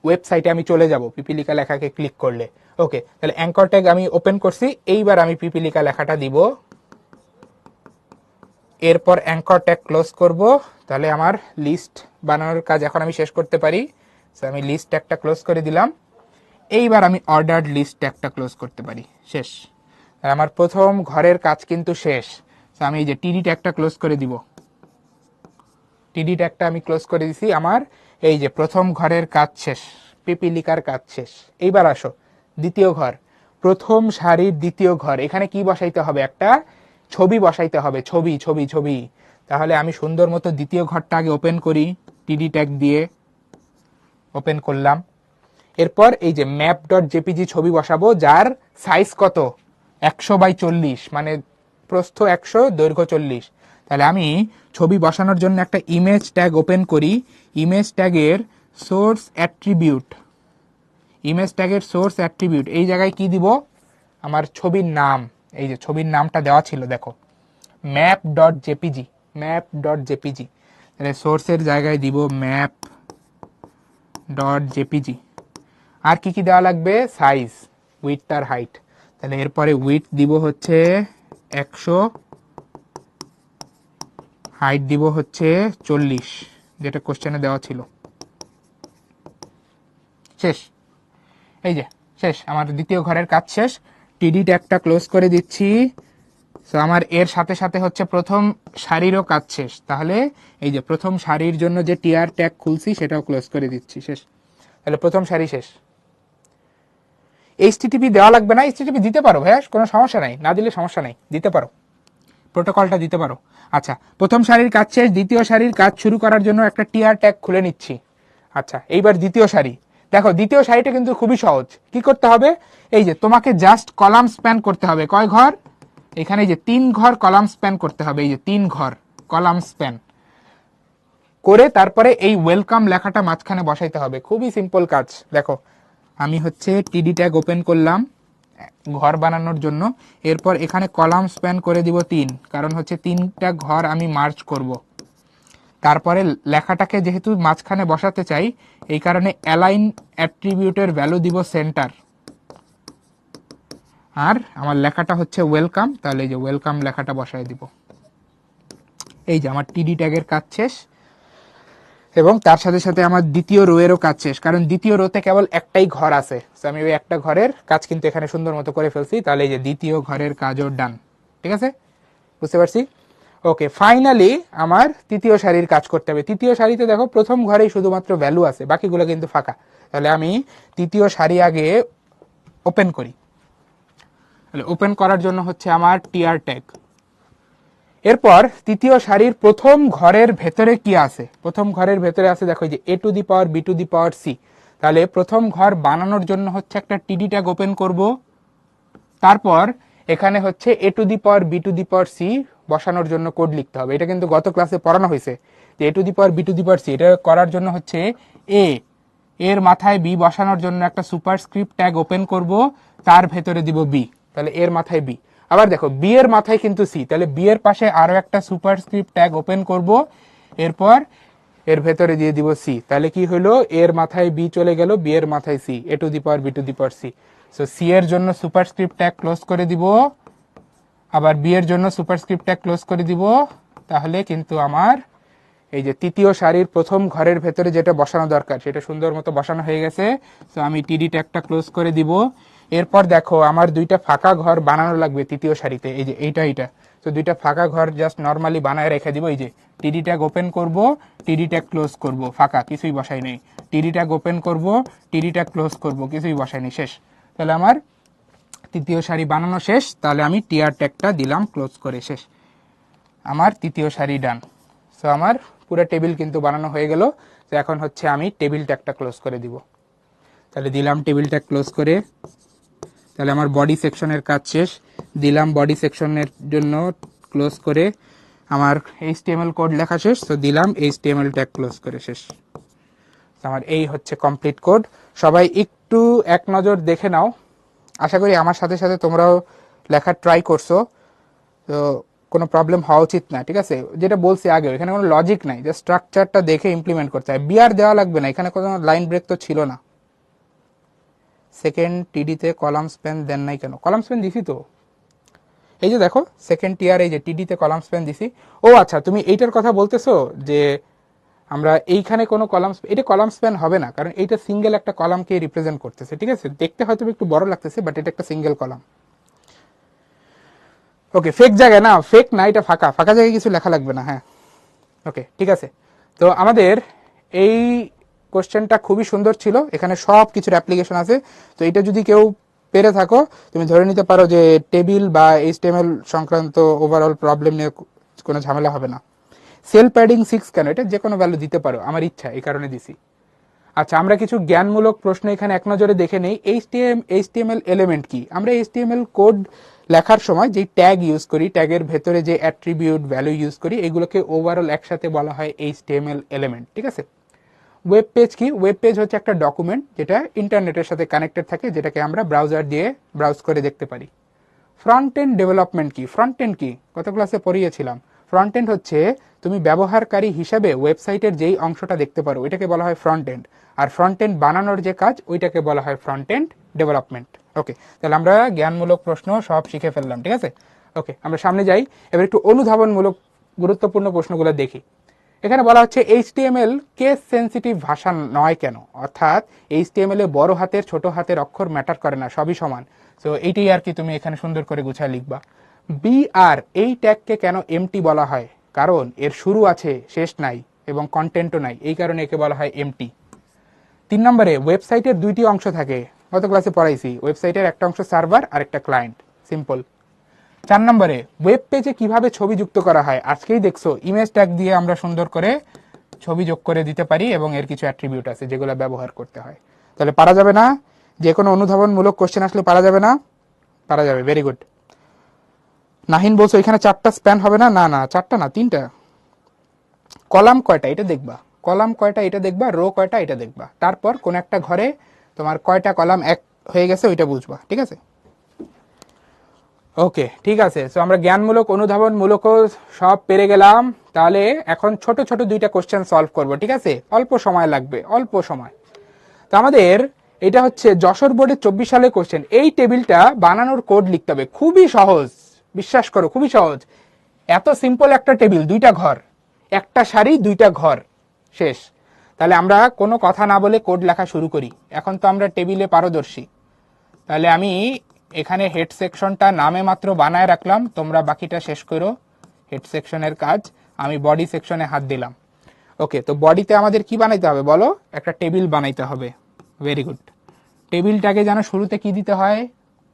Speaker 1: ওয়েবসাইটে আমি চলে যাব পিপিলিকা লেখাকে ক্লিক করলে। ওকে, তাহলে অ্যাঙ্কর ট্যাগ আমি ওপেন করছি। এইবার আমি পিপিলিকা লেখাটা দিব, এরপর অ্যাঙ্কর ট্যাগ ক্লোজ করব। তাহলে আমার লিস্ট বানানোর কাজ এখন আমি শেষ করতে পারি। আমি লিস্ট ট্যাগটা ক্লোজ করে দিলাম। এইবার আমি অর্ডার্ড লিস্ট ট্যাগটা ক্লোজ করতে পারি, শেষ। আর আমার প্রথম ঘরের কাজ কিন্তু শেষ। আমি এই যে টিডি ট্যাগটা ক্লোজ করে দিব, টিডি ট্যাগটা আমি ক্লোজ করে দিছি। আমার এই যে প্রথম ঘরের কাজ শেষ, পিপিলিকার কাজ শেষ। এইবার আসো দ্বিতীয় ঘর, প্রথম সারির দ্বিতীয় ঘর। এখানে কি বসাইতে হবে, একটা ছবি বসাইতে হবে, ছবি ছবি ছবি। তাহলে আমি সুন্দর মতো দ্বিতীয় ঘরটা আগে ওপেন করি, টিডি ট্যাগ দিয়ে ওপেন করলাম। এরপর এই যে ম্যাপ ডট জেপিজি ছবি বসাবো, যার সাইজ কত, 100/40, মানে প্রস্থ 100, দৈর্ঘ্য 40। তাহলে আমি ছবি বসানোর জন্য একটা ইমেজ ট্যাগ ওপেন করি। ইমেজ ট্যাগের সোর্স অ্যাট্রিবিউট, ইমেজ ট্যাগের সোর্স অ্যাট্রিবিউট এই জায়গায় কি দিব, আমার ছবির নাম। এই যে ছবির নামটা দেওয়া ছিল, দেখো map dot JPG, map dot JPG. তাহলে সোর্সের জায়গায় দিব ম্যাপ ডট জেপিজি। আর কি কি দেওয়া লাগবে, সাইজ, উইডথ আর হাইট। তাহলে এরপরে উইডথ দিব হচ্ছে 100, হাইট দিব হচ্ছে 40, যেটা কোশ্চেনে দেওয়া ছিল। শেষ, এই যে শেষ, আমার দ্বিতীয় ঘরের কাজ শেষ। টিডি ট্যাগটা ক্লোজ করে দিচ্ছি। তো আমার এর সাথে সাথে হচ্ছে প্রথম সারিরও কাজ শেষ। তাহলে এই যে প্রথম সারির জন্য যে টিআর ট্যাগ খুলছি সেটাও ক্লোজ করে দিচ্ছি, শেষ। তাহলে প্রথম সারি শেষ। এইচটিটিপি দেওয়া লাগবে না, এইচটিটিপি দিতে পারো ভাইয়া, কোনো সমস্যা নাই, না দিলে সমস্যা নাই, দিতে পারো, প্রোটোকলটা দিতে পারো। আচ্ছা, প্রথম সারির কাজ শেষ, দ্বিতীয় সারির কাজ শুরু করার জন্য একটা টিআর ট্যাগ খুলে নিচ্ছি। আচ্ছা, এইবার দ্বিতীয় সারি। দেখো দ্বিতীয় সারিটা কিন্তু খুবই সহজ। কি করতে হবে, এই যে তোমাকে জাস্ট কলাম স্প্যান করতে হবে। কয় ঘর, এখানে যে 3 ঘর কলাম স্প্যান করতে হবে। এই যে 3 ঘর কলাম স্প্যান করে তারপরে এই ওয়েলকাম লেখাটা মাঝখানে বসাইতে হবে। খুবই সিম্পল কাজ। দেখো আমি হচ্ছে টিডি ট্যাগ ওপেন করলাম ঘর বানানোর জন্য। এরপর এখানে কলাম স্প্যান করে দিব 3, কারণ হচ্ছে 3টা ঘর আমি মার্জ করব। তারপরে লেখাটাকে যেহেতু মাঝখানে বসাতে চাই, এই কারণে অ্যালাইন অ্যাট্রিবিউটের ভ্যালু দিব সেন্টার। আর আমার লেখাটা হচ্ছে ওয়েলকাম, তাহলে এই যে ওয়েলকাম লেখাটা বসায় দিব। এই যে আমার টিডি ট্যাগের কাজ শেষ, এবং তার সাথে সাথে আমার দ্বিতীয় রো এরও কাজ শেষ, কারণ দ্বিতীয় রোতে কেবল একটাই ঘর আছে। আমি ওই একটা ঘরের কাজ কিন্তু এখানে সুন্দর মতো করে ফেলছি। তাহলে এই যে দ্বিতীয় ঘরের কাজও ডান, ঠিক আছে, বুঝতে পারছি। ওকে, ফাইনালি আমার তৃতীয় সারির কাজ করতে হবে। তৃতীয় সারিতে দেখো প্রথম ঘরেই শুধুমাত্র ভ্যালু আছে, বাকিগুলো কিন্তু ফাঁকা। তাহলে আমি তৃতীয় সারি আগে ওপেন করি। তাহলে ওপেন করার জন্য হচ্ছে আমার টিআর ট্যাগ। এরপর তৃতীয় সারির প্রথম ঘরের ভেতরে কি আছে, প্রথম ঘরের ভেতরে আছে দেখো যে a two the power b two the power c। তাহলে প্রথম ঘর বানানোর জন্য হচ্ছে একটা টিডি ট্যাগ ওপেন করব। তারপর এখানে হচ্ছে a two the power b two the power c বসানোর জন্য কোড লিখতে হবে। এটা কিন্তু গত ক্লাসে পড়ানো হয়েছে যে a two the power b two the power c। এটা করার জন্য হচ্ছে এর মাথায় b বসানোর জন্য একটা সুপারস্ক্রিপ্ট ট্যাগ ওপেন করব, তার ভেতরে দিব b। তাহলে এর মাথায় b। আবার দেখো বি এর মাথায় কিন্তু সি, তাহলে বি এর পাশে আরো একটা সুপারস্ক্রিপ্ট ট্যাগ ওপেন করব, এরপর এর ভেতরে দিয়ে দিব সি। তাহলে কি হলো, এর মাথায় বি চলে গেল, বি এর মাথায় C, A to the power B to the power C. So C এর জন্য সুপারস্ক্রিপ্ট ট্যাগ ক্লোজ করে দিব, আবার বি এর জন্য সুপারস্ক্রিপ্ট ট্যাগ ক্লোজ করে দিব। তাহলে কিন্তু আমার এই যে তৃতীয় সারির প্রথম ঘরের ভেতরে যেটা বসানো দরকার সেটা সুন্দর মতো বসানো হয়ে গেছে। তো আমি টিডি ট্যাগটা ক্লোজ করে দিব। এরপর দেখো আমার দুইটা ফাঁকা ঘর বানানো লাগবে তৃতীয় সারিতে, এই যে এইটা। তো দুইটা ফাঁকা ঘর জাস্ট নর্মালি বানায় রেখে দিব। এই যে টিডি ট্যাগ ওপেন করব, টিডি ট্যাগ ক্লোজ করব, ফাঁকা, কিছুই বসাই নেই। টিডি ট্যাগ ওপেন করব, টিডি ট্যাগ ক্লোজ করব, কিছুই বসাই নেই, শেষ। তাহলে আমার তৃতীয় সারি বানানো শেষ। তাহলে আমি টিআর ট্যাগটা দিলাম ক্লোজ করে, শেষ। আমার তৃতীয় সারি ডান। সো আমার পুরো টেবিল কিন্তু বানানো হয়ে গেল। তো এখন হচ্ছে আমি টেবিল ট্যাগটা ক্লোজ করে দিব। তাহলে দিলাম টেবিল ট্যাগ ক্লোজ করে। তাহলে আমার বডি সেকশনের কাজ শেষ। দিলাম বডি সেকশনের জন্য ক্লোজ করে। আমার HTML কোড লেখা শেষ। তো দিলাম HTML ট্যাগ ক্লোজ করে, শেষ। আমার এই হচ্ছে কমপ্লিট কোড। সবাই একটু এক নজর দেখে নাও। আশা করি আমার সাথে সাথে তোমরাও লেখার ট্রাই করছো। তো কোনো প্রবলেম হওয়া উচিত না, ঠিক আছে? যেটা বলছি আগে, এখানে কোনো লজিক নাই, জাস্ট স্ট্রাকচারটা দেখে ইমপ্লিমেন্ট করতে হয়। বিআর দেওয়া লাগবে না, এখানে কোনো লাইন ব্রেক তো ছিল না। সেকেন্ড টিডিতে কলাম স্প্যান দেন নাই কেন? কলাম স্প্যান দিছি তো, এই যে দেখো সেকেন্ড টিআর, এই যে টিডিতে কলাম স্প্যান দিছি। ও আচ্ছা, তুমি এইটার কথা বলতেছো যে আমরা এইখানে কোনো কলাম, এটা কলাম স্প্যান হবে না, কারণ এইটা সিঙ্গেল একটা কলামকে রিপ্রেজেন্ট করতেছে, ঠিক আছে? দেখতে হয়তো একটু বড় লাগতেছে, বাট এটা একটা সিঙ্গেল কলাম। ওকে, ফেক জায়গায় না, ফেক না, এটা ফাঁকা, ফাঁকা জায়গায় কিছু লেখা লাগবে না। হ্যাঁ, ওকে, ঠিক আছে। তো আমাদের এই কোশ্চেনটা খুবই সুন্দর ছিল, এখানে সব কিছুর অ্যাপ্লিকেশন আছে। তো এটা যদি কেউ পেরে থাকো, তুমি ধরে নিতে পারো যে টেবিল বা HTML সংক্রান্ত ওভারঅল প্রবলেম নিয়ে কোনো ঝামেলা হবে না। সেল প্যাডিং 6 কেন? এটা যে কোনো ভ্যালু দিতে পারো, আমার ইচ্ছা, এই কারণে দিছি। আচ্ছা, আমরা কিছু জ্ঞানমূলক প্রশ্ন এখানে এক নজরে দেখে নেই। HTML এলিমেন্ট কি? আমরা HTML কোড লেখার সময় যে ট্যাগ ইউজ করি, ট্যাগের ভেতরে যে অ্যাট্রিবিউট ভ্যালু ইউজ করি, এগুলোকে ওভারঅল একসাথে বলা হয় HTML এলিমেন্ট, ঠিক আছে? ওয়েব পেজ কি? ওয়েব পেজ হচ্ছে একটা ডকুমেন্ট যেটা ইন্টারনেটের সাথে কানেক্টেড থাকে, যেটাকে আমরা ব্রাউজার দিয়ে ব্রাউজ করে দেখতে পারি। ফ্রন্ট এন্ড ডেভেলপমেন্ট কি? ফ্রন্ট এন্ড কি গত ক্লাসে পড়িয়েছিলাম। ফ্রন্ট এন্ড হচ্ছে তুমি ব্যবহারকারী হিসাবে ওয়েবসাইটের যেই অংশটা দেখতে পারো, ওইটাকে বলা হয় ফ্রন্ট এন্ড। আর ফ্রন্ট এন্ড বানানোর যে কাজ, ওইটাকে বলা হয় ফ্রন্ট এন্ড ডেভেলপমেন্ট। ওকে, তাহলে আমরা জ্ঞানমূলক প্রশ্ন সব শিখে ফেললাম, ঠিক আছে? ওকে, আমরা সামনে যাই। এবার একটু অনুধাবনমূলক গুরুত্বপূর্ণ প্রশ্নগুলো দেখি। এখানে বলা হচ্ছে HTML কেস সেন্সিটিভ ভাষা নয় কেন? অর্থাৎ HTML এ বড় হাতের ছোট হাতের অক্ষর ম্যাটার করে না, সবই সমান। তো এইটাই আর কি তুমি এখানে সুন্দর করে গুছায় লিখবা। BR এই ট্যাগকে কেন এমটি বলা হয়? কারণ এর শুরু আছে, শেষ নাই, এবং কন্টেন্টও নাই, এই কারণে একে বলা হয় এমটি। 3 নম্বরে, ওয়েবসাইটের দুইটি অংশ থাকে, গত ক্লাসে পড়াইছি। ওয়েবসাইটের একটা অংশ সার্ভার আর একটা ক্লায়েন্ট, সিম্পল। 4 নম্বরে, ওয়েব পেজে কিভাবে ছবি যুক্ত করা হয়? আজকেই দেখছো, ইমেজ ট্যাগ দিয়ে আমরা সুন্দর করে ছবি যোগ করে দিতে পারি, এবং এর কিছু অ্যাট্রিবিউট আছে যেগুলো ব্যবহার করতে হয়। তাহলে পারা যাবে না? যে কোনো অনুধাবনমূলক কোশ্চেন আসলে পারা যাবে না? পারা যাবে, ভেরি গুড। নাহিন বলছো এখানে 4টা স্প্যান হবে না? না না, 4টা না, 3টা। কলাম কয়টা এটা দেখবা, কলাম কয়টা এটা দেখবা, রো কয়টা এটা দেখবা, তারপর কোন একটা ঘরে তোমার কয়টা কলাম এক হয়ে গেছে ওইটা বুঝবা, ঠিক আছে? ওকে, ঠিক আছে। সো আমরা জ্ঞানমূলক অনুধাবনমূলকও সব পেরে গেলাম। তাহলে এখন ছোট ছোট দুইটা কোশ্চেন সলভ করব, ঠিক আছে? অল্প সময় লাগবে, অল্প সময়। তো আমাদের এটা হচ্ছে যশোর বোর্ডের 24 সালের কোশ্চেন। এই টেবিলটা বানানোর কোড লিখতে হবে, খুবই সহজ, বিশ্বাস করো, খুবই সহজ। এত সিম্পল একটা টেবিল, দুইটা ঘর, একটা সারি, দুইটা ঘর, শেষ। তাহলে আমরা কোনো কথা না বলে কোড লেখা শুরু করি। এখন তো আমরা টেবিলে পারদর্শী। তাহলে আমি এখানে হেড সেকশনটা নামে মাত্র বানায় রাখলাম, তোমরা বাকিটা শেষ করো হেড সেকশনের কাজ। আমি বডি সেকশনে হাত দিলাম। ওকে, তো বডিতে আমাদের কি বানাইতে হবে বলো? একটা টেবিল বানাইতে হবে। Very good. টেবিলটাকে যেন শুরুতে কি দিতে হয়?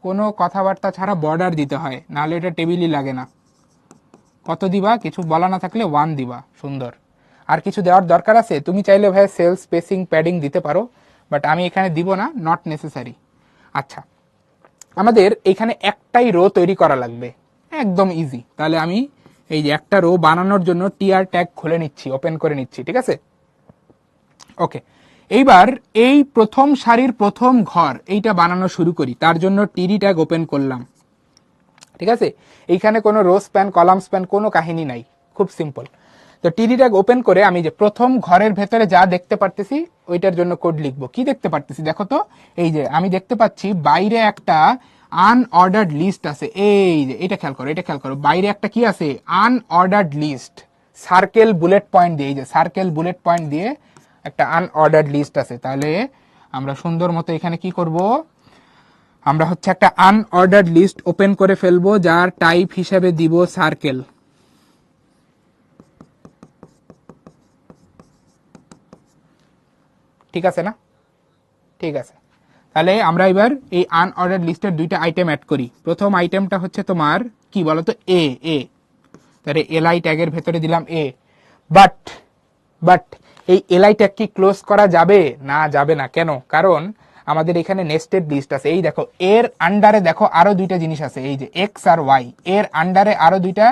Speaker 1: কোনো কথাবার্তা ছাড়া বর্ডার দিতে হয়, নাহলে এটা টেবিলই লাগে না। কত দিবা? কিছু বলা না থাকলে 1 দিবা, সুন্দর। আর কিছু দেওয়ার দরকার আছে? তুমি চাইলে ভাই সেল স্পেসিং প্যাডিং দিতে পারো, বাট আমি এখানে দিব না, নট নেসেসারি। আচ্ছা, আমাদের এখানে একটাই রো তৈরি করা লাগবে, একদম ইজি। তাহলে আমি এই যে একটা রো বানানোর জন্য টিআর ট্যাগ খুলে নিচ্ছি, ওপেন করে নিচ্ছি, ঠিক আছে? ওকে, এইবার এই প্রথম সারির প্রথম ঘর এইটা বানানো শুরু করি, তার জন্য টিডি ট্যাগ ওপেন করলাম, ঠিক আছে? এইখানে কোনো রো স্প্যান কলাম স্প্যান কোনো কাহিনী নাই, খুব সিম্পল। তো টিডি ট্যাগ ওপেন করে আমি যে প্রথম ঘরের ভেতরে যা দেখতে পারতেছি ওইটার জন্য কোড লিখবো। কি দেখতে পারতেছি দেখো তো, এই যে আমি দেখতে পাচ্ছি বাইরে একটা আনঅর্ডার্ড লিস্ট আছে। এই যে এটা খেয়াল করো, এটা খেয়াল করো, বাইরে একটা কি আছে? Unordered list, circle bullet point দিয়ে, এই যে সার্কেল বুলেট পয়েন্ট দিয়ে একটা আনঅর্ডার্ড লিস্ট আছে। তাহলে আমরা সুন্দর মতো এখানে কি করব, আমরা হচ্ছে একটা আনঅর্ডার্ড লিস্ট ওপেন করে ফেলবো, যার টাইপ হিসেবে দিব সার্কেল। ঠিক আছে না? ঠিক আছে, তাহলে আমরা এবার এই আনঅর্ডার্ড লিস্টের দুইটা আইটেম অ্যাড করি। প্রথম আইটেমটা হচ্ছে তোমার কি বলতো, এ এ তাহলে এলআই ট্যাগের ভেতরে দিলাম এ। বাট বাট এই এলআই ট্যাগ কি ক্লোজ করা যাবে? না, যাবে না। কেন? কারণ আমাদের এখানে নেস্টেড লিস্ট আছে। এই দেখো, এর আন্ডারে দেখো আরো দুইটা জিনিস আছে, এই যে এক্স আর ওয়াই, এর আন্ডারে আরো দুইটা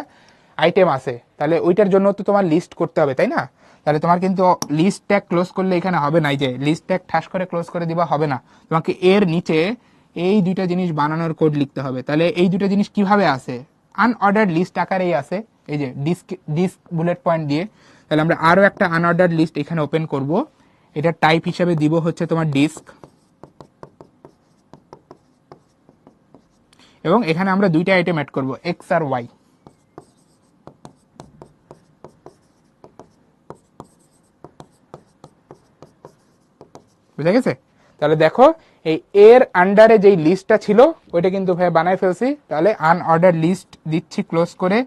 Speaker 1: আইটেম আছে। তাহলে ওইটার জন্য তো তোমার লিস্ট করতে হবে, তাই না? তাহলে তোমার কিন্তু লিস্ট ট্যাগ ক্লোজ করলে এখানে হবে না, এই যে লিস্ট ট্যাগ ঠাস করে ক্লোজ করে দিবা হবে না, তোমাকে এর নিচে এই দুইটা জিনিস বানানোর কোড লিখতে হবে। তাহলে এই দুইটা জিনিস কিভাবে আছে? আনঅর্ডার্ড লিস্ট আকারেই আছে, এই যে ডিস্ক বুলেট পয়েন্ট দিয়ে। তাহলে আমরা আরো একটা আনঅর্ডার্ড লিস্ট এখানে ওপেন করব, এটা টাইপ হিসেবে দিব হচ্ছে তোমার ডিস্ক, এবং এখানে আমরা দুইটা আইটেম অ্যাড করব, এক্স আর ওয়াই। বুঝা গেছে? তাহলে দেখো, এই এর আন্ডারে যেই লিস্টটা ছিল ওইটা কিন্তু ভাই বানাই ফেলছি। তাহলে আনঅর্ডার লিস্ট দিচ্ছি ক্লোজ করে,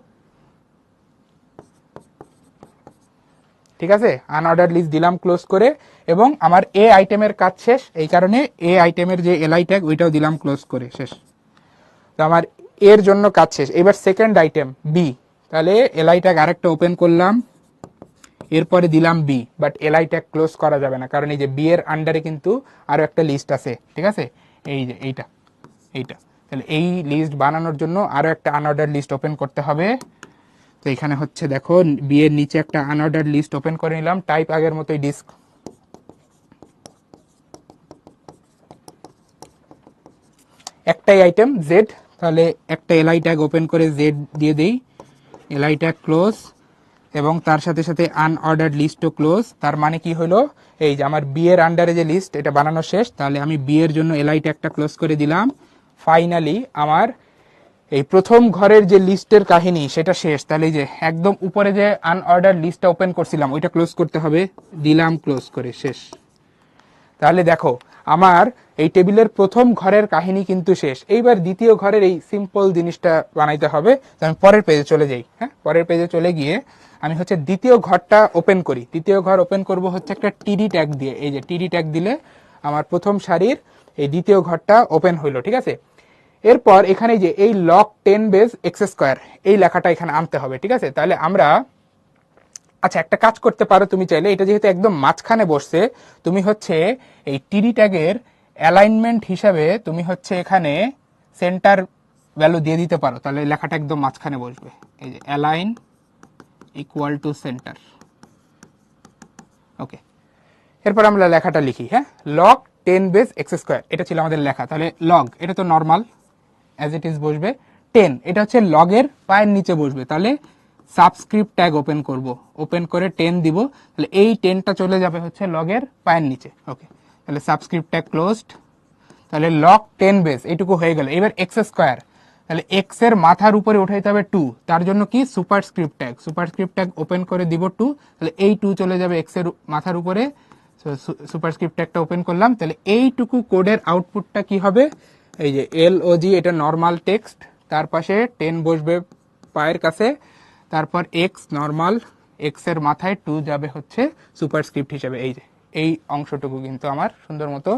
Speaker 1: ঠিক আছে? আনঅর্ডার লিস্ট দিলাম ক্লোজ করে, এবং আমার এ আইটেমের কাজ শেষ। এই কারণে এ আইটেমের যে এলআই ট্যাগ ওইটাও দিলাম ক্লোজ করে, শেষ। তো আমার এর জন্য কাজ শেষ। এবার সেকেন্ড আইটেম বি, তাহলে এলআই ট্যাগ আরেকটা ওপেন করলাম, এরপরে দিলাম B. But LI tag close করা যাবে না, কারণ এই যে বি এর আন্ডারে কিন্তু আরো একটা লিস্ট আছে, ঠিক আছে? এই যে এইটা এইটা তাহলে এই লিস্ট বানানোর জন্য আরো একটা আনঅর্ডার লিস্ট ওপেন করতে হবে। তো এখানে হচ্ছে দেখো, বি এর নিচে একটা আনঅর্ডার লিস্ট ওপেন করে নিলাম, টাইপ আগের মতোই ডিস্ক। একটাই আইটেম জেড, তাহলে একটা এলআই ট্যাগ ওপেন করে জেড দিয়ে দেই, এলআই ট্যাগ ক্লোজ, এবং তার সাথে সাথে আনঅর্ডার্ড লিস্টও ক্লোজ। তার মানে কি হলো, এই যে আমার বি এর আন্ডারে যে লিস্ট এটা বানানো শেষ। তাহলে আমি বি এর জন্য এলআই ট্যাগটা ক্লোজ করে দিলাম। ফাইনালি আমার এই প্রথম ঘরের যে লিস্টের কাহিনী সেটা শেষ। তাহলে এই যে একদম উপরে যে আনঅর্ডার লিস্টটা ওপেন করছিলাম ওইটা ক্লোজ করতে হবে, দিলাম ক্লোজ করে, শেষ। তাহলে দেখো, আমার এই টেবিলের প্রথম ঘরের কাহিনী কিন্তু শেষ। এইবার দ্বিতীয় ঘরের এই সিম্পল জিনিসটা বানাইতে হবে। আমি পরের পেজে চলে যাই। হ্যাঁ, পরের পেজে চলে গিয়ে আমি হচ্ছে দ্বিতীয় ঘরটা ওপেন করি। দ্বিতীয় ঘর ওপেন করব হচ্ছে একটা টিডি ট্যাগ দিয়ে। এই যে টিডি ট্যাগ দিলে আমার প্রথম সারির এই দ্বিতীয় ঘরটা ওপেন হইলো, ঠিক আছে? এরপর এখানে যে এই লক 10 বেস এক্স স্কোয়ার এই লেখাটা এখানে আনতে হবে, ঠিক আছে? তাহলে আমরা, আচ্ছা, একটা কাজ করতে পারো তুমি চাইলে, এটা যেহেতু একদম মাঝখানে বসছে, তুমি হচ্ছে এই টিডি ট্যাগের অ্যালাইনমেন্ট হিসাবে তুমি হচ্ছে এখানে সেন্টার ভ্যালু দিয়ে দিতে পারো। তাহলে লেখাটা একদম মাঝখানে বসবে, এই যে অ্যালাইন ইকুয়াল টু সেন্টার। ওকে, এরপর আমরা লেখাটা লিখি। হ্যাঁ, লগ 10 বেস এক্স স্কোয়ার, এটা ছিল আমাদের লেখা। তাহলে লগ, এটা তো নর্মাল অ্যাজ ইট ইজ বসবে। 10 এটা হচ্ছে লগের পায়ের নিচে বসবে। তাহলে সাবস্ক্রিপ্ট ট্যাগ ওপেন করব, ওপেন করে 10 দিব। তাহলে এই 10টা চলে যাবে হচ্ছে লগের পায়ের নিচে। ওকে, তাহলে সাবস্ক্রিপ্ট ট্যাগ ক্লোজড। তাহলে লগ 10 বেস এইটুকু হয়ে গেল। এবার এক্স স্কোয়ার, তাহলে এক্স এর মাথার উপরে উঠাইতে হবে 2, তার জন্য কি superscript tag, superscript tag open করে দিব 2। তাহলে এই 2 চলে যাবে এক্স এর মাথার উপরে, সুপারস্ক্রিপ্ট ট্যাগটা ওপেন করলাম। তাহলে এইটুকু কোডের আউটপুটটা কি হবে, এই যে এল ও জি, এটা নর্মাল টেক্সট, তার পাশে 10 বসবে পায়ের কাছে, তারপর এক্স নর্মাল, এক্স এর মাথায় 2 যাবে হচ্ছে সুপারস্ক্রিপ্ট হিসেবে। এই যে এই অংশটুকু কিন্তু আমার সুন্দর মতো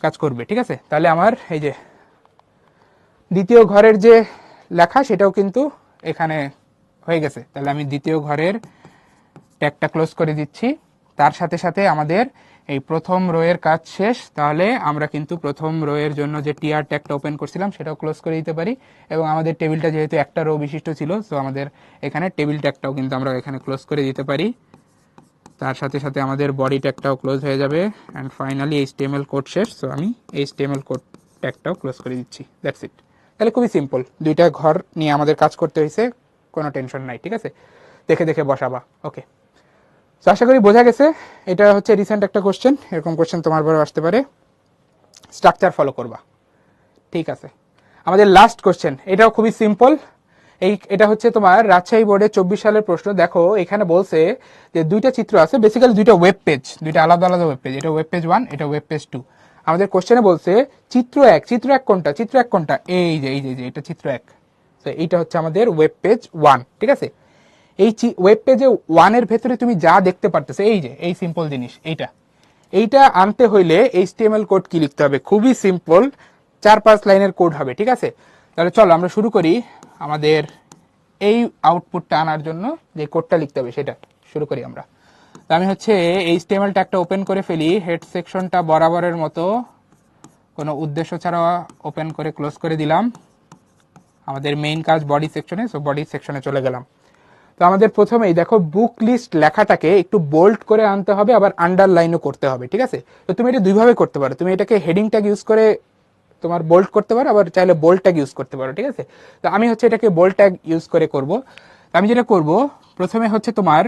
Speaker 1: কাজ করবে, ঠিক আছে? তাহলে আমার এই যে দ্বিতীয় ঘরের যে লেখা সেটাও কিন্তু এখানে হয়ে গেছে। তাহলে আমি দ্বিতীয় ঘরের ট্যাগটা ক্লোজ করে দিচ্ছি। তার সাথে সাথে আমাদের এই প্রথম রোয়ের কাজ শেষ। তাহলে আমরা কিন্তু প্রথম রোয়ের জন্য যে টিআর ট্যাগটা ওপেন করছিলাম সেটাও ক্লোজ করে দিতে পারি, এবং আমাদের টেবিলটা যেহেতু একটা রো বিশিষ্ট ছিল, সো আমাদের এখানে টেবিল ট্যাগটাও কিন্তু আমরা এখানে ক্লোজ করে দিতে পারি। তার সাথে সাথে আমাদের বডি ট্যাগটাও ক্লোজ হয়ে যাবে। অ্যান্ড ফাইনালি এইচটিএমএল কোড শেষ, সো আমি এইচটিএমএল কোড ট্যাগটাও ক্লোজ করে দিচ্ছি। That's it. তাহলে খুবই সিম্পল, দুইটা ঘর নিয়ে আমাদের কাজ করতে হয়েছে, কোনো টেনশন নাই, ঠিক আছে? দেখে দেখে বসাবা। ওকে, তো আশা করি বোঝা গেছে। এটা হচ্ছে রিসেন্ট একটা কোশ্চেন, এরকম কোশ্চেন তোমার বড় আসতে পারে, স্ট্রাকচার ফলো করবা, ঠিক আছে? আমাদের লাস্ট কোশ্চেন, এটাও খুবই সিম্পল। এটা হচ্ছে তোমার রাজশাহী বোর্ডে 24 সালের প্রশ্ন। দেখো এখানে বলছে যে দুইটা চিত্র আছে, বেসিক্যালি দুইটা ওয়েব পেজ, দুইটা আলাদা আলাদা ওয়েব পেজ, এটা ওয়েব পেজ 1, এটা ওয়েব পেজ 2। আমাদের কোশ্চেনে বলছে চিত্র এক কোনটা, চিত্র এক কোনটা, এই যে এটা চিত্র এক। তো এইটা হচ্ছে আমাদের ওয়েব পেজ 1, ঠিক আছে। এই ওয়েব পেজে 1 এর ভেতরে তুমি যা দেখতে পারতেছো, এই যে এই সিম্পল জিনিস, এইটা আনতে হইলে HTML কোড কি লিখতে হবে? খুবই সিম্পল, 4-5 লাইনের কোড হবে, ঠিক আছে। তাহলে চলো আমরা শুরু করি। আমাদের এই আউটপুটটা আনার জন্য যে কোডটা লিখতে হবে সেটা শুরু করি আমরা। তো আমি হচ্ছে HTML ট্যাগটা ওপেন করে ফেলি, হেড সেকশনটা বরাবরের মতো কোনো উদ্দেশ্য ছাড়া ওপেন করে ক্লোজ করে দিলাম। আমাদের মেইন কাজ বডি সেকশনে, সো বডি সেকশনে চলে গেলাম। তো আমাদের প্রথমেই দেখো বুক লিস্ট লেখাটাকে একটু বোল্ড করে আনতে হবে, আবার আন্ডারলাইনও করতে হবে, ঠিক আছে। তো তুমি এটা দুইভাবে করতে পারো, তুমি এটাকে হেডিং ট্যাগ ইউজ করে তোমার বোল্ড করতে পারো, আবার চাইলে বোল্ড ট্যাগ ইউজ করতে পারো, ঠিক আছে। তো আমি হচ্ছে এটাকে বোল্ড ট্যাগ ইউজ করে করব। আমি যেটা করব, প্রথমে হচ্ছে তোমার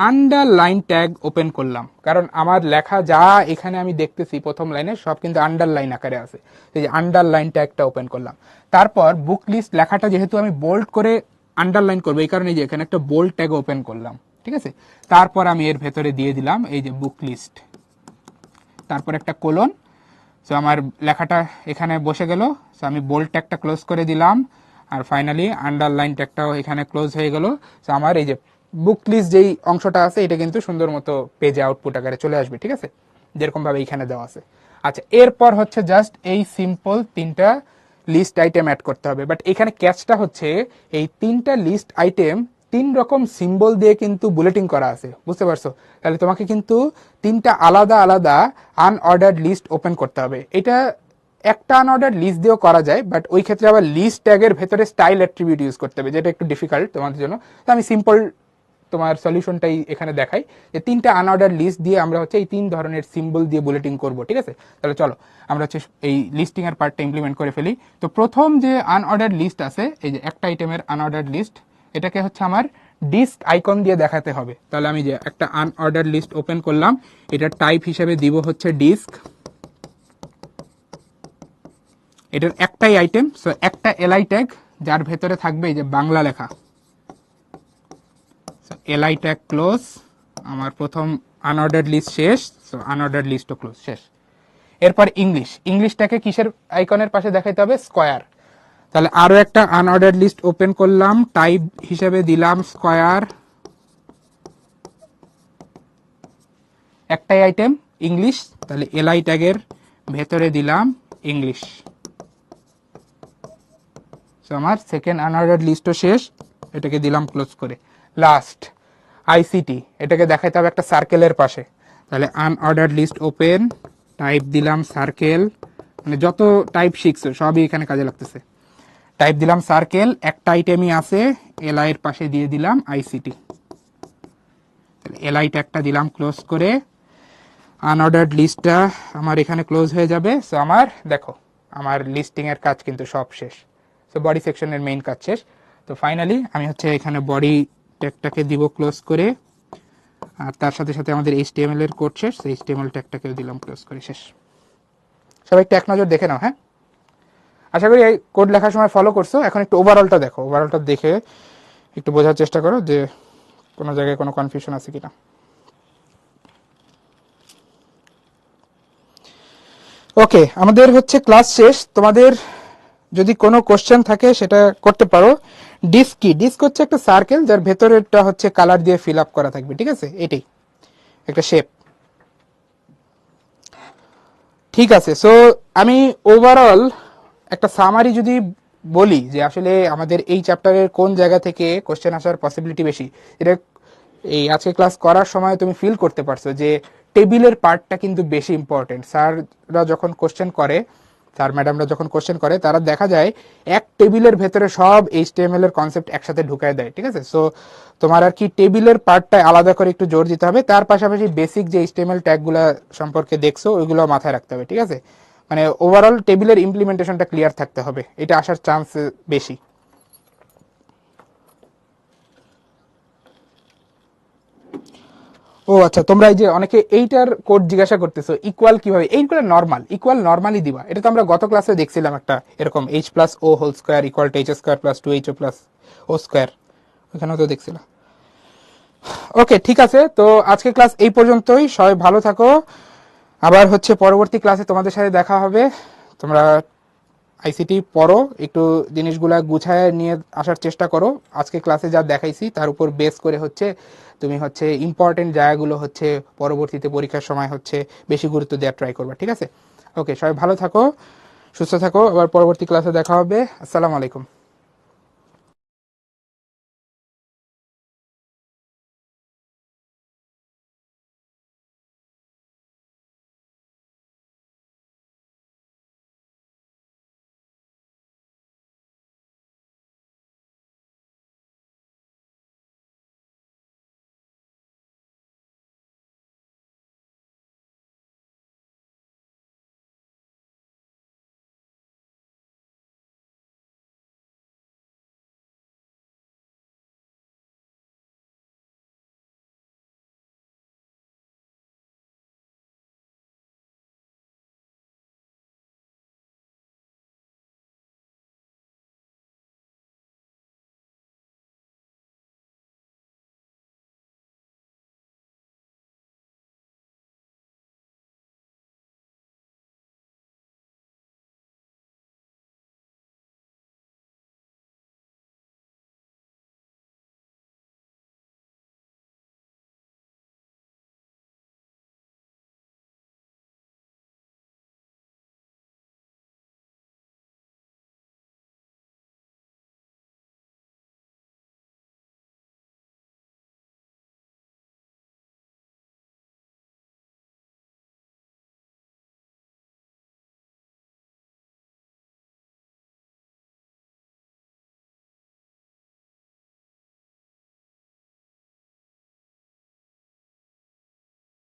Speaker 1: আন্ডারলাইন ট্যাগ ওপেন করলাম, কারণ আমার লেখা যা এখানে আমি দেখতেছি প্রথম লাইনে সব কিন্তু আন্ডারলাইন আকারে আছে। এই যে আন্ডারলাইন ট্যাগটা ওপেন করলাম। তারপর বুক লিস্ট লেখাটা যেহেতু আমি বোল্ড করে আন্ডারলাইন করবো, এই কারণে যে এখানে একটা বোল্ড ট্যাগ ওপেন করলাম, ঠিক আছে। তারপর আমি এর ভেতরে দিয়ে দিলাম এই যে বুক লিস্ট, তারপর একটা কোলন। সো আমার লেখাটা এখানে বসে গেল। সো আমি বোল্ড ট্যাগটা ক্লোজ করে দিলাম, আর ফাইনালি আন্ডারলাইন ট্যাগটাও এখানে ক্লোজ হয়ে গেল। সো আমার এই যে বুক লিস্ট যেই অংশটা আছে এটা কিন্তু সুন্দর মতো পেজে আউটপুট আকারে চলে আসবে, ঠিক আছে, যেরকম ভাবে এখানে দেওয়া আছে। আচ্ছা, এরপর হচ্ছে জাস্ট এই সিম্পল 3টা লিস্ট আইটেম অ্যাড করতে হবে। বাট এখানে ক্যাচটা হচ্ছে এই 3টা লিস্ট আইটেম 3 রকম সিম্বল দিয়ে কিন্তু বুলেটিং করা আছে, বুঝতে পারছো? তাহলে তোমাকে কিন্তু 3টা আলাদা আলাদা আনঅর্ডার্ড লিস্ট ওপেন করতে হবে। এটা একটা আনঅর্ডার্ড লিস্ট দিয়েও করা যায়, বাট ওই ক্ষেত্রে আবার লিস্ট ট্যাগের ভেতরে স্টাইল অ্যাট্রিবিউট ইউজ করতে হবে, যেটা একটু ডিফিকাল্ট তোমাদের জন্য। তো আমি সিম্পল তোমার সলিউশনটাই এখানে দেখাই, যে 3টা আনঅর্ডার লিস্ট দিয়ে আমরা হচ্ছে এই 3 ধরনের সিম্বল দিয়ে বুলেটিং করব, ঠিক আছে। তাহলে চলো আমরা হচ্ছে এই লিস্টিং এর পার্টটা ইমপ্লিমেন্ট করে ফেলি। তো প্রথম যে আনঅর্ডার লিস্ট আছে, এই যে একটা আইটেমের আনঅর্ডার লিস্ট, এটাকে হচ্ছে আমার ডিস্ক আইকন দিয়ে দেখাতে হবে। তাহলে আমি যে একটা আনঅর্ডার লিস্ট ওপেন করলাম, এটা টাইপ হিসেবে দিব হচ্ছে ডিস্ক। এটার একটাই আইটেম, সো একটা এলআই ট্যাগ, যার ভেতরে থাকবে এই যে বাংলা লেখা। এলআই ট্যাগ ক্লোজ, আমার প্রথম আনঅর্ডার্ড লিস্ট শেষ, সো আনঅর্ডার্ড লিস্টও ক্লোজ শেষ। এরপর ইংলিশটাকে কিসের আইকনের পাশে দেখাইতে হবে? স্কয়ার। তাহলে আরো একটা আনঅর্ডার্ড লিস্ট ওপেন করলাম, টাইপ হিসেবে দিলাম স্কয়ার, একটাই আইটেম ইংলিশ, তাহলে এলআই ট্যাগের ভেতরে দিলাম ইংলিশ। সো আমার সেকেন্ড আনঅর্ডার্ড লিস্টও শেষ, এটাকে দিলাম ক্লোজ করে। লাস্ট আইসিটি, এটাকে দেখাইতে হবে একটা সার্কেলের পাশে। তাহলে আনঅর্ডার্ড লিস্ট ওপেন, টাইপ দিলাম সার্কেল, মানে যত টাইপ শিখছো সবই এখানে কাজে লাগতেছে। টাইপ দিলাম সার্কেল, একটা আইটেমই আছে, এলআই এর পাশে দিয়ে দিলাম আইসিটি। এলআই ট্যাগটা দিলাম ক্লোজ করে, আনঅর্ডার্ড লিস্টটা আমার এখানে ক্লোজ হয়ে যাবে। সো আমার দেখো আমার লিস্টিং এর কাজ কিন্তু সব শেষ। সো বডি সেকশনের মেইন কাজ শেষ। তো ফাইনালি আমি হচ্ছে এখানে বডি ট্যাগটাকে দিব ক্লোজ করে, আর তার সাথে সাথে আমাদের HTML এর কোড শেষ, সেই HTML ট্যাগটাকেও দিলাম ক্লোজ করে শেষ। সবাই একটু এক নজর দেখে নাও, হ্যাঁ। আশা করি এই কোড লেখার সময় ফলো করছো। এখন একটু ওভারঅলটা দেখো, ওভারঅলটা দেখে একটু বোঝার চেষ্টা করো যে কোনো জায়গায় কোনো কনফিউশন আছে কিনা। ওকে, আমাদের হচ্ছে ক্লাস শেষ। তোমাদের যদি কোনো কোশ্চেন থাকে সেটা করতে পারো। ডিস্ক কি? ডিস্ক হচ্ছে একটা সার্কেল যার ভেতরেরটা হচ্ছে কালার দিয়ে ফিল আপ করা থাকবে, ঠিক আছে, এটাই একটা শেপ। ঠিক আছে, সো আমি ওভারঅল একটা সামারি যদি বলি যে আসলে আমাদের এই চ্যাপ্টারের কোন জায়গা থেকে কোশ্চেন আসার পসিবিলিটি বেশি, এটা এই আজকে ক্লাস করার সময় তুমি ফিল করতে পারছো যে টেবিলের পার্টটা কিন্তু বেশি ইম্পর্টেন্ট। স্যাররা যখন কোশ্চেন করে, স্যার ম্যাডামরা যখন কোশ্চেন করে, তারা দেখা যায় এক টেবিলের ভেতরে সব HTML এর কনসেপ্ট একসাথে ঢুকায় দেয়, ঠিক আছে। সো তোমার আর কি টেবিলের পার্টটা আলাদা করে একটু জোর দিতে হবে, তার পাশাপাশি বেসিক যে HTML ট্যাগগুলো সম্পর্কে দেখছো ওইগুলো মাথায় রাখতে হবে, ঠিক আছে। মানে ওভারঅল টেবিলের ইমপ্লিমেন্টেশনটা ক্লিয়ার থাকতে হবে, এটা আসার চান্স বেশি। ও আচ্ছা, তোমরা এই যে অনেকে এইটার কোড জিজ্ঞাসা করতেছো, ইকুয়াল কিভাবে, এইগুলো নর্মাল, ইকুয়াল নর্মালি দিবা। এটা তো আমরা গত ক্লাসে দেখছিলাম একটা এরকম H plus O whole square equal to H square plus two H O plus O square, ওখানেও তো দেখছিলাম। ওকে ঠিক আছে, তো আজকে ক্লাস এই পর্যন্তই, সবাই ভালো থাকো। আবার হচ্ছে পরবর্তী ক্লাসে তোমাদের সাথে দেখা হবে। তোমরা আইসিটি পড়ো, একটু জিনিসগুলা গুছায় নিয়ে আসার চেষ্টা করো। আজকে ক্লাসে যা দেখাইছি তার উপর বেস করে হচ্ছে তুমি হচ্ছে ইম্পর্টেন্ট জায়গাগুলো হচ্ছে পরবর্তীতে পরীক্ষার সময় হচ্ছে বেশি গুরুত্ব দেওয়ার ট্রাই করবা, ঠিক আছে? ওকে, সবাই ভালো থাকো, সুস্থ থাকো, আবার পরবর্তী ক্লাসে দেখা হবে। আসসালামু আলাইকুম।